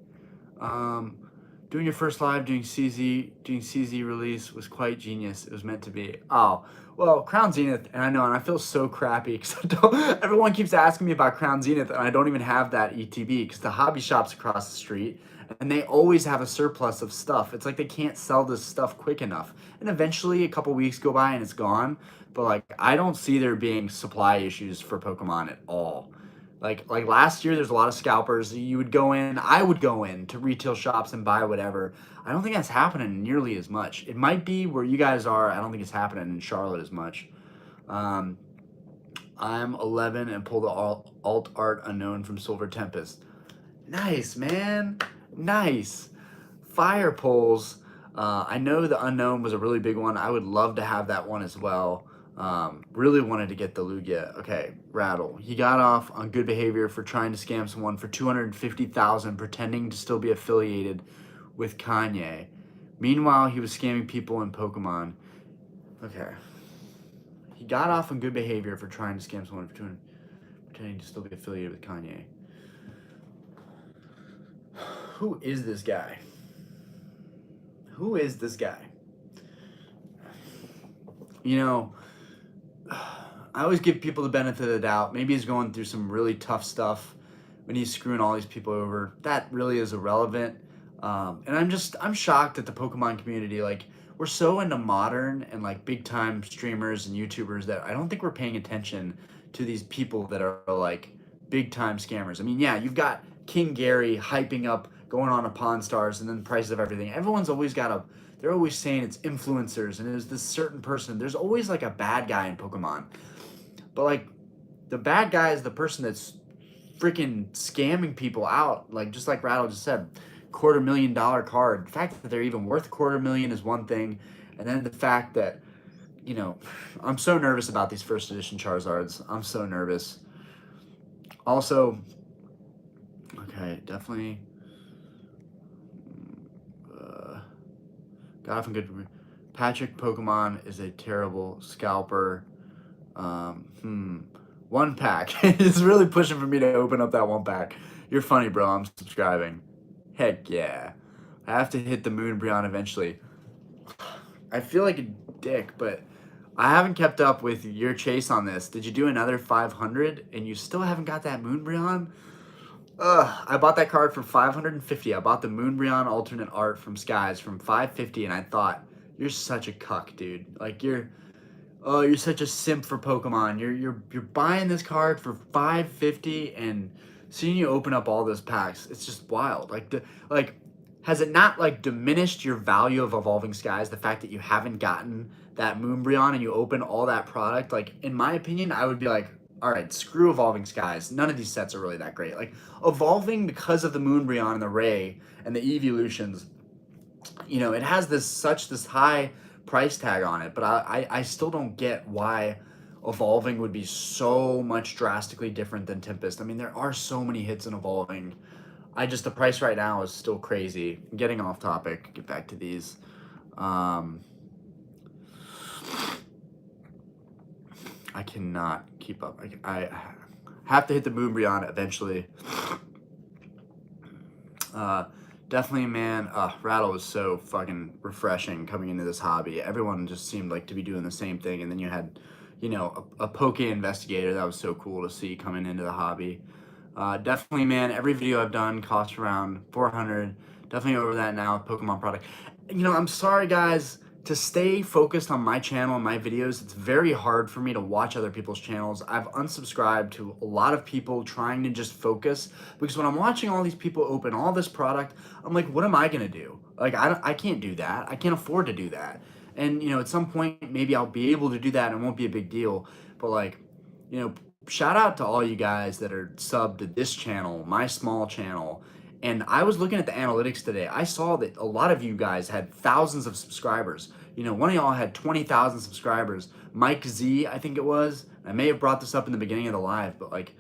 Doing your first live doing CZ release was quite genius. It was meant to be. Oh, well, Crown Zenith, and I feel so crappy because everyone keeps asking me about Crown Zenith, and I don't even have that ETB because the hobby shop's across the street, and they always have a surplus of stuff. It's like they can't sell this stuff quick enough, and eventually a couple weeks go by and it's gone. But like, I don't see there being supply issues for Pokemon at all. Like last year, there's a lot of scalpers. I would go in to retail shops and buy whatever. I don't think that's happening nearly as much. It might be where you guys are. I don't think it's happening in Charlotte as much. I'm 11 and pull the alt art unknown from Silver Tempest. Nice, man. Nice. Fire pulls. I know the unknown was a really big one. I would love to have that one as well. Really wanted to get the Lugia. Okay, Rattle. He got off on good behavior for trying to scam someone for $250,000, pretending to still be affiliated with Kanye. Meanwhile, he was scamming people in Pokemon. Okay. He got off on good behavior for trying to scam someone for pretending to still be affiliated with Kanye. Who is this guy? Who is this guy? I always give people the benefit of the doubt. Maybe he's going through some really tough stuff when he's screwing all these people over. That really is irrelevant. And I'm shocked at the Pokemon community. Like, we're so into modern and like big time streamers and YouTubers that I don't think we're paying attention to these people that are like big time scammers. I mean, yeah, you've got King Gary hyping up, going on a Pawn Stars, and then prices of everything. Everyone's always they're always saying it's influencers and there's this certain person. There's always like a bad guy in Pokemon. But like the bad guy is the person that's freaking scamming people out. Like just like Rattle just said, $250,000 card. The fact that they're even worth $250,000 is one thing. And then the fact that, I'm so nervous about these first edition Charizards. I'm so nervous. Also, okay, definitely got off in good. Patrick Pokemon is a terrible scalper. One pack. He's really pushing for me to open up that one pack. You're funny, bro. I'm subscribing. Heck yeah. I have to hit the Moonbreon eventually. I feel like a dick, but I haven't kept up with your chase on this. Did you do another 500 and you still haven't got that Moonbreon? Ugh, I bought that card for 550. I bought the Moonbreon alternate art from Skies from 550, and I thought, you're such a cuck, dude. Like you're such a simp for Pokemon. You're buying this card for 550 and seeing you open up all those packs. It's just wild. Like has it not like diminished your value of Evolving Skies, the fact that you haven't gotten that Moonbreon and you open all that product? Like in my opinion, I would be like, all right, screw Evolving Skies. None of these sets are really that great. Like evolving because of the Moonbreon and the Ray and the evolutions, you know, it has this high price tag on it, but I still don't get why evolving would be so much drastically different than Tempest. I mean, there are so many hits in evolving. The price right now is still crazy. Getting off topic, get back to these. I cannot keep up. I have to hit the Moonbreon eventually. Definitely, man. Rattle was so fucking refreshing coming into this hobby. Everyone just seemed like to be doing the same thing, and then you had, you know, a Poke Investigator that was so cool to see coming into the hobby. Definitely, man. Every video I've done costs around 400. Definitely over that now with Pokemon product. You know, I'm sorry, guys. To stay focused on my channel and my videos, it's very hard for me to watch other people's channels. I've unsubscribed to a lot of people trying to just focus, because when I'm watching all these people open all this product, I'm like, what am I gonna do? Like, I can't do that. I can't afford to do that. And, you know, at some point, maybe I'll be able to do that and it won't be a big deal. But like, you know, shout out to all you guys that are subbed to this channel, my small channel. And I was looking at the analytics today. I saw that a lot of you guys had thousands of subscribers. You know, one of y'all had 20,000 subscribers. Mike Z, I think it was. I may have brought this up in the beginning of the live, but like,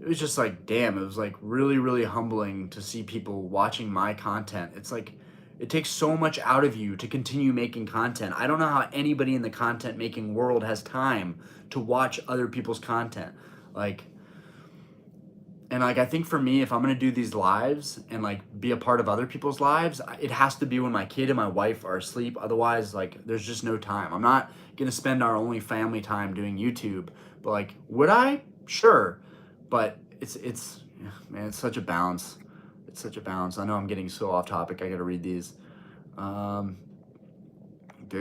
it was just like, damn, it was like really, really humbling to see people watching my content. It's like, it takes so much out of you to continue making content. I don't know how anybody in the content making world has time to watch other people's content. Like, and like, I think for me, if I'm gonna do these lives and like be a part of other people's lives, it has to be when my kid and my wife are asleep. Otherwise, like, there's just no time. I'm not gonna spend our only family time doing YouTube. But like, would I? Sure. But it's yeah, man, it's such a balance. It's such a balance. I know I'm getting so off topic. I gotta read these. Very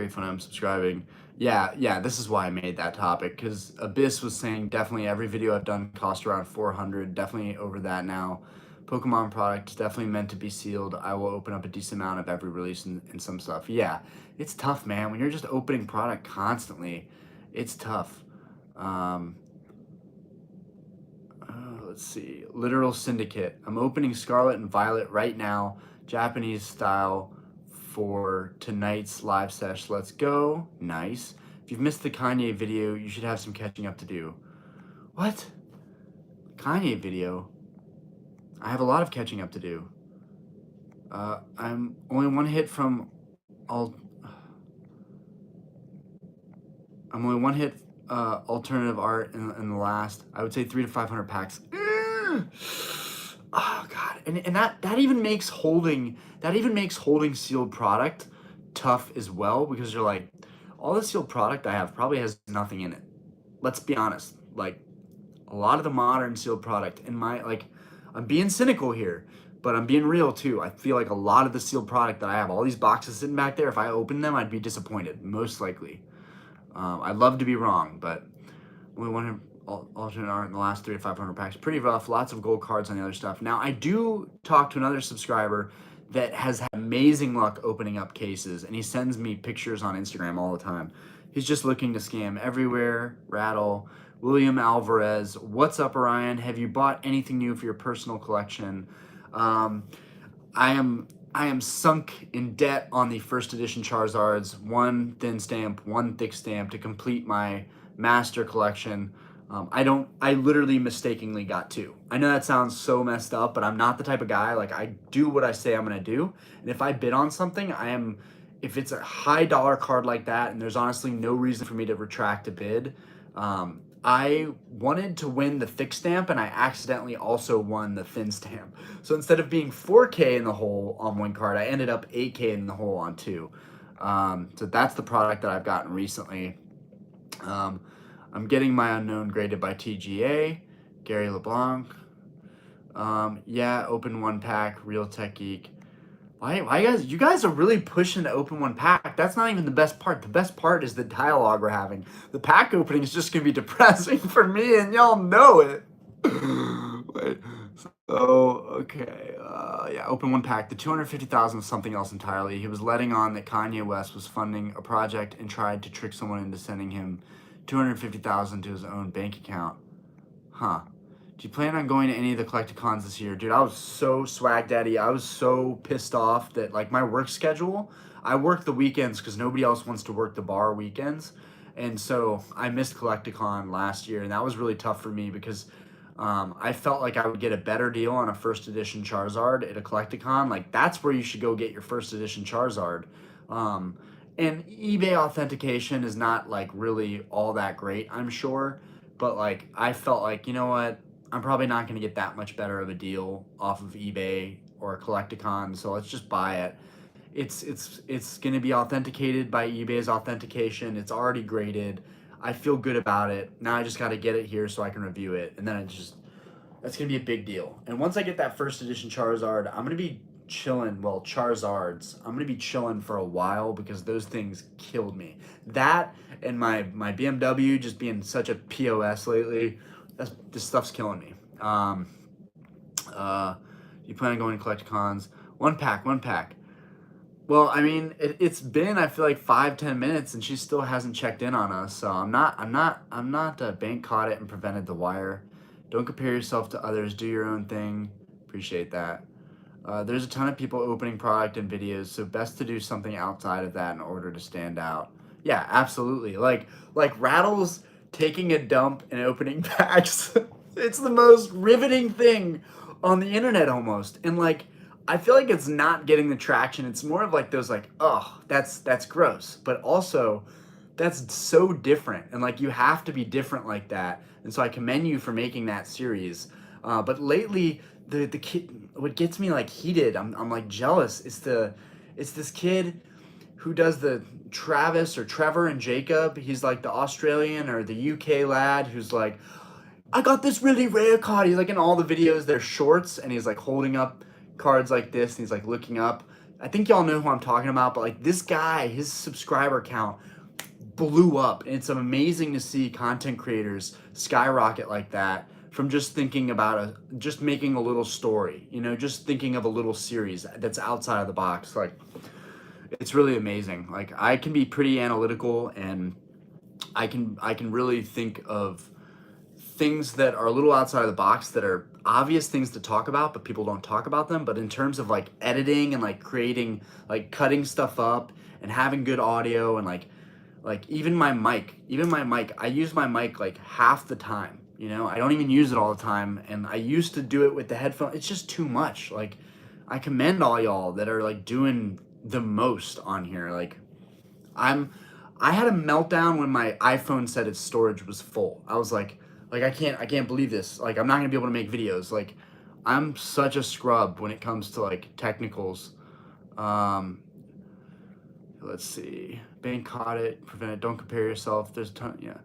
fun. I'm subscribing. Yeah, this is why I made that topic, because Abyss was saying definitely every video I've done cost around 400, definitely over that now. Pokemon product definitely meant to be sealed. I will open up a decent amount of every release and some stuff. Yeah, it's tough, man. When you're just opening product constantly, it's tough. Let's see. Literal Syndicate. I'm opening Scarlet and Violet right now, Japanese style, for tonight's live sesh. Let's go. Nice. If you've missed the Kanye video, you should have some catching up to do. What? Kanye video? I have a lot of catching up to do. I'm only one hit from I'm only one hit alternative art in the last, I would say, 300 to 500 packs. Oh god, and that even makes holding sealed product tough as well, because you're like, all the sealed product I have probably has nothing in it. Let's be honest, like a lot of the modern sealed product in my, like, I'm being cynical here, but I'm being real too. I feel like a lot of the sealed product that I have, all these boxes sitting back there, if I open them, I'd be disappointed, most likely. I'd love to be wrong, but we want alternate art in the last 300 to 500 packs. Pretty rough. Lots of gold cards on the other stuff. Now, I do talk to another subscriber that has had amazing luck opening up cases, and he sends me pictures on Instagram all the time. He's just looking to scam everywhere. Rattle. William Alvarez. What's up, Orion? Have you bought anything new for your personal collection? I am sunk in debt on the first edition Charizards. One thin stamp, one thick stamp to complete my master collection. I literally mistakenly got two. I know that sounds so messed up, but I'm not the type of guy, like, I do what I say I'm gonna do. And if I bid on something, if it's a high dollar card like that, and there's honestly no reason for me to retract a bid, I wanted to win the thick stamp and I accidentally also won the thin stamp. So instead of being 4K in the hole on one card, I ended up 8K in the hole on two. So that's the product that I've gotten recently. I'm getting my unknown graded by TGA, Gary LeBlanc. Yeah, open one pack, Real Tech Geek. Why guys? You guys are really pushing to open one pack. That's not even the best part. The best part is the dialogue we're having. The pack opening is just gonna be depressing for me, and y'all know it. Wait. So okay, yeah, open one pack. The 250,000 was something else entirely. He was letting on that Kanye West was funding a project and tried to trick someone into sending him 250,000 to his own bank account. Huh. Do you plan on going to any of the Collecticons this year? Dude, I was so swag daddy. I was so pissed off that like my work schedule, I work the weekends because nobody else wants to work the bar weekends. And so I missed Collecticon last year, and that was really tough for me because I felt like I would get a better deal on a first edition Charizard at a Collecticon. Like that's where you should go get your first edition Charizard. And eBay authentication is not like really all that great, I'm sure. But like I felt like, you know what? I'm probably not going to get that much better of a deal off of eBay or Collecticon, so let's just buy it. It's going to be authenticated by eBay's authentication. It's already graded. I feel good about it. Now I just got to get it here so I can review it, and then that's going to be a big deal. And once I get that first edition Charizard, I'm going to be chilling. Well, Charizards. I'm going to be chilling for a while because those things killed me. That and my BMW just being such a POS lately. This stuff's killing me. You plan on going to Collecticons? One pack. Well, I mean, it's been I feel like 5-10 minutes and she still hasn't checked in on us. So I'm not. Bank caught it and prevented the wire. Don't compare yourself to others. Do your own thing. Appreciate that. There's a ton of people opening product and videos, so best to do something outside of that in order to stand out. Yeah, absolutely. Like Rattles taking a dump and opening packs. It's the most riveting thing on the internet almost. And like I feel like it's not getting the traction. It's more of like those like, oh, that's gross. But also that's so different. And like you have to be different like that. And so I commend you for making that series. But lately the kid what gets me like heated, I'm like jealous. It's this kid who does the Travis or Trevor and Jacob. He's like the Australian or the UK lad who's like, I got this really rare card. He's like in all the videos, they're shorts, and he's like holding up cards like this, and he's like looking up. I think y'all know who I'm talking about, but like this guy, his subscriber count blew up. And it's amazing to see content creators skyrocket like that from just thinking about just making a little story, just thinking of a little series that's outside of the box. Like, it's really amazing. Like I can be pretty analytical and I can really think of things that are a little outside of the box that are obvious things to talk about, but people don't talk about them. But in terms of like editing and like creating, like cutting stuff up and having good audio and like even my mic, I use my mic like half the time. I don't even use it all the time. And I used to do it with the headphone. It's just too much. Like I commend all y'all that are like doing the most on here. Like I had a meltdown when my iPhone said its storage was full. I was like I can't believe this. Like I'm not gonna be able to make videos. Like I'm such a scrub when it comes to like technicals. Let's see. Bank caught it, prevent it, don't compare yourself. There's a ton, yeah.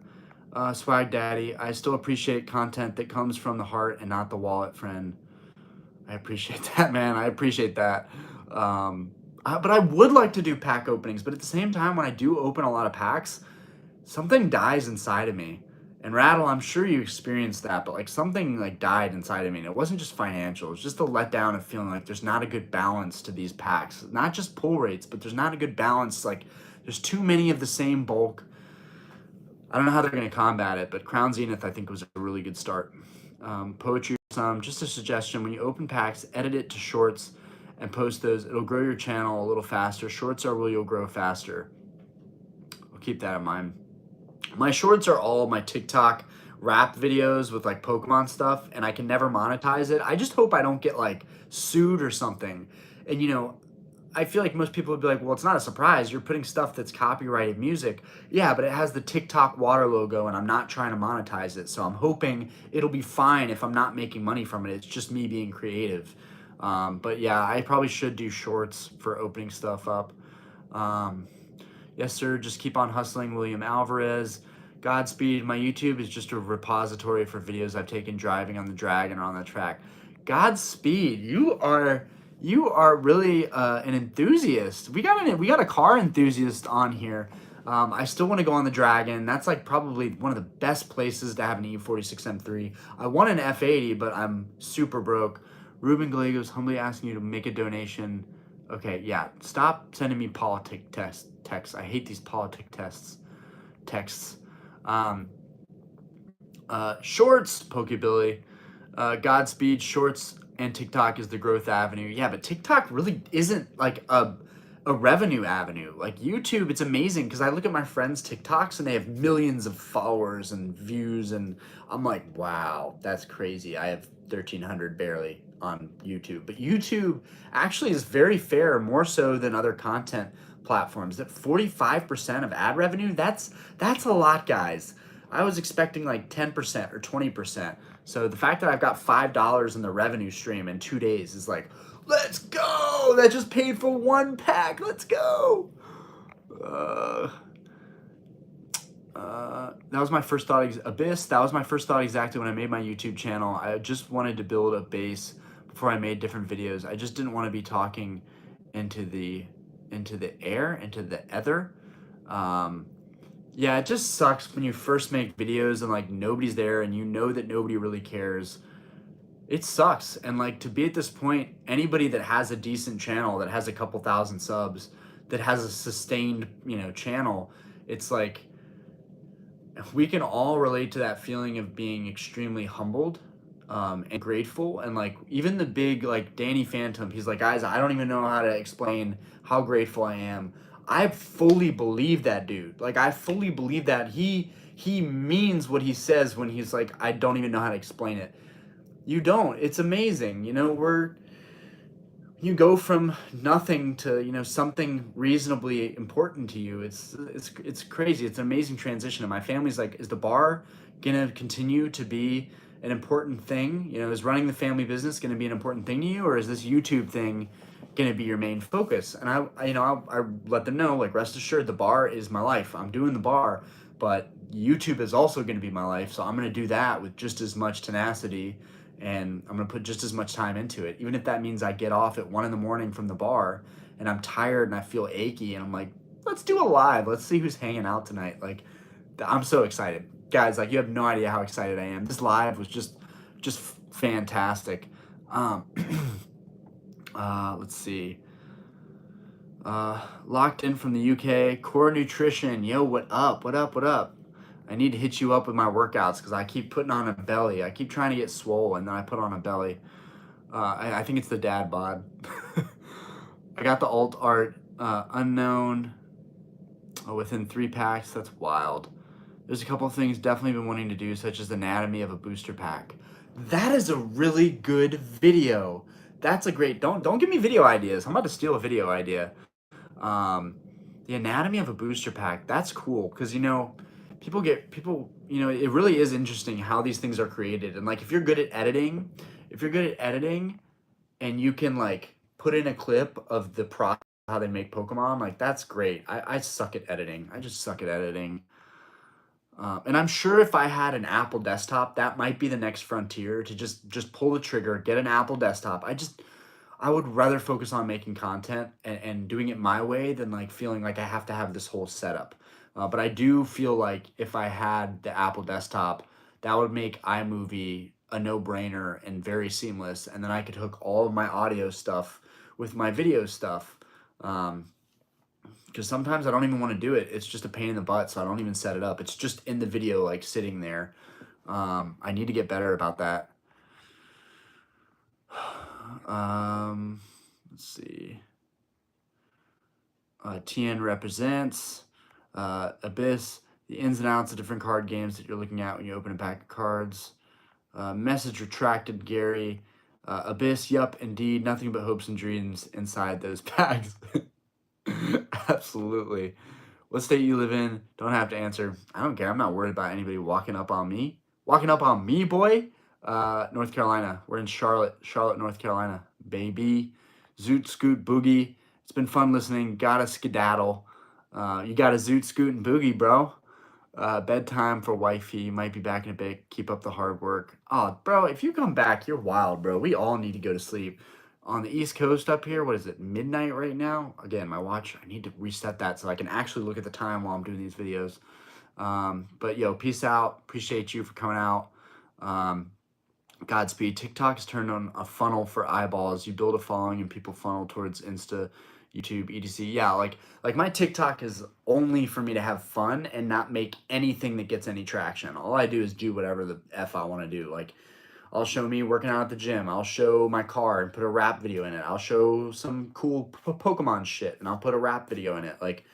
Swag Daddy, I still appreciate content that comes from the heart and not the wallet, friend. I appreciate that, man. I appreciate that. But I would like to do pack openings, but at the same time, when I do open a lot of packs, something dies inside of me. And Rattle, I'm sure you experienced that, but like something like died inside of me. And it wasn't just financial. It was just a letdown of feeling like there's not a good balance to these packs. Not just pull rates, but there's not a good balance. Like there's too many of the same bulk. I don't know how they're going to combat it, but Crown Zenith, I think, was a really good start. Poetry, just a suggestion. When you open packs, edit it to shorts and post those. It'll grow your channel a little faster. Shorts are where you'll grow faster. I'll keep that in mind. My shorts are all my TikTok rap videos with like Pokemon stuff, and I can never monetize it. I just hope I don't get like sued or something. And I feel like most people would be like, well, it's not a surprise. You're putting stuff that's copyrighted music. Yeah, but it has the TikTok water logo, and I'm not trying to monetize it. So I'm hoping it'll be fine if I'm not making money from it. It's just me being creative. But yeah, I probably should do shorts for opening stuff up. Um, yes, sir. Just keep on hustling, William Alvarez. Godspeed. My YouTube is just a repository for videos I've taken driving on the Dragon or on the track. Godspeed. You are really an enthusiast. We got a car enthusiast on here. I still want to go on the Dragon. That's like probably one of the best places to have an E46 M3. I want an F80, but I'm super broke. Ruben Gallegos humbly asking you to make a donation. Okay, yeah. Stop sending me politic texts. I hate these politic texts. Shorts, Pokebilly. Godspeed. Shorts and TikTok is the growth avenue. Yeah, but TikTok really isn't like a revenue avenue. Like YouTube, it's amazing because I look at my friends' TikToks and they have millions of followers and views, and I'm like, wow, that's crazy. I have 1,300 barely on YouTube. But YouTube actually is very fair, more so than other content platforms. That 45% of ad revenue, that's a lot, guys. I was expecting like 10% or 20%. So the fact that I've got $5 in the revenue stream in 2 days is like, let's go! That just paid for one pack. Let's go! That was my first thought. Abyss. That was my first thought exactly when I made my YouTube channel. I just wanted to build a base before I made different videos. I just didn't want to be talking into the air, into the ether. Yeah, it just sucks when you first make videos and like nobody's there and you know that nobody really cares. It sucks. And like to be at this point, anybody that has a decent channel, that has a couple thousand subs, that has a sustained, channel, it's like we can all relate to that feeling of being extremely humbled and grateful. And like even the big like Danny Phantom, he's like, guys, I don't even know how to explain how grateful I am. I fully believe that dude. Like I fully believe that he means what he says when he's like, I don't even know how to explain it. You don't. It's amazing. You go from nothing to, something reasonably important to you. It's crazy. It's an amazing transition. And my family's like, is the bar gonna continue to be an important thing? Is running the family business gonna be an important thing to you, or is this YouTube thing gonna be your main focus? And I let them know, like, rest assured, the bar is my life. I'm doing the bar, but YouTube is also gonna be my life. So I'm gonna do that with just as much tenacity, and I'm gonna put just as much time into it, even if that means I get off at 1 a.m. from the bar and I'm tired and I feel achy and I'm like, let's do a live. Let's see who's hanging out tonight. Like, I'm so excited, guys. Like, you have no idea how excited I am. This live was just fantastic. Let's see. Locked in from the UK. Core Nutrition. Yo, what up? What up? What up? I need to hit you up with my workouts because I keep putting on a belly. I keep trying to get swole and then I put on a belly. I think it's the dad bod. I got the alt art unknown within 3 packs. That's wild. There's a couple of things definitely been wanting to do, such as anatomy of a booster pack. That is a really good video. That's a great. Don't give me video ideas. I'm about to steal a video idea. The anatomy of a booster pack. That's cool because people. It really is interesting how these things are created. And like if you're good at editing, and you can like put in a clip of the process how they make Pokemon, like that's great. I suck at editing. I just suck at editing. And I'm sure if I had an Apple desktop, that might be the next frontier, to just pull the trigger, get an Apple desktop. I would rather focus on making content and doing it my way than like feeling like I have to have this whole setup. But I do feel like if I had the Apple desktop, that would make iMovie a no-brainer and very seamless. And then I could hook all of my audio stuff with my video stuff. Because sometimes I don't even want to do it. It's just a pain in the butt, so I don't even set it up. It's just in the video, like sitting there. I need to get better about that. Let's see. TN represents Abyss, the ins and outs of different card games that you're looking at when you open a pack of cards. Message retracted, Gary. Abyss, yup, indeed. Nothing but hopes and dreams inside those packs. Absolutely. What state you live in? Don't have to answer. I don't care. I'm not worried about anybody walking up on me. Walking up on me, boy. North Carolina. We're in Charlotte, North Carolina. Baby. Zoot Scoot Boogie. It's been fun listening. Gotta skedaddle. You got a Zoot Scoot and Boogie, bro. Bedtime for wifey. You might be back in a bit. Keep up the hard work. Oh, bro, if you come back, you're wild, bro. We all need to go to sleep. On the East Coast up here, what is it, midnight right now? Again, my watch, I need to reset that so I can actually look at the time while I'm doing these videos. But yo, peace out. Appreciate you for coming out. Godspeed. TikTok has turned on a funnel for eyeballs. You build a following and people funnel towards Insta, YouTube, etc. Yeah, like my TikTok is only for me to have fun and not make anything that gets any traction. All I do is do whatever the F I want to do. Like, I'll show me working out at the gym. I'll show my car and put a rap video in it. I'll show some cool Pokemon shit and I'll put a rap video in it. Like,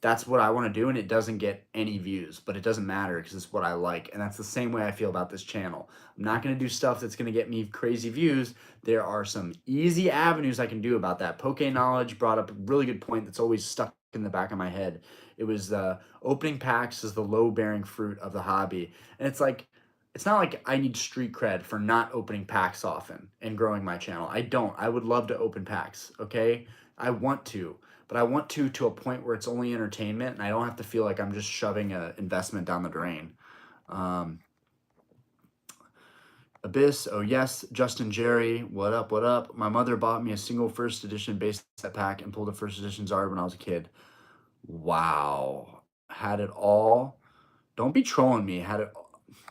that's what I want to do, and it doesn't get any views, but it doesn't matter because it's what I like. And that's the same way I feel about this channel. I'm not going to do stuff that's going to get me crazy views. There are some easy avenues I can do about that. Poke Knowledge brought up a really good point that's always stuck in the back of my head. It was opening packs is the low-bearing fruit of the hobby. And it's like, it's not like I need street cred for not opening packs often and growing my channel. I don't. I would love to open packs, okay? I want to. But I want to a point where it's only entertainment and I don't have to feel like I'm just shoving an investment down the drain. Abyss, oh yes. Justin Jerry, what up, what up? My mother bought me a single first edition base set pack and pulled a first edition Zard when I was a kid. Wow. Had it all. Don't be trolling me.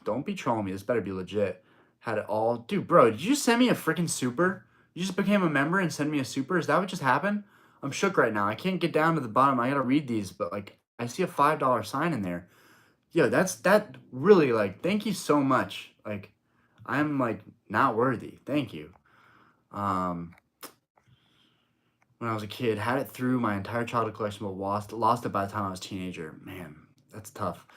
Don't be trolling me. This better be legit. Had it all. Dude, bro, did you just send me a freaking super? You just became a member and send me a super? Is that what just happened? I'm shook right now. I can't get down to the bottom. I gotta read these, but like I see a $5 sign in there. Yo, that really, like, thank you so much. Like, I'm like not worthy. Thank you. When I was a kid, had it through my entire childhood collection, but lost it by the time I was a teenager. Man, that's tough.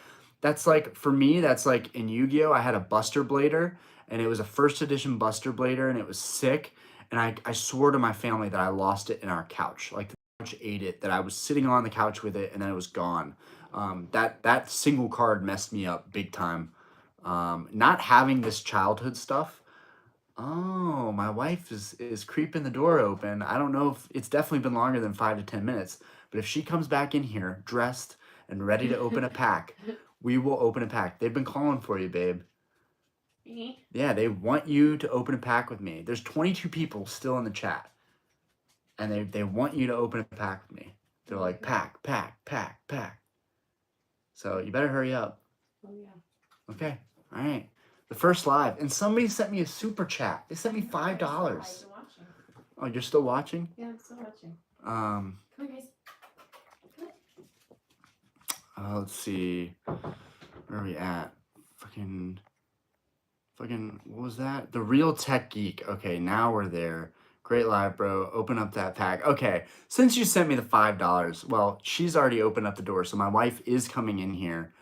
That's like, for me, that's like in Yu-Gi-Oh! I had a Buster Blader, and it was a first edition Buster Blader, and it was sick. And I swore to my family that I lost it in our couch. Like, the couch ate it, that I was sitting on the couch with it, and then it was gone. That single card messed me up big time. Not having this childhood stuff. Oh, my wife is creeping the door open. I don't know if it's definitely been longer than 5 to 10 minutes, but if she comes back in here dressed and ready to open a pack, we will open a pack. They've been calling for you, babe. Me? Yeah, they want you to open a pack with me. There's 22 people still in the chat, and they want you to open a pack with me. They're like, pack, pack, pack, pack. So you better hurry up. Oh, yeah. Okay, all right. The first live, and somebody sent me a super chat. They sent me $5. Oh, you're still watching? Yeah, I'm still watching. Come on, guys. Let's see. Where are we at? Fucking, what was that? The Real Tech Geek. Okay, now we're there. Great live, bro. Open up that pack. Okay, since you sent me the $5, well, she's already opened up the door, so my wife is coming in here.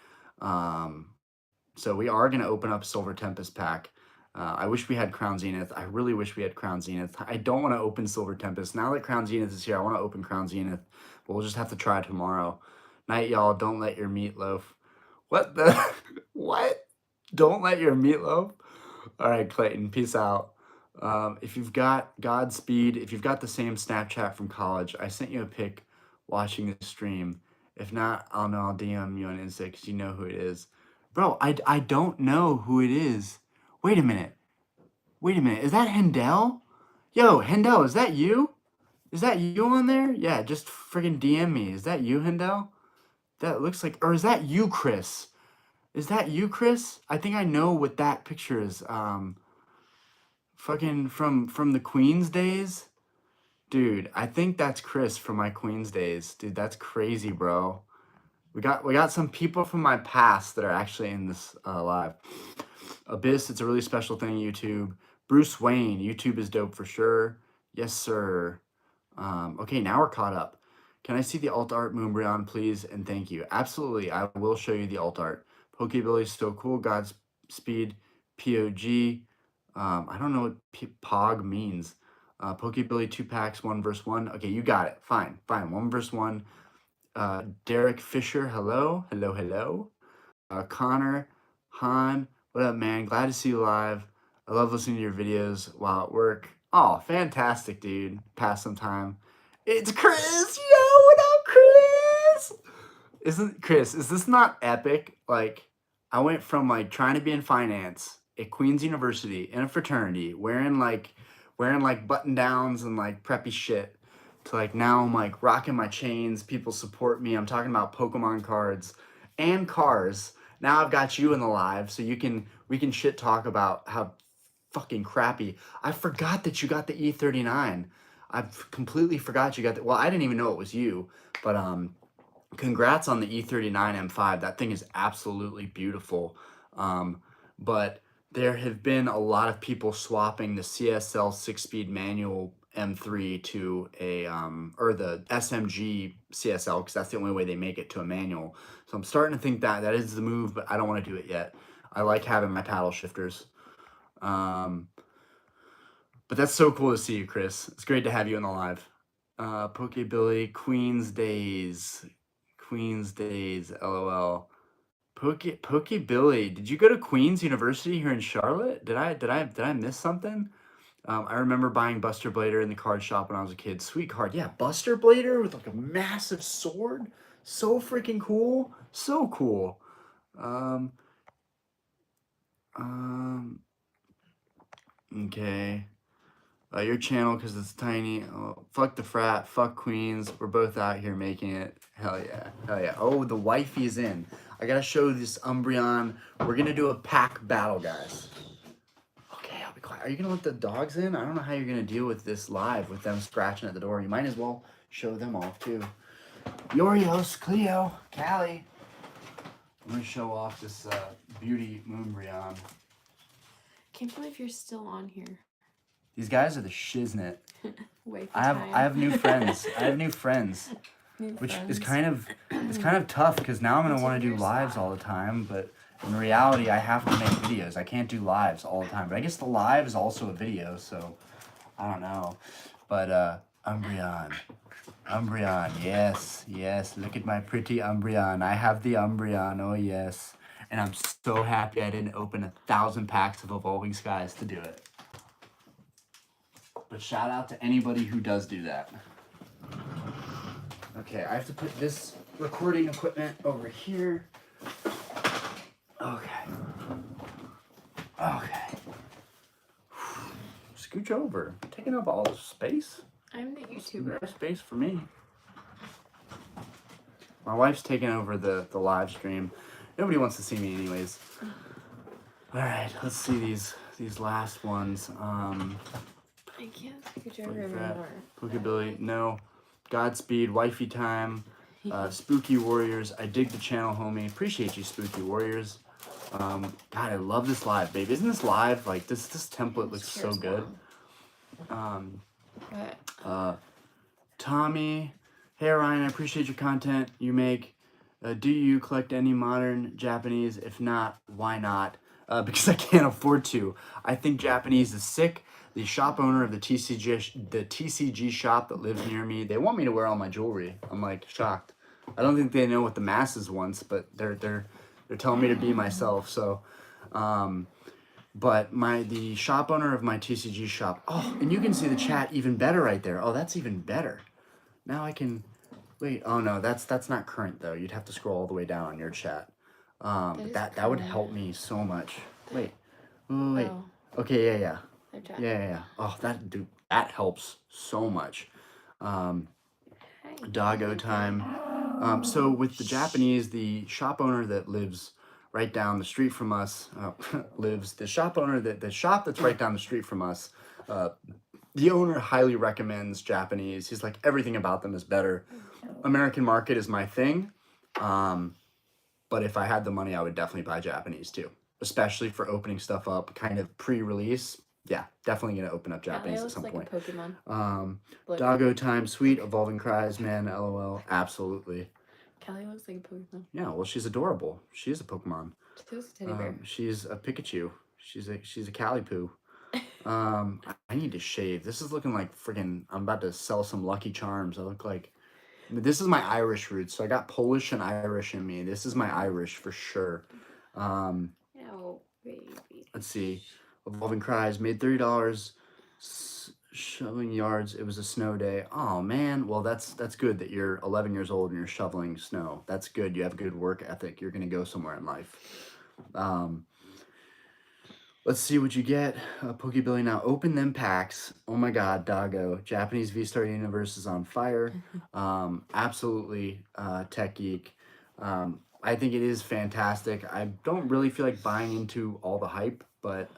So we are going to open up Silver Tempest pack. I wish we had Crown Zenith. I really wish we had Crown Zenith. I don't want to open Silver Tempest. Now that Crown Zenith is here, I want to open Crown Zenith. But we'll just have to try tomorrow. Night, y'all. Don't let your meatloaf. What the? What? Don't let your meatloaf? All right, Clayton. Peace out. If you've got Godspeed, if you've got the same Snapchat from college, I sent you a pic watching the stream. If not, I'll DM you on Insta because you know who it is. Bro, I don't know who it is. Wait a minute. Is that Hendel? Yo, Hendel, is that you? Is that you on there? Yeah, just friggin' DM me. Is that you, Hendel? That looks like, or is that you, Chris? Is that you, Chris? I think I know what that picture is. Fucking from the Queen's days? Dude, I think that's Chris from my Queen's days. Dude, that's crazy, bro. We got some people from my past that are actually in this live. Abyss, it's a really special thing, YouTube. Bruce Wayne, YouTube is dope for sure. Yes, sir. Okay, now we're caught up. Can I see the alt art, Moonbryon, please? And thank you. Absolutely, I will show you the alt art. Pokebilly is so cool. Godspeed, POG. I don't know what Pog means. Pokebilly 2 packs, 1 versus 1. Okay, you got it. Fine. 1 versus 1. Derek Fisher, hello. Connor, Han, what up, man? Glad to see you live. I love listening to your videos while at work. Oh, fantastic, dude. Pass some time. It's Chris. Yo, what up, Chris? Is this not epic? Like, I went from like trying to be in finance at Queen's University in a fraternity, wearing like button downs and like preppy shit, to like now I'm like rocking my chains. People support me. I'm talking about Pokemon cards and cars. Now I've got you in the live, so we can shit talk about how fucking crappy. I forgot that you got the E39. I completely forgot you got the. Well, I didn't even know it was you, but congrats on the E39 M5. That thing is absolutely beautiful. But there have been a lot of people swapping the CSL 6-speed manual M3 to a or the SMG CSL, because that's the only way they make it to a manual. So I'm starting to think that is the move, but I don't want to do it yet. I like having my paddle shifters. But that's so cool to see you, Chris. It's great to have you in the live. Pokebilly, Queen's Days, LOL. Pokebilly, did you go to Queen's University here in Charlotte? Did I miss something? I remember buying Buster Blader in the card shop when I was a kid. Sweet card. Yeah, Buster Blader with like a massive sword. So freaking cool. So cool. Okay. Your channel because it's tiny. Oh, fuck the frat. Fuck Queens. We're both out here making it. Hell yeah. Oh, the wifey's in. I gotta show this Umbreon. We're gonna do a pack battle, guys. Okay, I'll be quiet. Are you gonna let the dogs in? I don't know how you're gonna deal with this live with them scratching at the door. You might as well show them off too. Yorios, Cleo, Callie. I'm gonna show off this beauty Moonbreon. Can't believe you're still on here. These guys are the shiznit. Wait for I have new friends. Which friends. is kind of tough because now I'm gonna want to do lives all the time, but in reality I have to make videos. I can't do lives all the time. But I guess the live is also a video, so I don't know. But Umbreon, yes. Look at my pretty Umbreon. I have the Umbreon. Oh yes, and I'm so happy I didn't open 1,000 packs of Evolving Skies to do it. But shout out to anybody who does do that. Okay, I have to put this recording equipment over here. Okay. Scooch over. Taking up all the space. I'm the YouTuber. No space for me. My wife's taking over the live stream. Nobody wants to see me anyways. Alright, let's see these last ones. I can't scooch over anymore. Pokebilly, no. Godspeed, wifey time. Spooky Warriors. I dig the channel, homie. Appreciate you, Spooky Warriors. God, I love this live, babe. Isn't this live? Like this template looks so good. Tommy, hey Ryan, I appreciate your content you make. Do you collect any modern Japanese? If not, why not? Because I can't afford to. I think Japanese is sick. The shop owner of the TCG shop that lives near me, they want me to wear all my jewelry. I'm like shocked. I don't think they know what the masses wants, but they're telling me to be myself. So, but the shop owner of my TCG shop. Oh, and you can see the chat even better right there. Oh, that's even better. Now I can wait. Oh no, that's not current though. You'd have to scroll all the way down on your chat. That would help me so much. Wait. Oh. Okay, yeah. Yeah. Oh, that helps so much. Doggo time. So with the Japanese, the shop owner that lives right down the street from us the shop that's right down the street from us. The owner highly recommends Japanese. He's like, everything about them is better. American market is my thing. But if I had the money, I would definitely buy Japanese too, especially for opening stuff up kind of pre-release. Yeah, definitely gonna open up Japanese at some point. Like a Pokemon. Doggo time, sweet, evolving cries, man, LOL, absolutely. Kelly looks like a Pokemon. Yeah, well, she's adorable. She's a Pokemon. She's a teddy bear. She's a Pikachu. She's a Calipoo. I need to shave. This is looking like freaking. I'm about to sell some Lucky Charms. I look like. This is my Irish roots. So I got Polish and Irish in me. This is my Irish for sure. No, baby. Let's see. Evolving Cries made $30. Shoveling yards. It was a snow day. Oh man. Well, that's good that you're 11 years old and you're shoveling snow. That's good. You have a good work ethic. You're gonna go somewhere in life. Let's see what you get. Pokebilly now. Open them packs. Oh my god, doggo. Japanese V-Star Universe is on fire. Absolutely tech geek. I think it is fantastic. I don't really feel like buying into all the hype, but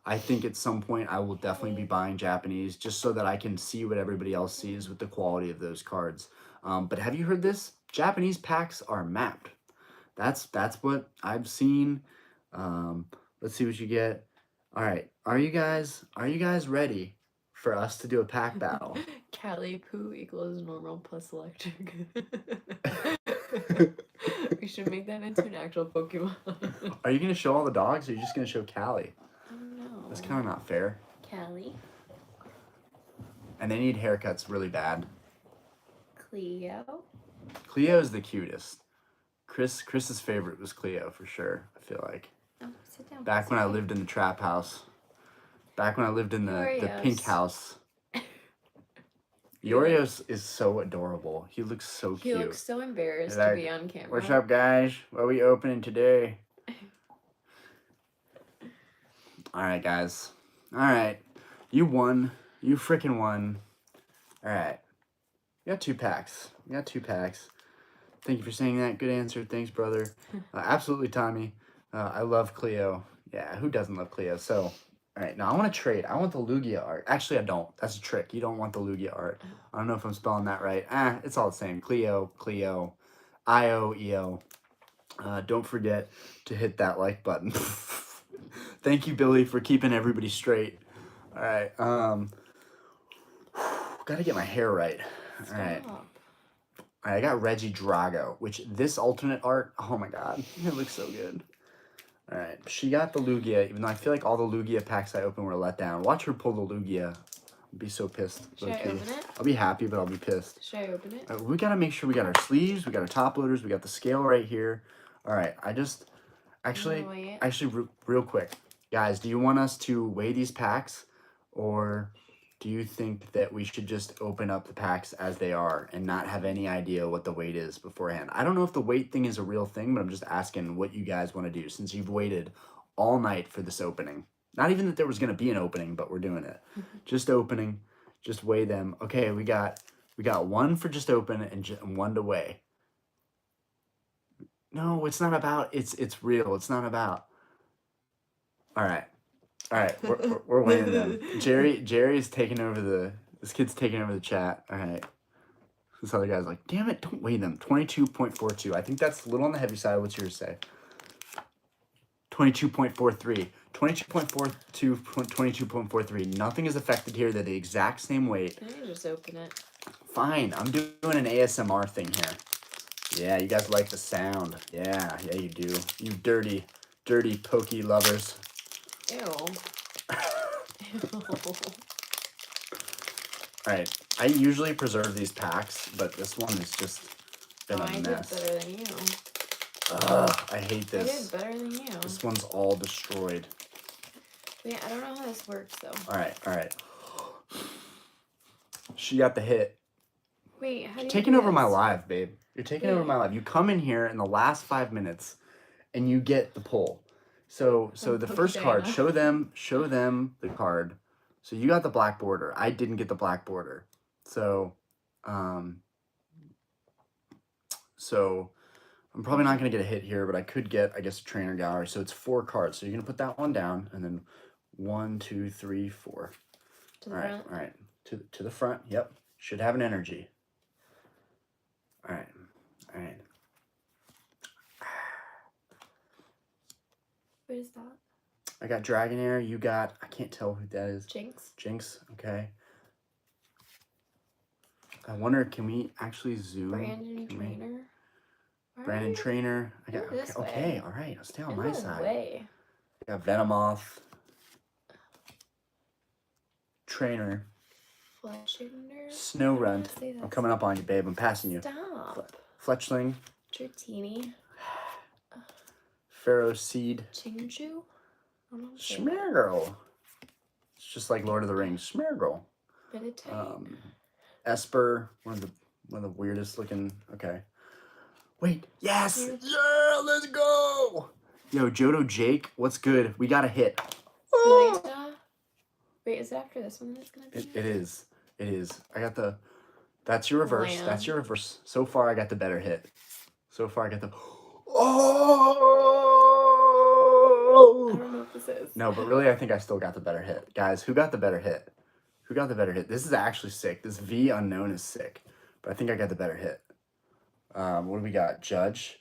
I think at some point I will definitely be buying Japanese just so that I can see what everybody else sees with the quality of those cards. But have you heard this? Japanese packs are mapped. That's what I've seen. Let's see what you get. All right, are you guys ready for us to do a pack battle? Cali poo equals normal plus electric. We should make that into an actual Pokemon. Are you gonna show all the dogs, or are you just gonna show Callie? Oh no. That's kind of not fair. Callie. And they need haircuts really bad. Cleo. Cleo's the cutest. Chris's favorite was Cleo for sure. I feel like. Oh, sit down. Back when I lived in the trap house. Back when I lived in the pink Oreos. house. Yorios is so adorable. He looks so He cute. looks so embarrassed Like, to be on camera. What's up, guys? What are we opening today? All right, guys. All right. You won. You freaking won. All right. We got 2 packs. Thank you for saying that. Good answer. Thanks, brother. Absolutely, Tommy. I love Cleo. Yeah, who doesn't love Cleo? So, all right. Now, I want to trade. I want the Lugia art. Actually, I don't. That's a trick. You don't want the Lugia art. I don't know if I'm spelling that right. It's all the same. Cleo, I-O, E-O. Don't forget to hit that like button. Thank you, Billy, for keeping everybody straight. All right. Gotta get my hair right. All right. Stop. I got Reggie Drago, which this alternate art, oh my god, it looks so good. All right, she got the Lugia, even though I feel like all the Lugia packs I opened were let down. Watch her pull the Lugia. I'll be so pissed. Should I open it? I'll be happy, but I'll be pissed. Should I open it? We gotta make sure we got our sleeves, we got our top loaders, we got the scale right here. All right, actually, real quick, guys, do you want us to weigh these packs, or do you think that we should just open up the packs as they are and not have any idea what the weight is beforehand? I don't know if the weight thing is a real thing, but I'm just asking what you guys want to do since you've waited all night for this opening. Not even that there was going to be an opening, but we're doing it. Just opening, just weigh them. Okay, we got one for just open and one to weigh. No, it's not about, it's real. It's not about. All right, we're weighing them. Jerry's taking over this kid's taking over the chat. All right. This other guy's like, damn it, don't weigh them. 22.42. I think that's a little on the heavy side. What's yours say? 22.43. 22.42, 22.43. Nothing is affected here. They're the exact same weight. Can I just open it? Fine. I'm doing an ASMR thing here. Yeah, you guys like the sound. Yeah, you do. You dirty pokey lovers. Ew. Alright, I usually preserve these packs, but this one is just been a I did mess. better than you. Ugh, I hate I this. did better than you. This one's all destroyed. Wait, I don't know how this works though. Alright. She got the hit. Wait, how do you Taking do over my this? live, babe. You're taking over my live. You come in here in the last 5 minutes and you get the pull. So the first card, show them the card. So you got the black border. I didn't get the black border. So I'm probably not gonna get a hit here, but I could get, I guess, a trainer gallery. So it's 4 cards. So you're gonna put that one down, and then 1, 2, 3, 4. To the front? All right. To the front. Yep. Should have an energy. All right. What is that? I got Dragonair. You got, I can't tell who that is. Jinx. Okay. I wonder, can we actually zoom? Brandon Trainer. Brandon Trainer. I got, This okay, way. all right. I'll stay on my side. Way. I got Venomoth. Trainer. Fletchinder. Snow Runt. I'm coming up on you, babe. I'm passing you. Stop. Fletchling. Dratini. Pharaoh Seed. Chinju. I don't know. Smeargle. It's just like Lord of the Rings. Smeargle. Meditite. Esper. One of the weirdest looking. Okay. Wait. Yes. Here. Yeah. Let's go. Yo, Johto Jake. What's good? We got a hit. Ponyta. Wait, is it after this one that's gonna be? It is. It is. I got the. That's your reverse. Lamb. That's your reverse. So far, I got the better hit. So far, I got the. I Oh! don't know what this is. No, but really, I think I still got the better hit. Guys, who got the better hit? Who got the better hit? This is actually sick. This V unknown is sick. But I think I got the better hit. What do we got? Judge.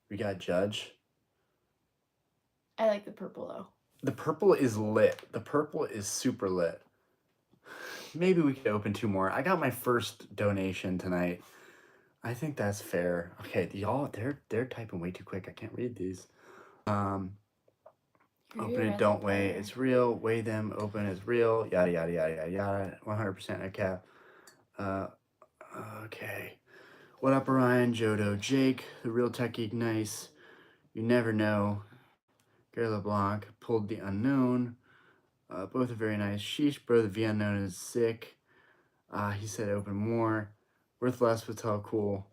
We got Judge. I like the purple though. The purple is lit. The purple is super lit. Maybe we could open 2 more. I got my first donation tonight. I think that's fair. Okay, y'all, they're typing way too quick. I can't read these. Open it, don't weigh. It's real. Weigh them. Open is real. Yada yada yada yada yada. 100% a cap. Okay. What up, Orion? Johto, Jake, the real tech geek, nice. You never know. Gary LeBlanc pulled the unknown. Both are very nice. Sheesh, bro. The V unknown is sick. He said open more. Worth less, but tall cool.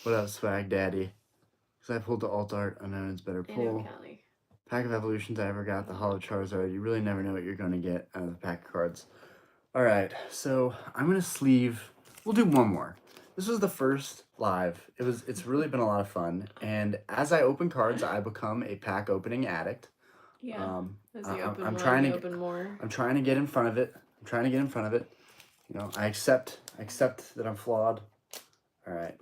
What up, Swag Daddy? Because I pulled the alt art unknown is better pull. Pack of evolutions I ever got, the Hollow Charizard. You really never know what you're going to get out of the pack of cards. Alright, so I'm going to sleeve. We'll do 1 more. This was the first live. It's really been a lot of fun. And as I open cards, I become a pack opening addict. Yeah. As you I'm open more, trying you to open more. I'm trying to get in front of it. You know, I accept that I'm flawed. All right.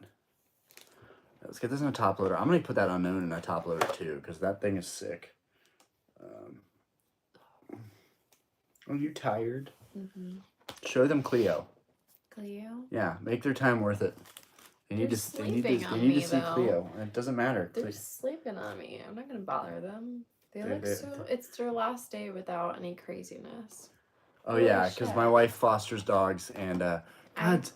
Let's get this in a top loader. I'm going to put that unknown in a top loader too, because that thing is sick. Are you tired? Mm-hmm. Show them Cleo. Cleo? Yeah, make their time worth it. They need to see Cleo. And it doesn't matter. They're sleeping on me. I'm not gonna bother them. They look they- so. It's their last day without any craziness. Oh Holy yeah, because shit. my wife fosters dogs, and God,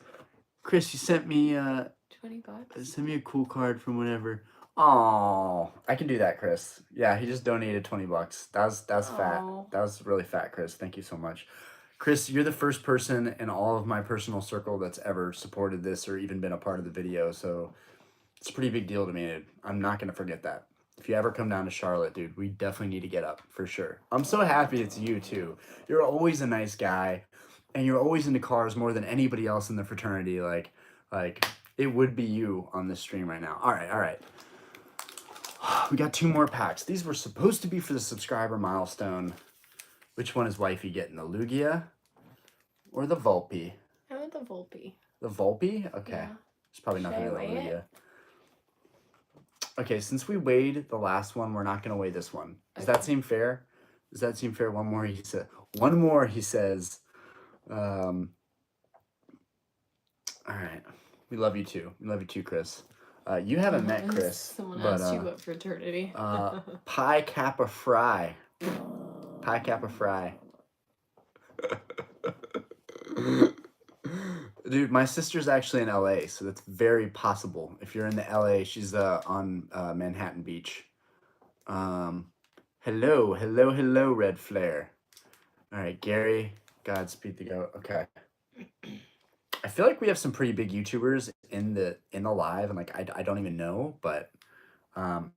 Chris, you sent me $20. send me a cool card from whatever. Oh, I can do that, Chris. Yeah, he just donated $20. That's fat. Aw. That was really fat, Chris. Thank you so much. Chris, you're the first person in all of my personal circle that's ever supported this or even been a part of the video, so it's a pretty big deal to me. Dude. I'm not gonna forget that. If you ever come down to Charlotte, dude, we definitely need to get up for sure. I'm so happy it's you too. You're always a nice guy, and you're always into cars more than anybody else in the fraternity. Like it would be you on this stream right now. All right. We got 2 more packs. These were supposed to be for the subscriber milestone. Which one is wifey getting? The Lugia or the Volpe? I want the Volpe. The Volpe? Okay. Yeah. There's probably Should nothing I in the weigh Lugia. Okay, since we weighed the last one, we're not going to weigh this one. Does that seem fair? Does that seem fair? One more, he says. All right. We love you too. We love you too, Chris. You haven't met Chris. Someone but, asked you what fraternity. Pi Kappa Fry. Pi Kappa Fry. Dude, my sister's actually in LA, so that's very possible. If you're in the LA, she's on Manhattan Beach. Hello, Red Flare. All right, Gary, Godspeed to go. Okay. I feel like we have some pretty big YouTubers in the live, and like I don't even know, but all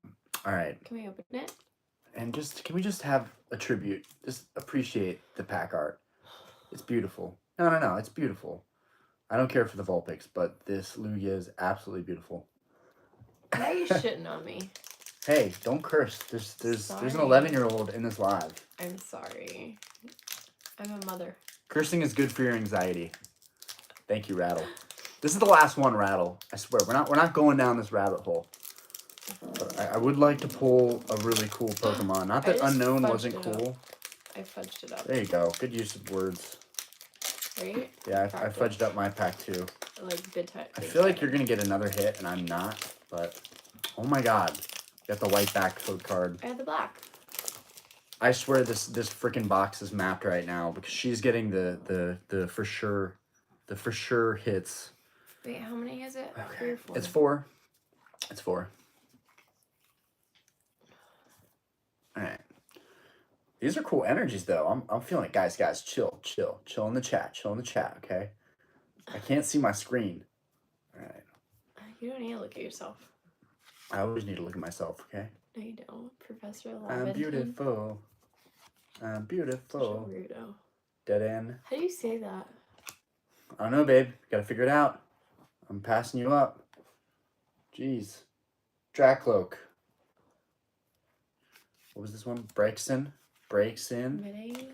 right. Can we open it? And can we just have a tribute? Just appreciate the pack art. It's beautiful. No, it's beautiful. I don't care for the Vulpix, but this Lugia is absolutely beautiful. Why are you shitting on me? Hey, don't curse. There's an Sorry. 11-year-old in this live. I'm sorry. I'm a mother. Cursing is good for your anxiety. Thank you, Rattle. This is the last one, Rattle. I swear, we're not going down this rabbit hole. But I would like to pull a really cool Pokemon. Not that Unknown wasn't cool. I fudged it up. There you go. Good use of words. Right? Yeah, I fudged up my pack too. Like big time. I feel like you're gonna get another hit, and I'm not. But oh my god, got the white back code card. I had the black. I swear this freaking box is mapped right now because she's getting the for sure hits. Wait, how many is it? Okay. 3 or 4? It's 4. It's 4. All right. These are cool energies though. I'm feeling it, guys. Chill in the chat. Okay. I can't see my screen. All right. You don't need to look at yourself. I always need to look at myself. Okay. No, you don't, Professor I'm Lavin. beautiful. I'm Such a beautiful. weirdo. Dead end. How do you say that? I don't know, babe. Gotta figure it out. I'm passing you up. Jeez. Dracloak. What was this one? Breaks in. Admitting?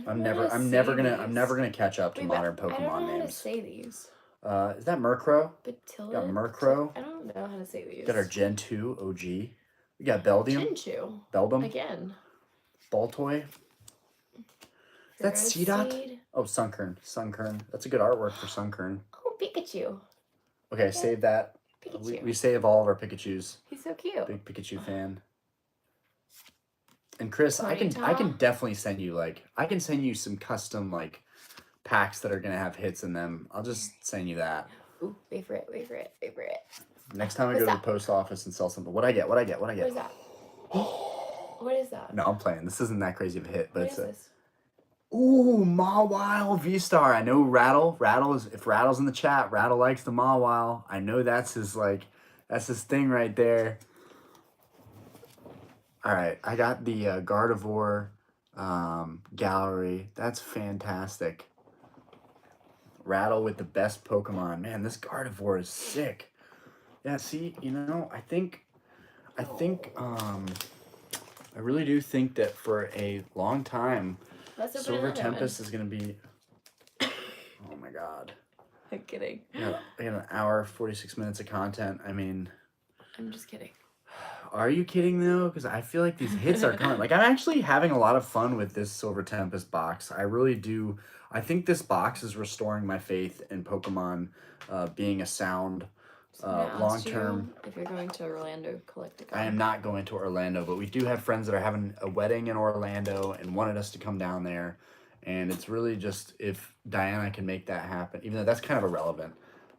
I'm never gonna catch up to modern Pokemon I don't know how to names. say these. Is that Murkrow? Batilda? Got Murkrow. I don't know how to say these. Got our Gen 2 OG. We got Beldium. Chinchu. Beldum. Again. Baltoy. Is that Seedot? Ferroseed. Oh, Sunkern. That's a good artwork for Sunkern. Oh, Pikachu. Okay, save that. Pikachu. We save all of our Pikachus. He's so cute. Big Pikachu fan. And Chris, I can Ponyta? definitely send you some custom like packs that are gonna have hits in them. I'll just send you that. Ooh, wait for it. Next time I What's go to that? the post office and sell something. What I get? What I get? What is that? What is that? No, I'm playing. This isn't that crazy of a hit, but What it's is a this? ooh, Mawile V-Star. I know Rattle. If Rattle's in the chat, Rattle likes the Mawile. I know that's his thing right there. All right, I got the Gardevoir gallery. That's fantastic. Rattle with the best Pokemon. Man, this Gardevoir is sick. Yeah, see, I think I really do think that for a long time Let's open Silver another one. Tempest is gonna be. Oh my god! I'm kidding. I got an hour, 46 minutes of content. I mean, I'm just kidding. are you kidding though? Because I feel like these hits are coming. Like I'm actually having a lot of fun with this Silver Tempest box. I really do. I think this box is restoring my faith in Pokemon being a sound long term. If you're going to Orlando, collect a card. I am not going to Orlando, but we do have friends that are having a wedding in Orlando and wanted us to come down there. And it's really just if Diana can make that happen, even though that's kind of irrelevant.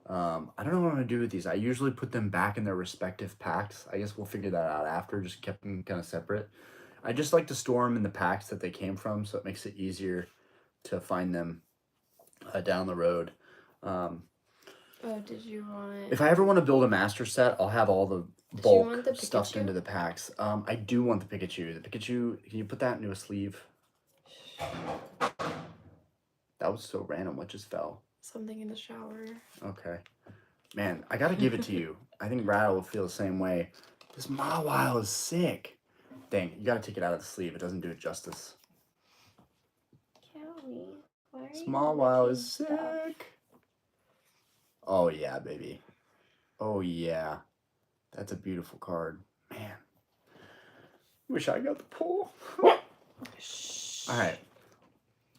I don't know what I'm going to do with these. I usually put them back in their respective packs. I guess we'll figure that out after, just kept them kind of separate. I just like to store them in the packs that they came from, so it makes it easier to find them down the road. Oh, did you want... If I ever want to build a master set, I'll have all the Did you bulk want the stuffed Pikachu? into the packs. I do want the Pikachu. The Pikachu, can you put that into a sleeve? That was so random. What just fell? Something in the shower. Okay. Man, I got to give it to you. I think Rattle will feel the same way. This Mawile is sick. Dang, you got to take it out of the sleeve. It doesn't do it justice. Kelly, why are you Mawile licking is stuff? sick. Oh, yeah, baby. Oh, yeah. That's a beautiful card. Man. Wish I got the pull. Shh. All right.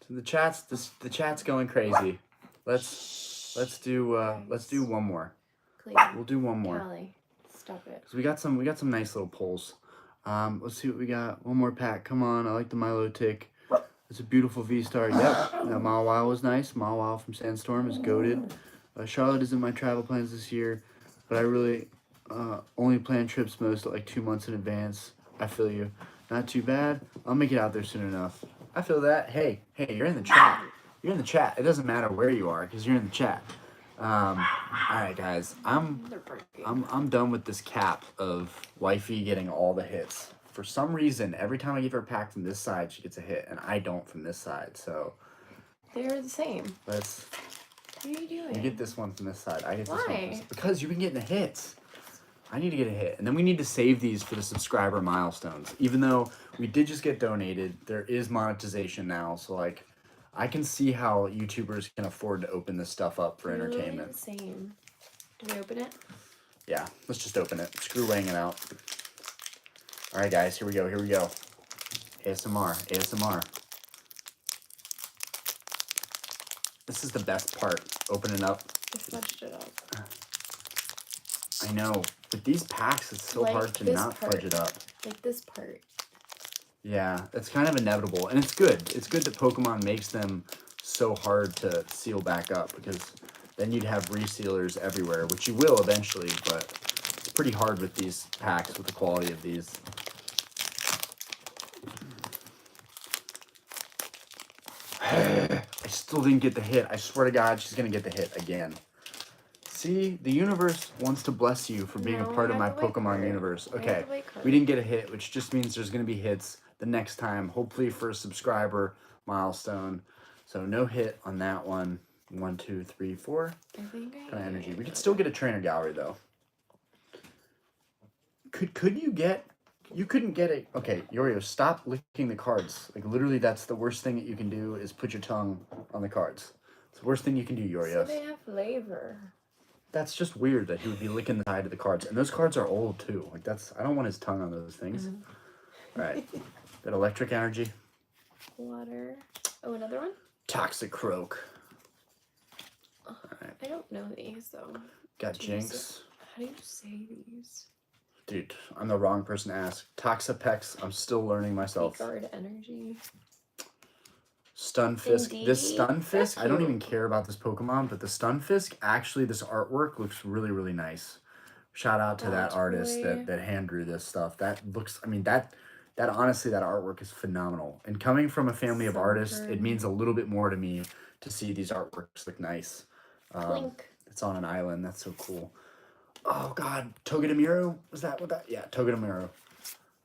So the chat's going crazy. Let's do one more. Clayton, We'll do one more. Callie, stop it. Cause we got some nice little polls. Let's see what we got. One more pack. Come on. I like the Milotic. It's a beautiful V-Star. Yep. That Mawile was nice. Mawile from Sandstorm is goated. Charlotte is in my travel plans this year, but I really only plan trips most like 2 months in advance. I feel you. Not too bad. I'll make it out there soon enough. I feel that. Hey, you're in the chat. You're in the chat. It doesn't matter where you are because you're in the chat. All right, guys. They're breaking. I'm done with this cap of wifey getting all the hits. For some reason, every time I give her a pack from this side, she gets a hit, and I don't from this side. So They're the same. let's. What are you doing? You get this one from this side. I get this one from Why? this side. Because you've been getting the hits. I need to get a hit. And then we need to save these for the subscriber milestones. Even though we did just get donated, there is monetization now. So, like, I can see how YouTubers can afford to open this stuff up for They're literally entertainment. the same. Do we open it? Yeah, let's just open it. Screw weighing it out. All right, guys, here we go. ASMR. This is the best part, opening up. I fudged it up. I know. With these packs, it's so Like hard to this not part. fudge it up. Like this part. Yeah, it's kind of inevitable, and it's good. It's good that Pokemon makes them so hard to seal back up, because then you'd have resealers everywhere, which you will eventually, but it's pretty hard with these packs with the quality of these. I still didn't get the hit. I swear to God, she's gonna get the hit again. See, the universe wants to bless you for being a No, part I of my have the white Pokemon card. universe. I have Okay, the white card. we didn't get a hit, which just means there's gonna be hits the next time, hopefully for a subscriber milestone. So no hit on that one. 1, 2, 3, 4. I think I Kind of energy. get We could it. still get a trainer gallery though. Could you get? You couldn't get it. Okay, Yorio, stop licking the cards. Like literally, that's the worst thing that you can do is put your tongue on the cards. It's the worst thing you can do, So Yorio. they have flavor. That's just weird that he would be licking the side of the cards, and those cards are old too. Like that's I don't want his tongue on those things. All right, that electric energy, Water. Oh, another one? toxic croak. I don't know these though. Got Do you Jinx. How do you say these? Dude, I'm the wrong person to ask. Toxapex, I'm still learning myself. Guard energy. Stunfisk. This Indeedee. Stunfisk, That's I don't cute. even care about this Pokemon, but the Stunfisk, actually, this artwork looks really, really nice. Shout out to that artist Toy. that hand drew this stuff. That looks, I mean, that honestly, that artwork is phenomenal. And coming from a family of artists, it Sunburn. means a little bit more to me to see these artworks look nice. Clink. It's on an island. That's so cool. Oh God, Togedemaru? Was that what that? Yeah, Togedemaru.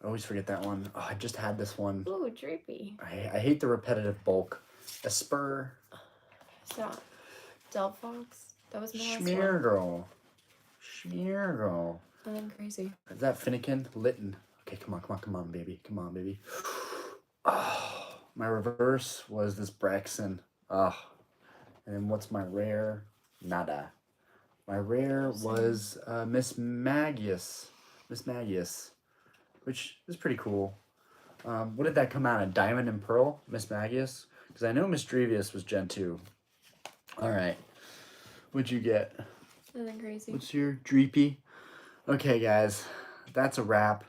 I always forget that one. Oh, I just had this one. Ooh, Droopy. I hate the repetitive bulk. Esper. What's that? Delphox. That was my last one. Schmeargle. Schmeargle. Nothing crazy. Is that Finnegan? Litten. Okay, come on, baby. Come on, baby. Oh, my reverse was this Braxton. Oh. And then what's my rare? Nada. My rare was Miss Magius. Miss Magius. Which is pretty cool. What did that come out of? Diamond and Pearl? Miss Magius? Because I know Miss Drevius was Gen 2. Alright. What'd you get? Nothing crazy. What's your Dreepy? Okay, guys. That's a wrap.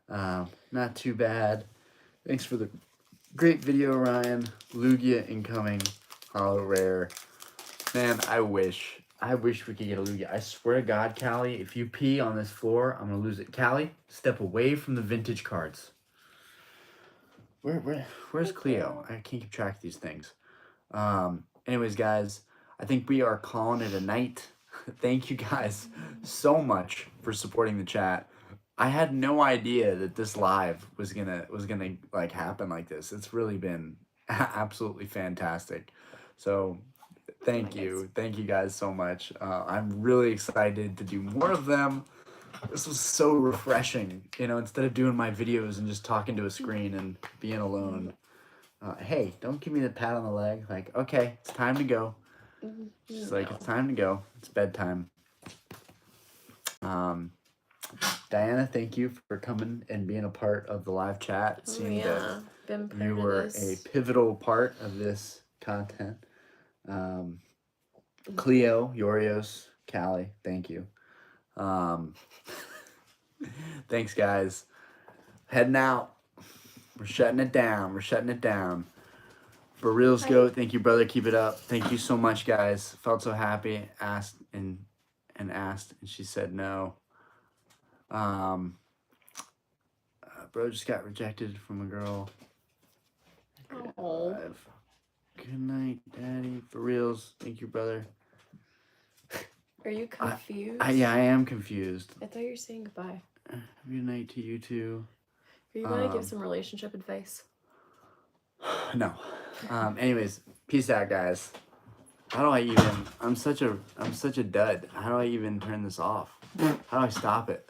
Not too bad. Thanks for the great video, Ryan. Lugia incoming. Hollow rare. Man, I wish we could get a Lugia. I swear to God, Callie, if you pee on this floor, I'm gonna lose it. Callie, step away from the vintage cards. Where's Cleo? I can't keep track of these things. Anyways, guys, I think we are calling it a night. Thank you guys so much for supporting the chat. I had no idea that this live was gonna like happen like this. It's really been absolutely fantastic. So thank you guys so much. I'm really excited to do more of them. This was so refreshing, instead of doing my videos and just talking to a screen and being alone. Hey, don't give me the pat on the leg. Like, okay, it's time to go. She's like, it's time to go. It's bedtime. Diana, thank you for coming and being a part of the live chat. It seemed that Been part you of were this. a pivotal part of this content. Cleo, Yorios, Callie, thank you. Thanks, guys. Heading out. We're shutting it down. For reals, Goat, thank you, brother. Keep it up. Thank you so much, guys. Felt so happy. Asked, and she said no. Bro just got rejected from a girl. Oh. Good night, Daddy. For reals, thank you, brother. Are you confused? I am confused. I thought you were saying goodbye. Good night to you too. Are you gonna give some relationship advice? No. Anyways, peace out, guys. How do I even? I'm such a dud. How do I even turn this off? How do I stop it?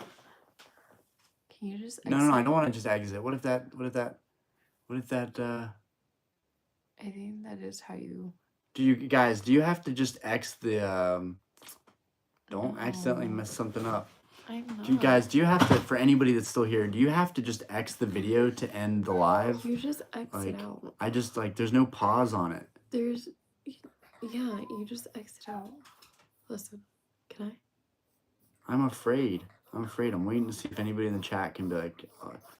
Can you just? No. I don't want to just exit. What if that? I think that is how you. Do you have to just X the? Don't accidentally mess something up. I'm not. Do you have to? For anybody that's still here, do you have to just X the video to end the live? You just exit Like, out. I just there's no pause on it. There's. Yeah, you just exit out. Listen, can I? I'm afraid. I'm waiting to see if anybody in the chat can be like,